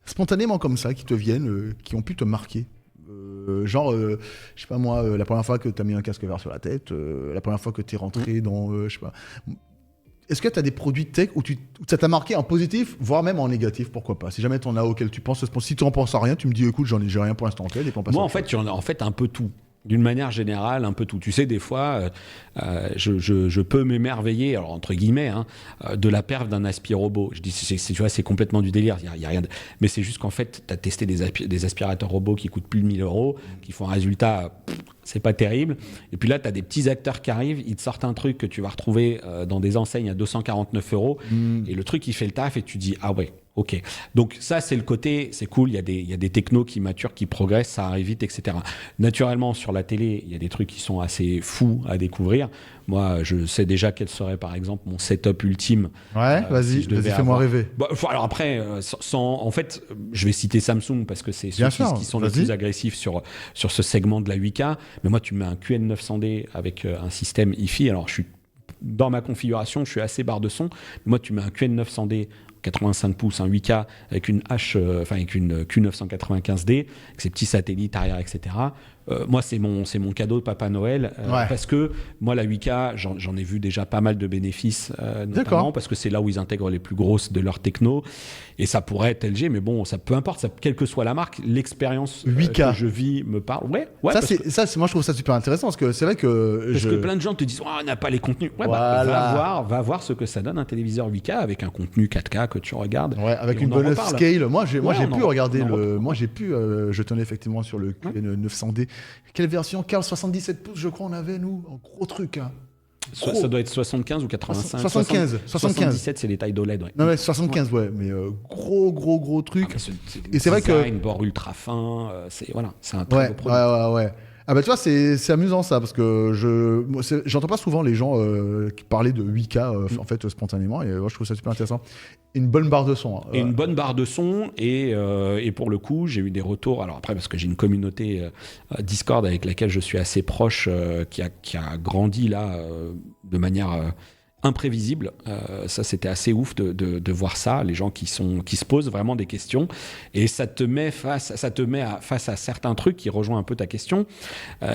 spontanément comme ça qui te viennent, qui ont pu te marquer? Genre, je sais pas moi, la première fois que tu as mis un casque VR sur la tête, la première fois que tu es rentré dans, je sais pas. Est-ce que tu as des produits tech où ça t'a marqué en positif, voire même en négatif, pourquoi pas? Si jamais tu en as auquel tu penses, si tu en penses à rien, tu me dis écoute, j'ai rien pour l'instant en tête. Moi, en fait, un peu tout. D'une manière générale, un peu tout. Tu sais, des fois, je peux m'émerveiller, alors entre guillemets, hein, de la perf d'un aspi-robot. Je dis, tu vois, c'est complètement du délire. Il y a rien mais c'est juste qu'en fait, tu as testé des aspirateurs robots qui coûtent plus de 1 000 €, qui font un résultat, c'est pas terrible. Et puis là, tu as des petits acteurs qui arrivent, ils te sortent un truc que tu vas retrouver dans des enseignes à 249 €. Et le truc, il fait le taf et tu dis, ah ouais. Ok, donc ça c'est le côté, c'est cool, il y a des technos qui maturent, qui progressent, ça arrive vite, etc. Naturellement sur la télé, il y a des trucs qui sont assez fous à découvrir. Moi, je sais déjà quel serait par exemple mon setup ultime. Ouais, vas-y, fais-moi rêver. Bah, alors après, en fait, je vais citer Samsung parce que c'est ceux qui sont les plus agressifs sur ce segment de la 8K. Mais moi, tu mets un QN900D avec un système hi-fi. Alors je suis dans ma configuration, je suis assez barre de son. Moi, tu mets un QN900D 85 pouces, un 8K avec une avec une Q995D, avec ses petits satellites arrière, etc. Moi, c'est mon cadeau de Papa Noël parce que moi, la 8K, j'en ai vu déjà pas mal de bénéfices, notamment parce que c'est là où ils intègrent les plus grosses de leur techno. Et ça pourrait être LG, mais bon, ça peu importe, quelle que soit la marque, l'expérience 8K. Que je vis me parle. Ouais, moi, je trouve ça super intéressant parce que c'est vrai que. Parce que plein de gens te disent, on n'a pas les contenus. Ouais, va voir ce que ça donne un téléviseur 8K avec un contenu 4K que tu regardes. Ouais, avec une bonne scale. Moi, j'ai pu regarder moi, j'ai pu. Je tenais effectivement sur le QN900D. Quelle version? Carl 77 pouces, je crois, on avait, nous. Un gros truc, hein. Ça doit être 75 ou 85. 75. 77, c'est les tailles d'OLED. Ouais. Non, mais 75, ouais. Mais gros truc. Et c'est vrai que. Une bord ultra fin. C'est un très beau produit. Ouais. Ah bah tu vois, c'est amusant ça, parce que j'entends pas souvent les gens qui parlaient de 8K en fait spontanément, et moi je trouve ça super intéressant. Une bonne barre de son. Et une bonne barre de son, et pour le coup, j'ai eu des retours, alors après parce que j'ai une communauté Discord avec laquelle je suis assez proche, qui a grandi là de manière imprévisible. Ça, c'était assez ouf de voir ça, les gens qui se posent vraiment des questions, et ça te met face à certains trucs qui rejoignent un peu ta question.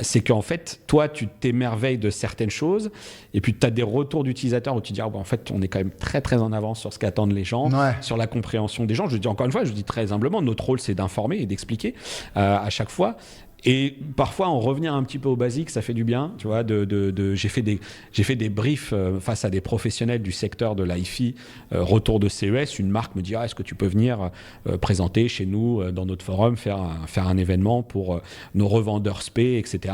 C'est qu'en fait, toi, tu t'émerveilles de certaines choses, et puis tu as des retours d'utilisateurs où tu dis, en fait, on est quand même très très en avance sur ce qu'attendent les gens, sur la compréhension des gens. Je dis encore une fois, je dis très humblement, notre rôle, c'est d'informer et d'expliquer à chaque fois. Et parfois, en revenir un petit peu au basique, ça fait du bien. Tu vois, j'ai fait des briefs face à des professionnels du secteur de l'hi-fi, retour de CES. Une marque me dit, est-ce que tu peux venir présenter chez nous, dans notre forum, faire un événement pour nos revendeurs spé, etc.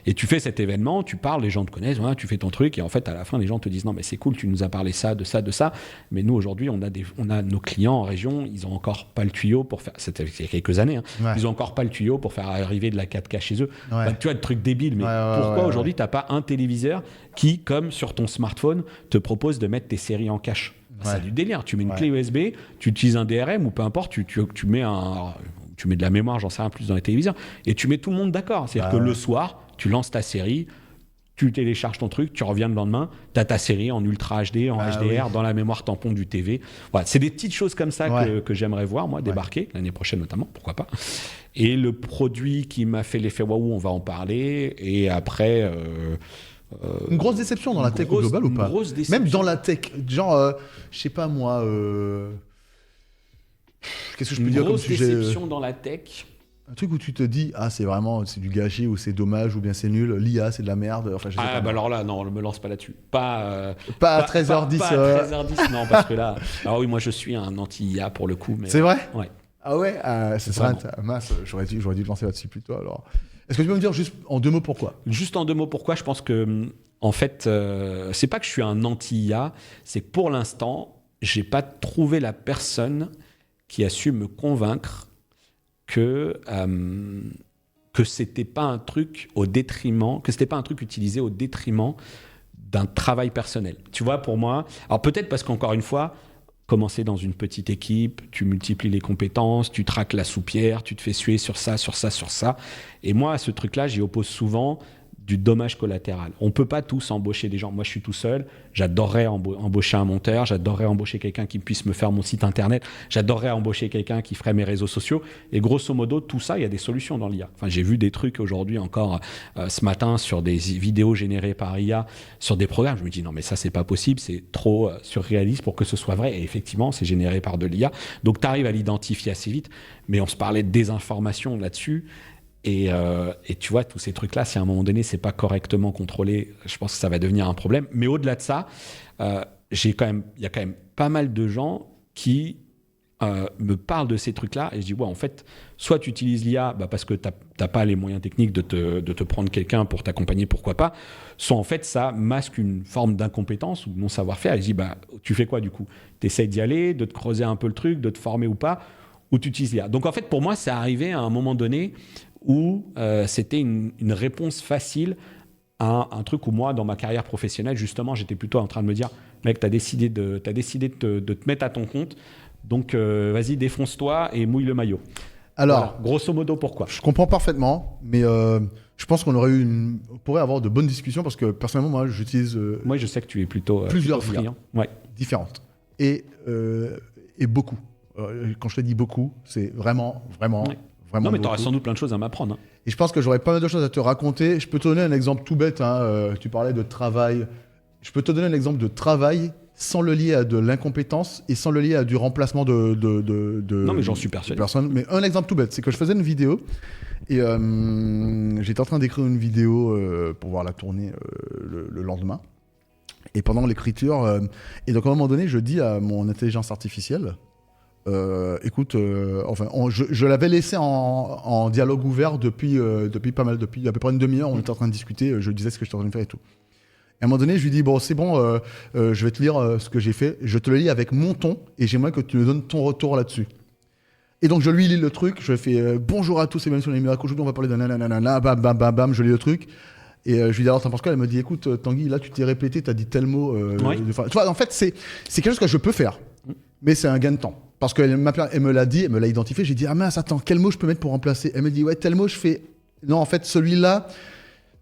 Et tu fais cet événement, tu parles, les gens te connaissent, tu fais ton truc, et en fait, à la fin, les gens te disent, non, mais c'est cool, tu nous as parlé de ça. Mais nous, aujourd'hui, on a nos clients en région, ils ont encore pas le tuyau pour faire, c'était il y a quelques années, ils ont encore pas le tuyau pour faire arriver de la 4K chez eux. Tu vois, le truc débile, mais pourquoi aujourd'hui t'as pas un téléviseur qui, comme sur ton smartphone, te propose de mettre tes séries en cache? C'est du délire. Tu mets une clé USB, tu utilises un DRM ou peu importe, tu mets de la mémoire, j'en sais rien plus dans les téléviseurs, et tu mets tout le monde d'accord. C'est-à-dire que le soir, tu lances ta série, tu télécharges ton truc, tu reviens le lendemain, tu as ta série en Ultra HD, en HDR, dans la mémoire tampon du TV. Voilà, c'est des petites choses comme ça que j'aimerais voir, moi, débarquer, l'année prochaine notamment, pourquoi pas. Et le produit qui m'a fait l'effet waouh, on va en parler. Et après... une grosse déception dans la tech au global ou pas? Même dans la tech, genre, je sais pas moi... Qu'est-ce que je peux dire comme sujet? Une grosse déception dans la tech... Un truc où tu te dis, c'est du gâchis, ou c'est dommage, ou bien c'est nul, l'IA c'est de la merde. Enfin, je sais pas. Alors là, non, ne me lance pas là-dessus. Pas à 13h10. Pas à 13h10, non, parce que là. Alors oui, moi je suis un anti-IA pour le coup. Mais... C'est vrai? Ouais. Ah ouais, c'est ça. Mince, j'aurais dû le lancer là-dessus plutôt. Alors, est-ce que tu peux me dire juste en 2 mots pourquoi ? Juste en 2 mots, pourquoi ? Je pense que, en fait, c'est pas que je suis un anti-IA, c'est que pour l'instant, j'ai pas trouvé la personne qui a su me convaincre que c'était pas un truc au détriment, que c'était pas un truc utilisé au détriment d'un travail personnel. Tu vois, pour moi, alors peut-être parce qu'encore une fois, commencer dans une petite équipe, tu multiplies les compétences, tu traques la soupière, tu te fais suer sur ça, sur ça, sur ça. Et moi, à ce truc-là, j'y oppose souvent du dommage collatéral. On ne peut pas tous embaucher des gens. Moi, je suis tout seul. J'adorerais embaucher un monteur. J'adorerais embaucher quelqu'un qui puisse me faire mon site internet. J'adorerais embaucher quelqu'un qui ferait mes réseaux sociaux. Et grosso modo, tout ça, il y a des solutions dans l'IA. Enfin, j'ai vu des trucs aujourd'hui encore ce matin sur des vidéos générées par IA, sur des programmes. Je me dis non, mais ça, c'est pas possible. C'est trop surréaliste pour que ce soit vrai. Et effectivement, c'est généré par de l'IA. Donc, tu arrives à l'identifier assez vite. Mais on se parlait de désinformation là-dessus. Et tu vois, tous ces trucs-là, si à un moment donné, c'est pas correctement contrôlé, je pense que ça va devenir un problème. Mais au-delà de ça, il y a quand même pas mal de gens qui me parlent de ces trucs-là. Et je dis, ouais, en fait, soit tu utilises l'IA parce que t'as pas les moyens techniques de te prendre quelqu'un pour t'accompagner, pourquoi pas. Soit en fait, ça masque une forme d'incompétence ou de non-savoir-faire. Et je dis, tu fais quoi du coup ? Tu essayes d'y aller, de te creuser un peu le truc, de te former ou pas, ou tu utilises l'IA. Donc en fait, pour moi, c'est arrivé à un moment donné où c'était une réponse facile à un truc où moi, dans ma carrière professionnelle, justement, j'étais plutôt en train de me dire, mec, t'as décidé de te mettre à ton compte, donc vas-y, défonce-toi et mouille le maillot. Alors, voilà, grosso modo, pourquoi ? Je comprends parfaitement, mais je pense qu'on pourrait avoir de bonnes discussions parce que personnellement, moi, j'utilise moi, je sais que tu es plutôt plusieurs plutôt IA friand. Ouais. différentes et beaucoup. Quand je te dis beaucoup, c'est vraiment. Ouais. Non, mais tu auras beaucoup. sans doute plein de choses à m'apprendre. Hein. Et je pense que j'aurais pas mal de choses à te raconter. Je peux te donner un exemple tout bête. Tu parlais de travail. Je peux te donner un exemple de travail sans le lier à de l'incompétence et sans le lier à du remplacement de Non, mais j'en suis persuadé. personnes. Mais un exemple tout bête, c'est que je faisais une vidéo et j'étais en train d'écrire une vidéo pour voir la tourner le lendemain. Et pendant l'écriture, et donc à un moment donné, je dis à mon intelligence artificielle, écoute, je l'avais laissé en dialogue ouvert depuis à peu près une demi-heure. On était en train de discuter, je disais ce que j'étais en train de faire et tout. Et à un moment donné, je lui dis bon, c'est bon, je vais te lire ce que j'ai fait. Je te le lis avec mon ton et j'aimerais que tu me donnes ton retour là-dessus. Et donc je lui lis le truc. Je fais bonjour à tous et bienvenue sur les miracles. Aujourd'hui, on va parler de nanana, bam bam bam bam. Je lis le truc. Et je lui dis alors, t'en penses quoi ? Elle me dit écoute, Tanguy, là tu t'es répété, t'as dit tel mot. Ouais. Tu vois, en fait, c'est quelque chose que je peux faire, mais c'est un gain de temps. Parce qu'elle me l'a dit, elle me l'a identifié. J'ai dit ah mince, attends, quel mot je peux mettre pour remplacer ? Elle me dit ouais, tel mot. Je fais non, en fait, celui-là,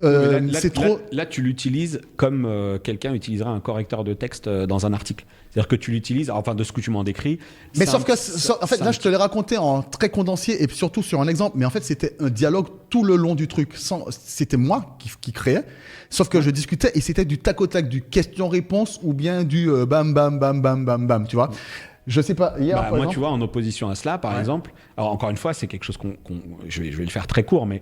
c'est trop. Là, tu l'utilises comme quelqu'un utiliserait un correcteur de texte dans un article. C'est-à-dire que tu l'utilises, enfin de ce que tu m'en décris. Mais sauf que, en fait, là, je te l'ai raconté en très condensé et surtout sur un exemple. Mais en fait, c'était un dialogue tout le long du truc. C'était moi qui créais. Sauf que je discutais et c'était du tac au tac, du question-réponse ou bien du bam bam bam bam bam bam. Tu vois. Je sais pas. Hier, par moi, exemple, tu vois, en opposition à cela, par exemple, alors encore une fois, c'est quelque chose je vais le faire très court, mais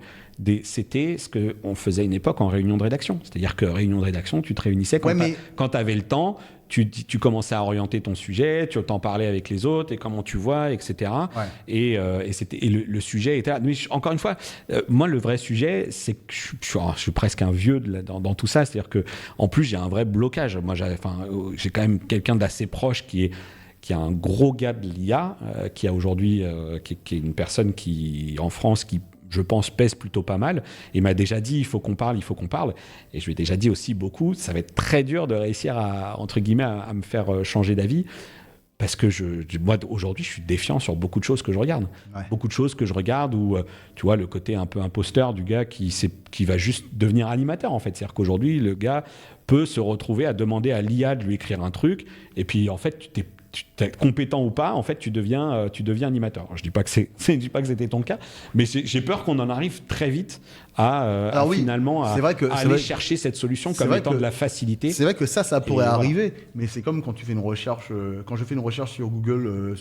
c'était ce qu'on faisait à une époque en réunion de rédaction. C'est-à-dire que réunion de rédaction, tu te réunissais quand tu avais le temps, tu commençais à orienter ton sujet, tu t'en parlais avec les autres et comment tu vois, etc. Ouais. Et le sujet était là. Mais encore une fois, moi, le vrai sujet, c'est que je suis presque un vieux dans tout ça. C'est-à-dire que en plus, j'ai un vrai blocage. Moi, j'ai quand même quelqu'un d'assez proche qui a un gros gars de l'IA, qui a aujourd'hui, qui est une personne qui, en France, qui, je pense, pèse plutôt pas mal, et m'a déjà dit, il faut qu'on parle. Et je lui ai déjà dit aussi beaucoup, ça va être très dur de réussir entre guillemets, à me faire changer d'avis, parce que moi, aujourd'hui, je suis défiant sur beaucoup de choses que je regarde. Ouais. Beaucoup de choses que je regarde où, tu vois, le côté un peu imposteur du gars qui va juste devenir animateur, en fait. C'est-à-dire qu'aujourd'hui, le gars peut se retrouver à demander à l'IA de lui écrire un truc, et puis, en fait, tu es compétent ou pas, en fait, tu deviens animateur. Alors, je dis pas que c'était ton cas, mais j'ai peur qu'on en arrive très vite finalement aller chercher cette solution comme étant de la facilité. C'est vrai que ça pourrait arriver, mais c'est comme quand tu fais une recherche. Quand je fais une recherche sur Google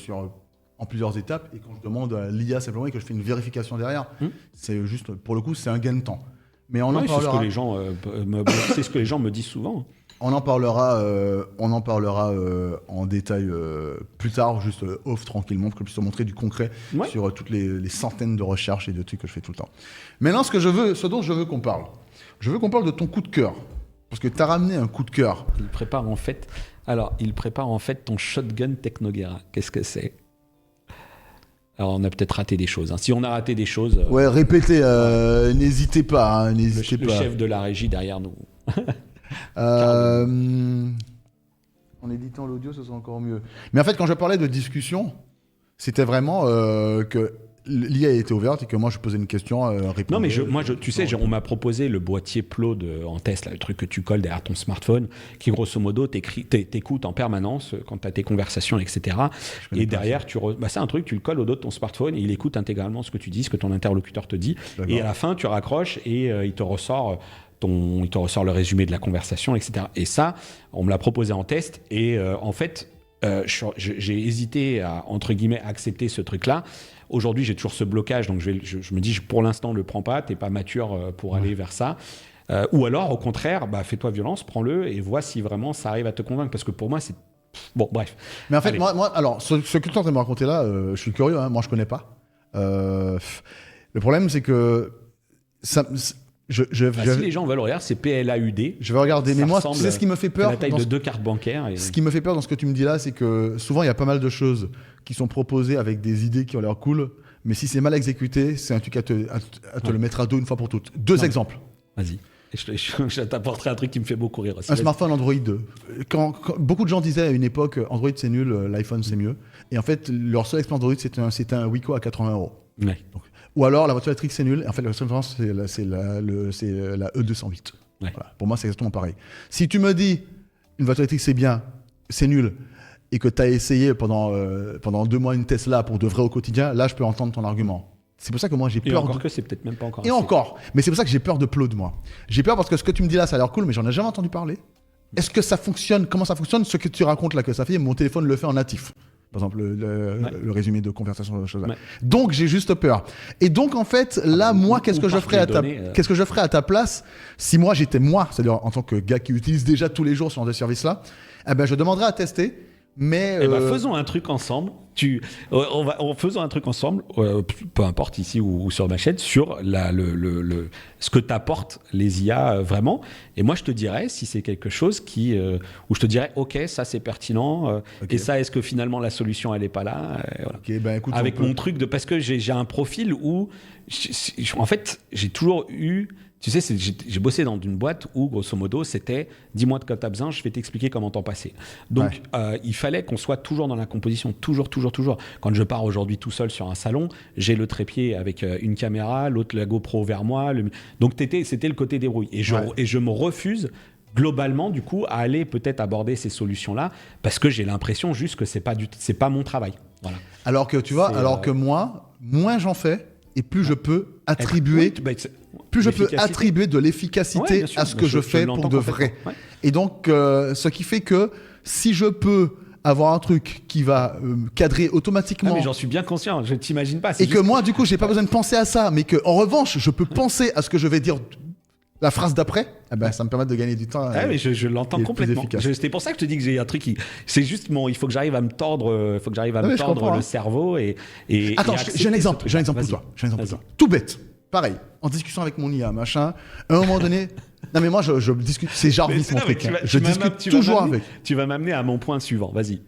en plusieurs étapes et quand je demande à l'IA simplement et que je fais une vérification derrière, c'est juste, pour le coup, c'est un gain de temps. Mais on en parlera. C'est ce que les gens me disent souvent. On en parlera en détail plus tard, juste off tranquillement, pour que je puisse te montrer du concret sur toutes les centaines de recherches et de trucs que je fais tout le temps. Maintenant, ce dont je veux qu'on parle, de ton coup de cœur. Parce que tu as ramené un coup de cœur. Il prépare en fait ton shotgun Technoguerra. Qu'est-ce que c'est? Alors, on a peut-être raté des choses. Hein. Si on a raté des choses... Ouais, répétez, n'hésitez pas. Hein, n'hésitez le pas. chef de la régie derrière nous. En éditant l'audio, ce sera encore mieux. Mais en fait, quand je parlais de discussion, c'était vraiment que l'IA était ouverte et que moi, je posais une question, répondais. Non, mais tu sais, on m'a proposé le boîtier Plo en test, là, le truc que tu colles derrière ton smartphone, qui grosso modo t'écoute en permanence quand tu as tes conversations, etc. Et derrière, c'est un truc, tu le colles au dos de ton smartphone et il écoute intégralement ce que tu dis, ce que ton interlocuteur te dit. D'accord. Et à la fin, tu raccroches et il te ressort le résumé de la conversation, etc. Et ça, on me l'a proposé en test et en fait, j'ai hésité à, entre guillemets, accepter ce truc-là. Aujourd'hui, j'ai toujours ce blocage, donc je me dis, pour l'instant, ne le prends pas, tu n'es pas mature pour aller vers ça. Ou alors, au contraire, fais-toi violence, prends-le et vois si vraiment ça arrive à te convaincre. Parce que pour moi, c'est... Bon, bref. Mais en fait, moi alors, ce que tu es en train de me raconter là, je suis curieux, hein, moi je ne connais pas. Le problème, c'est que... Si les gens veulent regarder, c'est PLAUD. Je vais regarder, mais moi, tu sais ce qui me fait peur. La taille de 2 cartes bancaires. Ce qui me fait peur dans ce que tu me dis là, c'est que souvent il y a pas mal de choses qui sont proposées avec des idées qui ont l'air cool, mais si c'est mal exécuté, c'est un truc à te le mettre à dos une fois pour toutes. Deux exemples. Vas-y. Je t'apporterai un truc qui me fait beaucoup rire aussi. Un smartphone Android 2. Quand beaucoup de gens disaient à une époque Android c'est nul, l'iPhone c'est mieux. Et en fait, leur seule expérience Android c'était un Wiko à 80 €. Ouais. Donc, ou alors la voiture électrique c'est nul. Et en fait, la seule différence c'est la E208. Ouais. Voilà. Pour moi, c'est exactement pareil. Si tu me dis une voiture électrique c'est bien, c'est nul, et que tu as essayé pendant 2 mois une Tesla pour de vrai au quotidien, là je peux entendre ton argument. C'est pour ça que moi j'ai peur. Et encore que c'est peut-être même pas encore. Et encore. Mais c'est pour ça que j'ai peur de Plod, moi. J'ai peur parce que ce que tu me dis là, ça a l'air cool, mais j'en ai jamais entendu parler. Est-ce que ça fonctionne? Comment ça fonctionne? Ce que tu racontes là que ça fait, mon téléphone le fait en natif. Par exemple, le résumé de conversation, choses là. Ouais. Donc j'ai juste peur. Et donc en fait, là, moi, qu'est-ce que je ferais à ta place si moi j'étais moi, c'est-à-dire en tant que gars qui utilise déjà tous les jours ce genre de service-là, eh ben je demanderais à tester. Mais faisons un truc ensemble. Faisons un truc ensemble, peu importe ici ou sur ma chaîne, sur ce que t'apportent les IA vraiment. Et moi, je te dirais si c'est quelque chose où je te dirais, ok, ça c'est pertinent. Okay. Et ça, est-ce que finalement la solution elle est pas là? Voilà. Okay, écoute, avec mon truc parce que j'ai un profil où, en fait, j'ai toujours eu. Tu sais, j'ai bossé dans une boîte où, grosso modo, c'était « dis-moi de quoi tu as besoin, je vais t'expliquer comment t'en passer ». Donc, il fallait qu'on soit toujours dans la composition, toujours. Quand je pars aujourd'hui tout seul sur un salon, j'ai le trépied avec une caméra, l'autre la GoPro vers moi. Donc, c'était le côté débrouille. Et je me refuse globalement, du coup, à aller peut-être aborder ces solutions-là parce que j'ai l'impression juste que c'est pas mon travail. Voilà. Alors que, tu vois, que moi, moins j'en fais et plus je peux attribuer... Plus je peux attribuer de l'efficacité à ce que je fais pour de vrai. Ouais. Et donc, ce qui fait que si je peux avoir un truc qui va cadrer automatiquement... Ah mais j'en suis bien conscient, je ne t'imagine pas. Et que moi, du coup, j'ai pas besoin de penser à ça, mais qu'en revanche, je peux penser à ce que je vais dire la phrase d'après, ça me permet de gagner du temps. Mais je l'entends complètement. C'est pour ça que je te dis que j'ai un truc c'est juste il faut que j'arrive à me tordre, le cerveau et attends, j'ai un exemple pour toi. Tout bête. Pareil, en discussion avec mon IA, machin, à un moment donné... Non mais moi, je discute... C'est Jarvis, mon truc. Je discute toujours avec. Tu vas m'amener à mon point suivant, vas-y.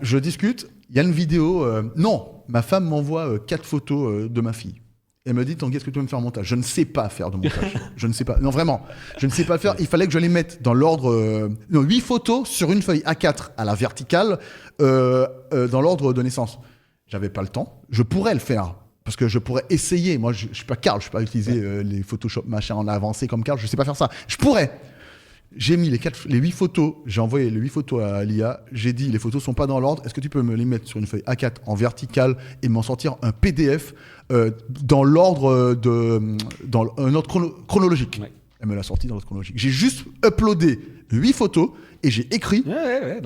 Je discute, il y a une vidéo... Non, ma femme m'envoie 4 photos de ma fille. Elle me dit, Tanguy, est-ce que tu veux me faire un montage? Je ne sais pas faire de montage. Je ne sais pas. Non, vraiment, je ne sais pas le faire. Il fallait que je les mette dans l'ordre... 8 photos sur une feuille A4 à la verticale, dans l'ordre de naissance. J'avais pas le temps. Je pourrais le faire. Parce que je pourrais essayer. Moi, je ne suis pas Carl, je ne peux pas utiliser les Photoshop machin en avancé comme Carl, je ne sais pas faire ça. Je pourrais. J'ai mis les 8 photos, j'ai envoyé les 8 photos à l'IA, j'ai dit les photos ne sont pas dans l'ordre, est-ce que tu peux me les mettre sur une feuille A4 en verticale et m'en sortir un PDF dans l'ordre dans un ordre chronologique. Elle me l'a sorti dans l'ordre chronologique. J'ai juste uploadé 8 photos et j'ai écrit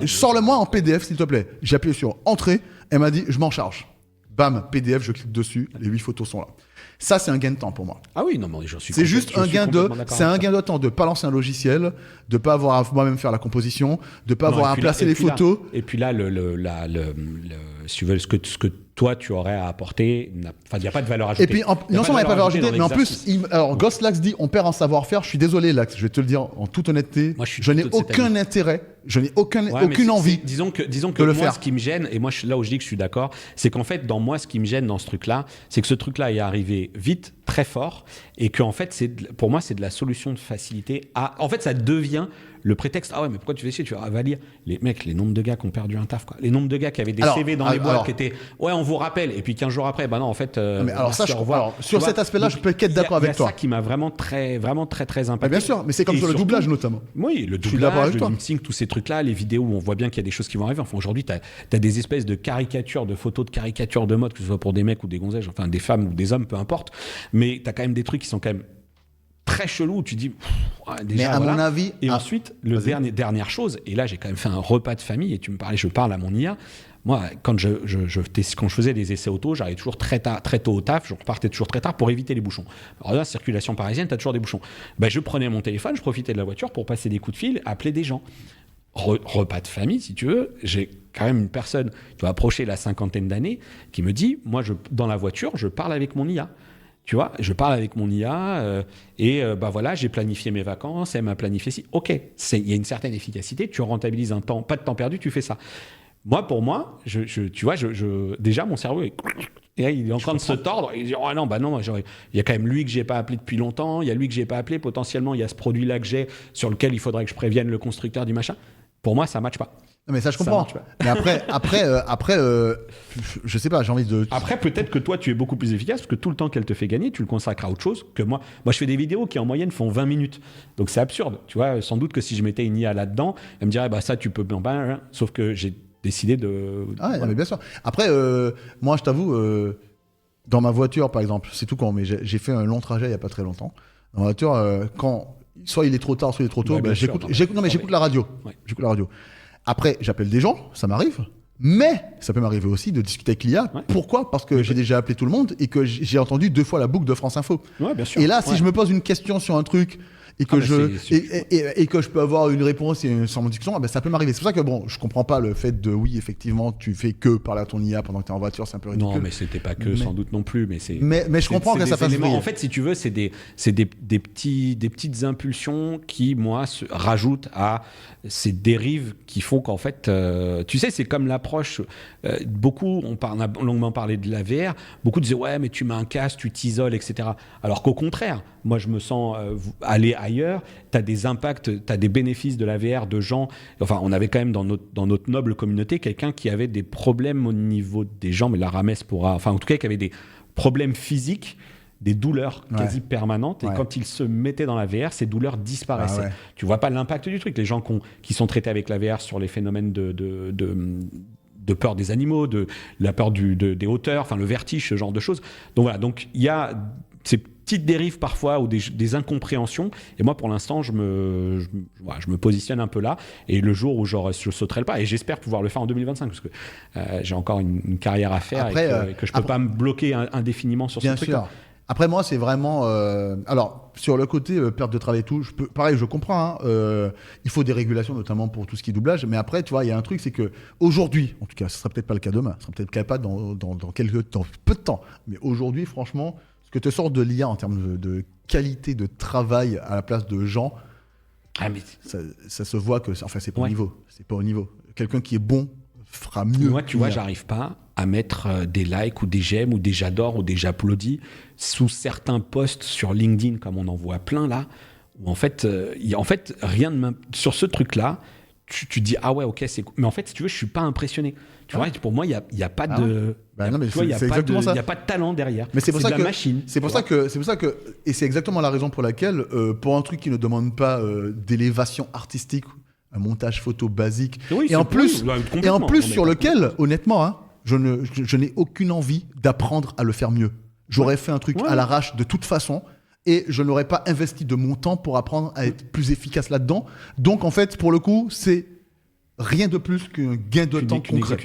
sors-le-moi en PDF s'il te plaît. J'ai appuyé sur entrée, elle m'a dit je m'en charge. Bam, PDF, je clique dessus, les 8 photos sont là. Ça, c'est un gain de temps pour moi. Ah oui, non, mais j'en suis C'est juste un gain de, c'est un gain de temps de pas lancer un logiciel, de pas avoir à moi-même faire la composition, de pas avoir à placer les photos. Et puis là, si tu veux, ce que toi tu aurais à apporter, enfin, il n'y a pas de valeur ajoutée. Et puis, non seulement il n'y a pas de valeur ajoutée, mais en plus, alors Ghost Lax dit on perd en savoir-faire. Je suis désolé, Lax, je vais te le dire en toute honnêteté. Moi, je n'ai aucun intérêt, je n'ai aucune envie. Disons que le moi, faire. ce qui me gêne, et moi là où je dis que je suis d'accord, c'est qu'en fait, dans moi, ce qui me gêne dans ce truc-là, c'est que ce truc-là est arrivé vite, très fort, et qu'en fait, pour moi, c'est de la solution de facilité. En fait, ça devient le prétexte. Ah ouais, mais pourquoi tu fais chier? Tu vas lire. Les mecs, les nombres de gars qui ont perdu un taf, quoi. Les nombres de gars qui avaient des CV dans les boîtes qui étaient ouais, on vous rappelle, et puis 15 jours après, bah non, en fait. Mais alors ça, revoir. Sur cet aspect-là, je peux qu'être d'accord avec toi. C'est ça qui m'a vraiment très impacté. Bien sûr, mais c'est comme sur le doublage notamment. Oui, le doublage, le lip-sync, tous ces trucs-là, les vidéos où on voit bien qu'il y a des choses qui vont arriver. Enfin, aujourd'hui, tu as des espèces de caricatures, de photos de caricatures de mode, que ce soit pour des mecs ou des gonzèches, enfin des femmes ou des hommes, peu importe. Mais tu as quand même des trucs qui sont quand même très chelous où tu dis déjà, mais à mon avis. Et ensuite, dernière chose, et là j'ai quand même fait un repas de famille et je parle à mon IA. Moi, quand je faisais des essais auto, j'arrivais toujours très tôt au taf, je repartais toujours très tard pour éviter les bouchons. Alors là, circulation parisienne, tu as toujours des bouchons. Ben, je prenais mon téléphone, je profitais de la voiture pour passer des coups de fil, appeler des gens. Repas de famille, si tu veux, j'ai quand même une personne qui va approcher la cinquantaine d'années qui me dit, moi, dans la voiture, je parle avec mon IA. Tu vois, je parle avec mon IA voilà, j'ai planifié mes vacances, elle m'a planifié ci. Ok, il y a une certaine efficacité, tu rentabilises un temps, pas de temps perdu, tu fais ça. Moi, pour moi, tu vois, déjà, mon cerveau il est en train de se tordre. Il dit, oh non, il y a quand même lui que j'ai pas appelé depuis longtemps, il y a lui que j'ai pas appelé, potentiellement, il y a ce produit-là que j'ai, sur lequel il faudrait que je prévienne le constructeur du machin. Pour moi, ça ne matche pas. Non, mais ça, je comprends. Mais après, je sais pas, j'ai envie de. Après, peut-être que toi, tu es beaucoup plus efficace parce que tout le temps qu'elle te fait gagner, tu le consacres à autre chose que moi. Moi, je fais des vidéos qui, en moyenne, font 20 minutes. Donc, c'est absurde. Tu vois, sans doute que si je mettais une IA là-dedans, elle me dirait, ça, tu peux. Sauf que j'ai décidé de. Ah, ouais, mais bien sûr. Après, moi, je t'avoue, dans ma voiture, par exemple, c'est tout con, mais j'ai fait un long trajet il n'y a pas très longtemps. Dans ma voiture, quand soit il est trop tard, soit il est trop tôt, j'écoute la radio. Ouais. J'écoute la radio. Après, j'appelle des gens, ça m'arrive. Mais ça peut m'arriver aussi de discuter avec l'IA. Ouais. Pourquoi ? Parce que j'ai déjà appelé tout le monde et que j'ai entendu 2 fois la boucle de France Info. Ouais, bien sûr. Et là, si je me pose une question sur un truc et que je peux avoir une réponse sans mon discussion, ça peut m'arriver. C'est pour ça que je comprends pas le fait de oui, effectivement, tu fais que parler à ton IA pendant que tu es en voiture, c'est un peu ridicule. Non, mais c'était pas que sans doute non plus, mais je comprends que ça fasse rire. En fait, si tu veux, c'est des petites impulsions qui, moi, se rajoutent à ces dérives qui font qu'en fait, tu sais, c'est comme l'approche. Beaucoup, on a longuement parlé de la VR. Beaucoup disaient ouais, mais tu mets un casque, tu t'isoles, etc. Alors qu'au contraire, moi, je me sens aller ailleurs. Tu as des impacts, tu as des bénéfices de la VR de gens. Enfin, on avait quand même dans notre noble communauté quelqu'un qui avait des problèmes au niveau des jambes, mais la Rames pourra. Enfin, en tout cas, qui avait des problèmes physiques, des douleurs quasi permanentes. Et quand il se mettait dans la VR, ces douleurs disparaissaient. Tu vois pas l'impact du truc. Les gens qui sont traités avec la VR sur les phénomènes de peur des animaux, de la peur des hauteurs, enfin le vertige, ce genre de choses. Donc voilà, donc il y a ces petites dérives parfois ou des incompréhensions. Et moi, pour l'instant, je me positionne un peu là. Et le jour où je sauterai le pas, et j'espère pouvoir le faire en 2025, parce que j'ai encore une carrière à faire. Après, et que je peux pas me bloquer indéfiniment sur ce truc. Bien sûr. Après, moi, c'est vraiment... alors, sur le côté perte de travail et tout, pareil, je comprends. Il faut des régulations, notamment pour tout ce qui est doublage. Mais après, tu vois, il y a un truc, c'est qu'aujourd'hui, en tout cas, ce ne sera peut-être pas le cas demain, ce sera peut-être le cas dans peu de temps. Mais aujourd'hui, franchement, ce que te sort de l'IA en termes de qualité de travail à la place de gens, ça se voit que... Enfin, c'est pas au niveau. C'est pas au niveau. Quelqu'un qui est bon fera mieux. Moi, tu vois, j'arrive pas à mettre des likes ou des j'aime ou des j'adore ou des j'applaudis sous certains posts sur LinkedIn, comme on en voit plein là, où en fait, rien ne sur ce truc-là, tu dis ah ouais, ok, c'est cool. Mais en fait, si tu veux, je suis pas impressionné. Tu vois, pour moi, il y a pas de, il y a pas de talent derrière. Mais c'est pour ça de la machine. C'est pour ça que, et c'est exactement la raison pour laquelle, pour un truc qui ne demande pas d'élévation artistique, un montage photo basique, et en plus sur lequel, honnêtement, je n'ai aucune envie d'apprendre à le faire mieux. J'aurais fait un truc à l'arrache de toute façon, et je n'aurais pas investi de mon temps pour apprendre à être plus efficace là-dedans. Donc, en fait, pour le coup, c'est rien de plus qu'un gain de temps concret.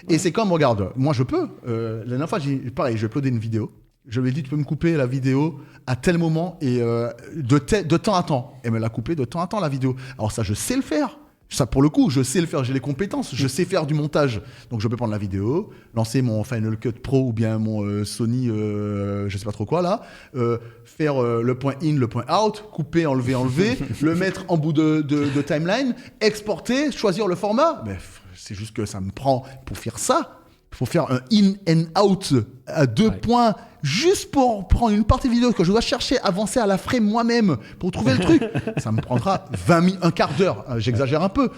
Et c'est comme, regarde, moi je peux. La dernière fois, j'ai uploadé une vidéo. Je lui ai dit, tu peux me couper la vidéo à tel moment et de temps à temps. Elle me l'a coupé de temps à temps, la vidéo. Alors ça, je sais le faire. Ça, pour le coup, je sais le faire. J'ai les compétences. Je sais faire du montage. Donc, je peux prendre la vidéo, lancer mon Final Cut Pro ou bien mon Sony, je sais pas trop quoi, là. Faire le point in, le point out, couper, enlever, le mettre en bout de timeline, exporter, choisir le format. Mais c'est juste que ça me prend pour faire ça. Pour faire un in and out à 2 points, juste pour prendre une partie vidéo que je dois chercher, avancer à la frame moi-même pour trouver le truc, ça me prendra un quart d'heure. J'exagère un peu.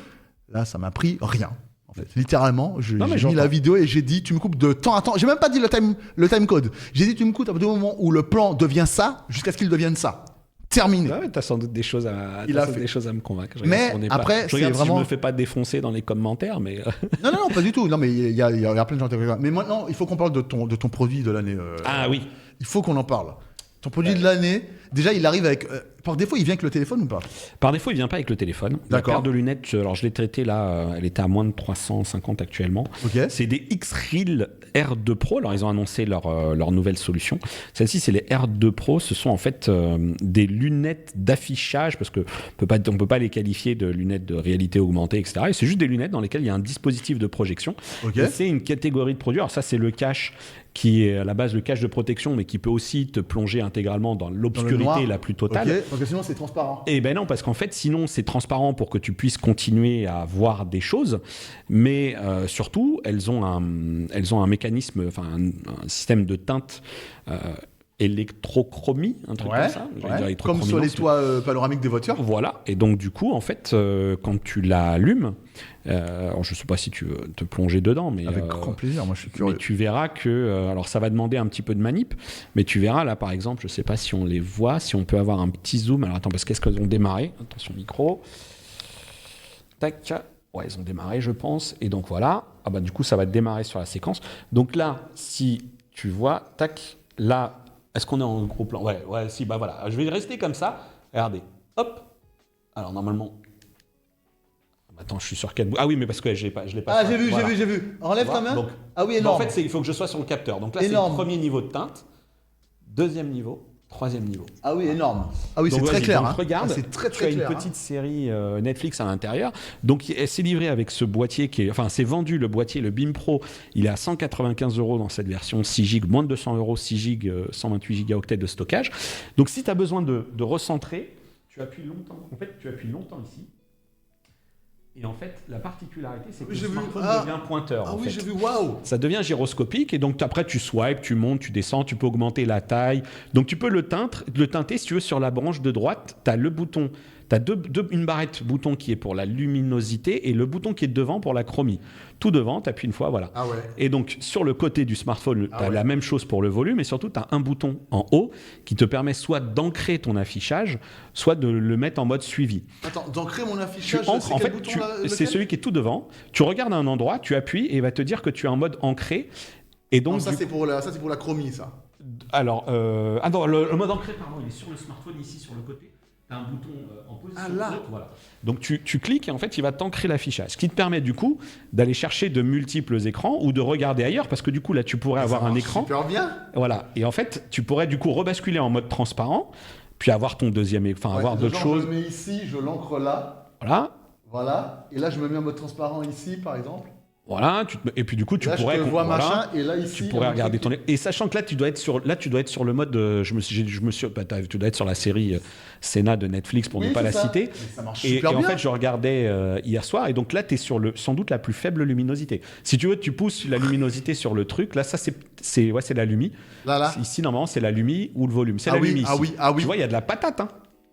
Là, ça m'a pris rien. En fait, littéralement, j'ai mis la vidéo et j'ai dit, tu me coupes de temps à temps. J'ai même pas dit le time code. J'ai dit, tu me coupes à partir du moment où le plan devient ça, jusqu'à ce qu'il devienne ça. Terminé. Ouais, t'as sans doute des choses à me convaincre. Mais après, je regarde c'est vraiment... si je me fais pas défoncer dans les commentaires, mais... Non, pas du tout. Non, mais il y a plein de gens qui ont... Mais maintenant, il faut qu'on parle de ton produit de l'année. Ah oui. Il faut qu'on en parle. Ton produit de l'année, déjà, il arrive avec... par défaut, il vient avec le téléphone ou pas ? Par défaut, il vient pas avec le téléphone. La paire de lunettes, alors je l'ai traitée là, elle était à moins de 350 actuellement. Okay. C'est des X-Real R2 Pro. Alors, ils ont annoncé leur nouvelle solution. Celle-ci, c'est les R2 Pro. Ce sont en fait des lunettes d'affichage, parce qu'on peut pas les qualifier de lunettes de réalité augmentée, etc. Et c'est juste des lunettes dans lesquelles il y a un dispositif de projection. Okay. Et c'est une catégorie de produits. Alors ça, c'est le cache qui est à la base le cache de protection, mais qui peut aussi te plonger intégralement dans l'obscurité la plus totale. Okay. Donc sinon, c'est transparent. Et ben non, parce qu'en fait, sinon, c'est transparent pour que tu puisses continuer à voir des choses, mais surtout, elles ont un mécanisme, enfin un système de teinte électrochromie, un truc comme ça. Comme sur les toits panoramiques des voitures. Voilà. Et donc, du coup, en fait, quand tu l'allumes, alors je ne sais pas si tu veux te plonger dedans, mais avec grand plaisir, moi je suis curieux. Mais tu verras que, alors ça va demander un petit peu de manip, mais tu verras là par exemple, je ne sais pas si on les voit, si on peut avoir un petit zoom. Alors attends, parce qu'est-ce qu'elles ont démarré ? Attention micro. Tac. Ouais, ils ont démarré, je pense. Et donc voilà. Ah bah du coup, ça va démarrer sur la séquence. Donc là, si tu vois, tac, là, est-ce qu'on est en gros plan ? Ouais, si, bah voilà. Je vais rester comme ça. Regardez. Hop. Alors normalement. Attends, je suis sur quel bout ? Ah oui, mais parce que je l'ai pas. Ah, j'ai vu. Enlève ta main. Donc, ah oui, énorme. En fait, il faut que je sois sur le capteur. Donc là, c'est le premier niveau de teinte, deuxième niveau, troisième niveau. Ah oui, énorme. Ah oui, donc, c'est très clair. Donc, regarde, c'est très tu as une petite série Netflix à l'intérieur. Donc, c'est livré avec ce boîtier qui est... Enfin, c'est vendu, le boîtier, le BIM Pro. Il est à 195 € dans cette version 6 GB, moins de 200 €, 6 GB, 128 gigaoctets de stockage. Donc, si tu as besoin de recentrer, tu appuies longtemps. En fait, tu appuies longtemps ici. Et en fait, la particularité, c'est que le smartphone devient pointeur. Ah oui, j'ai vu, waouh! Ça devient gyroscopique et donc après, tu swipes, tu montes, tu descends, tu peux augmenter la taille. Donc, tu peux le teinter, si tu veux, sur la branche de droite. Tu as le bouton, tu as une barrette bouton qui est pour la luminosité et le bouton qui est devant pour la chromie. Tout devant, tu appuies une fois, voilà. Ah ouais. Et donc, sur le côté du smartphone, tu as la même chose pour le volume et surtout, tu as un bouton en haut qui te permet soit d'ancrer ton affichage, soit de le mettre en mode suivi. Attends, d'ancrer mon affichage, c'est en fait, c'est celui qui est tout devant. Tu regardes à un endroit, tu appuies et il va te dire que tu es en mode ancré. Et donc, ça, c'est pour la chromie, ça. Alors, le mode ancré, pardon, il est sur le smartphone, ici, sur le côté. Tu as un bouton en position. Ah là. Voilà. Donc, tu cliques et en fait, il va t'ancrer l'affichage. Ce qui te permet, du coup, d'aller chercher de multiples écrans ou de regarder ailleurs parce que, du coup, là, tu pourrais avoir un écran. Super bien. Voilà. Et en fait, tu pourrais, du coup, rebasculer en mode transparent, puis avoir ton deuxième écran, avoir d'autres choses. Je le mets ici, je l'ancre là. Voilà. Et là, je me mets en mode transparent ici, par exemple. Voilà, et puis du coup, tu pourrais... et là, ici... Tu pourrais regarder ton... Et sachant que là, tu dois être sur le mode... tu dois être sur la série Senna de Netflix, pour ne pas la citer. Ça marche et super bien. En fait, je regardais hier soir, et donc là, tu es sur sans doute la plus faible luminosité. Si tu veux, tu pousses la luminosité sur le truc. Là, ça, c'est la lumi. Là. Ici, normalement, c'est la lumi ou le volume. C'est la lumi ici. Ah oui. Tu vois, il y a de la patate, hein.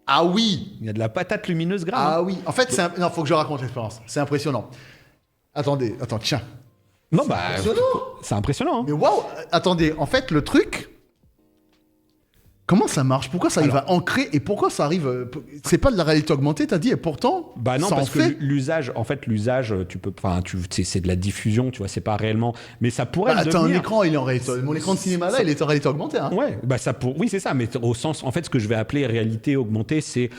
Ah oui. Il y a de la patate lumineuse grave. Ah oui. En fait, non, faut que je raconte l'expérience. C'est impressionnant. Attends, tiens. Non, c'est impressionnant. Hein. Mais waouh, attendez, en fait, le truc, Comment ça marche? Pourquoi ça arrive à ancrer et pourquoi ça arrive? C'est pas de la réalité augmentée, t'as dit, et pourtant. Bah non, ça parce en que fait. l'usage, c'est de la diffusion, tu vois, c'est pas réellement. Mais ça pourrait le Attends, un devenir. écran, il est en réalité. Mon écran de cinéma là, il est en réalité augmentée. Hein. Ouais, bah oui, c'est ça, mais au sens, en fait, ce que je vais appeler réalité augmentée, c'est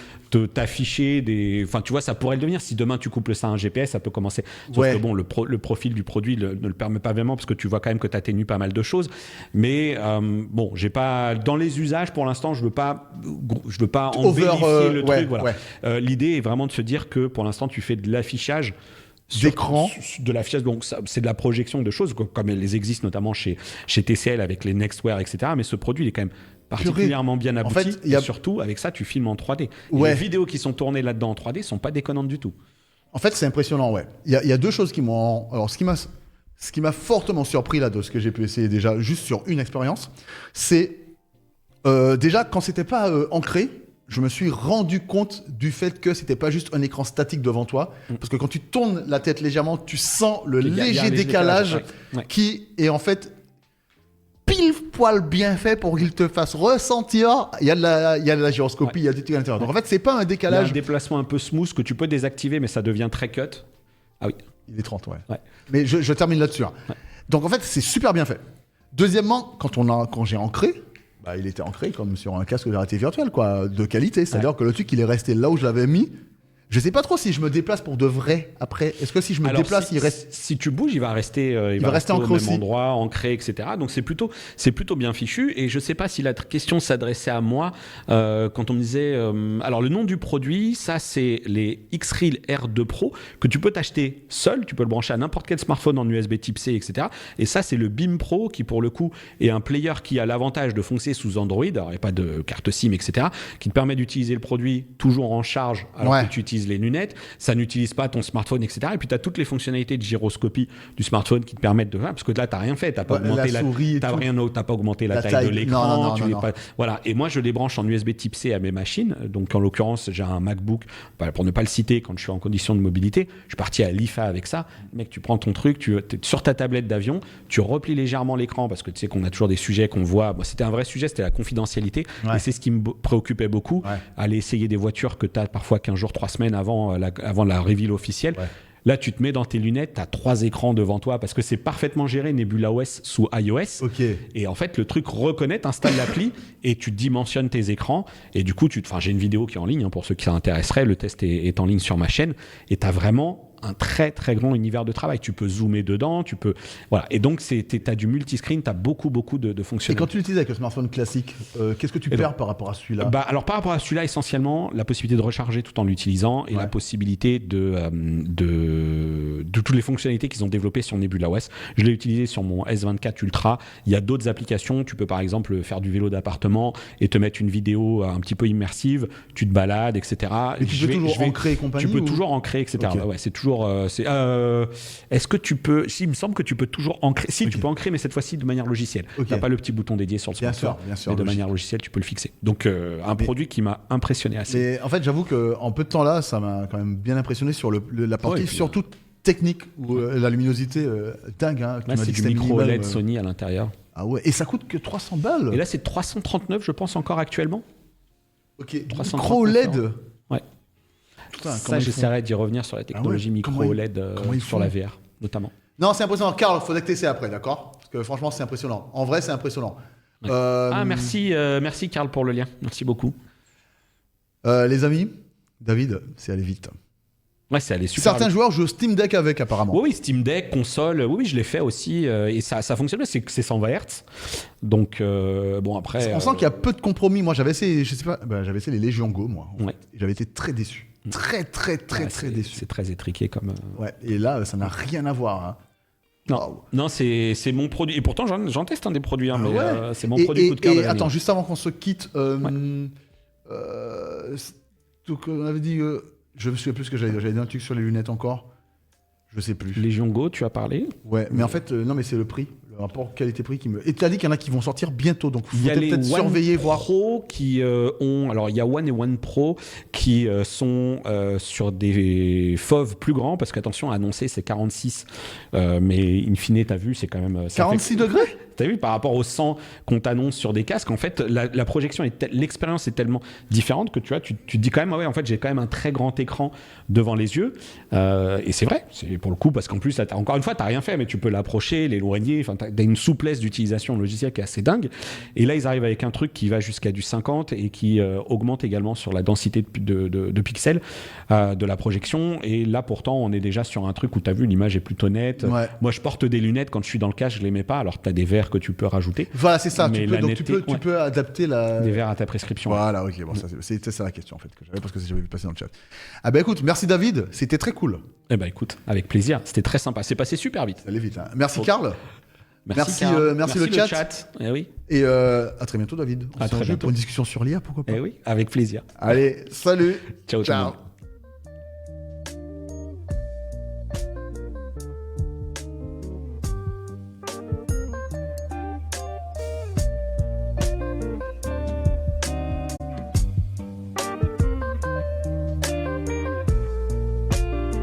t'afficher des. Enfin, tu vois, ça pourrait le devenir. Si demain tu couples ça à un GPS, ça peut commencer. Sauf que bon, le profil du produit ne le permet pas vraiment parce que tu vois quand même que tu atténues pas mal de choses. Mais bon, j'ai pas. Dans les usages, pour l'instant, je veux pas en vérifier le truc. Voilà. Ouais. L'idée est vraiment de se dire que pour l'instant, tu fais de l'affichage. D'écran. De l'affichage, donc c'est de la projection de choses, comme elles existent notamment chez TCL avec les Nextwear, etc. Mais ce produit, il est quand même particulièrement bien abouti. En fait, et surtout, avec ça, tu filmes en 3D. Ouais. Les vidéos qui sont tournées là-dedans en 3D sont pas déconnantes du tout. En fait, c'est impressionnant, ouais. Il y a deux choses qui m'ont... Alors, ce qui m'a fortement surpris là de ce que j'ai pu essayer déjà, juste sur une expérience, c'est déjà, quand c'était pas ancré, je me suis rendu compte du fait que c'était pas juste un écran statique devant toi, parce que quand tu tournes la tête légèrement, tu sens le léger décalage qui est en fait pile poil bien fait pour qu'il te fasse ressentir. Il y a de la gyroscopie, il y a des trucs à l'intérieur. Donc en fait, c'est pas un décalage. Il y a un déplacement un peu smooth que tu peux désactiver, mais ça devient très cut. Ah oui. Il est 30, ouais. Mais je termine là-dessus. Hein. Ouais. Donc en fait, c'est super bien fait. Deuxièmement, quand j'ai ancré, bah, il était ancré comme sur un casque de réalité virtuelle, quoi, de qualité. C'est-à-dire que le truc, il est resté là où je l'avais mis. Je sais pas trop si je me déplace pour de vrai après. Est-ce que si je me déplace, il reste... Si tu bouges, il va rester, il va rester au même endroit, ancré, etc. Donc c'est plutôt bien fichu. Et je sais pas si la question s'adressait à moi quand on me disait... alors le nom du produit, ça c'est les X-Reel R2 Pro que tu peux t'acheter seul. Tu peux le brancher à n'importe quel smartphone en USB Type C, etc. Et ça c'est le Beam Pro qui pour le coup est un player qui a l'avantage de fonctionner sous Android. Alors il n'y a pas de carte SIM, etc. Qui te permet d'utiliser le produit toujours en charge alors que tu utilises les lunettes, ça n'utilise pas ton smartphone, etc. Et puis tu as toutes les fonctionnalités de gyroscopie du smartphone qui te permettent de... Parce que là, tu n'as rien fait, tu n'as pas augmenté t'as pas augmenté la taille de l'écran. Voilà. Et moi, je les branche en USB Type C à mes machines. Donc, en l'occurrence, j'ai un MacBook, pour ne pas le citer, quand je suis en condition de mobilité. Je suis parti à l'IFA avec ça. Mec, tu prends ton truc, tu es sur ta tablette d'avion, tu replies légèrement l'écran parce que tu sais qu'on a toujours des sujets qu'on voit. Bon, c'était un vrai sujet, c'était la confidentialité. Et c'est ce qui me préoccupait beaucoup. Aller essayer des voitures que tu as parfois 15 jours, 3 semaines avant la reveal officielle. Là, tu te mets dans tes lunettes, tu as 3 écrans devant toi parce que c'est parfaitement géré Nebula OS sous iOS. Et en fait, le truc reconnaît, t'installes l'appli et tu dimensionnes tes écrans. Et du coup, j'ai une vidéo qui est en ligne pour ceux qui s'intéresseraient. Le test est en ligne sur ma chaîne. Et tu as vraiment un très très grand univers de travail. Tu peux zoomer dedans, voilà. Et donc, tu as du multiscreen, tu as beaucoup de fonctionnalités. Et quand tu l'utilises avec le smartphone classique, qu'est-ce que tu perds par rapport à celui-là? Alors, par rapport à celui-là, essentiellement, la possibilité de recharger tout en l'utilisant et la possibilité de toutes les fonctionnalités qu'ils ont développées sur Nebula OS. Je l'ai utilisé sur mon S24 Ultra. Il y a d'autres applications. Tu peux par exemple faire du vélo d'appartement et te mettre une vidéo un petit peu immersive. Tu te balades, etc. Et tu peux toujours ancrer et compagnie. Tu peux toujours ancrer, etc. Ouais, c'est toujours. Est-ce que tu peux... Il me semble que tu peux toujours ancrer. Si, tu peux ancrer, mais cette fois-ci de manière logicielle. Tu n'as pas le petit bouton dédié sur le smartphone. Bien sûr. Mais de manière logicielle, tu peux le fixer. Donc, produit qui m'a impressionné assez. Mais en fait, j'avoue qu'en peu de temps là, ça m'a quand même bien impressionné sur la partie, surtout technique, où la luminosité dingue. Hein, là, c'est du micro LED Sony à l'intérieur. Ah ouais, et ça coûte que 300 balles. Et là, c'est 339, je pense, encore actuellement. Micro LED. Ouais. Putain, ça, j'essaierai d'y revenir sur la technologie micro LED sur la VR, notamment. Non, c'est impressionnant. Karl, il faudrait que tu essaies après, d'accord? Parce que franchement, c'est impressionnant. En vrai, c'est impressionnant. Ouais. Merci Karl pour le lien. Merci beaucoup. Les amis, David, c'est allé vite. Ouais, c'est allé super Certains joueurs jouent Steam Deck avec, apparemment. Oui, Steam Deck, console, oui, je l'ai fait aussi. Et ça fonctionne bien, c'est 120 Hz. Donc, bon, après... On sent qu'il y a peu de compromis. Moi, j'avais essayé, j'avais essayé les Legion Go, moi. J'avais été très déçu. Très déçu. C'est très étriqué comme... Ouais, et là, ça n'a rien à voir. Hein. Non, c'est mon produit. Et pourtant, j'en teste des produits, mais c'est mon produit coup de cœur de l'année. Attends, juste avant qu'on se quitte, donc on avait dit... je me souviens plus ce que j'avais dit un truc sur les lunettes encore. Je sais plus. Légion Go, tu as parlé? Ouais, mais en fait, non, mais c'est le prix. Le rapport qualité-prix qui me... Et tu as dit qu'il y en a qui vont sortir bientôt, donc il faut peut-être surveiller, voir. Il y a les One Pro qui ont... Alors, il y a One et One Pro qui sont sur des FOV plus grands, parce qu'attention, annoncé, c'est 46. Mais in fine, tu as vu, c'est quand même... 46 degrés? T'as vu, par rapport au 100 qu'on t'annonce sur des casques, en fait, la projection, l'expérience est tellement différente que tu vois, tu te dis quand même, en fait, j'ai quand même un très grand écran devant les yeux. Et c'est vrai, c'est pour le coup, parce qu'en plus, là, encore une fois, t'as rien fait, mais tu peux l'approcher, l'éloigner. Enfin, t'as une souplesse d'utilisation logicielle qui est assez dingue. Et là, ils arrivent avec un truc qui va jusqu'à du 50 et qui augmente également sur la densité de pixels de la projection. Et là, pourtant, on est déjà sur un truc où t'as vu, l'image est plutôt nette. Ouais. Moi, je porte des lunettes quand je suis dans le casque, je les mets pas. Alors, t'as des verres que tu peux rajouter. Voilà, c'est ça. Mais Tu peux, la donc netteté, tu peux adapter la. Des verres à ta prescription. Voilà, ok. Bon, c'était ça la question en fait que j'avais parce que j'avais vu passer dans le chat. Ah bah écoute, merci David, c'était très cool. Eh ben écoute, avec plaisir. C'était très sympa. C'est passé super vite. Ça allait vite. Hein. Merci Karl. Merci, Karl. merci le chat. Eh oui. Et à très bientôt David. À très bientôt pour une discussion sur l'IA, pourquoi pas. Eh oui, avec plaisir. Allez, salut. Ciao. Tout le monde.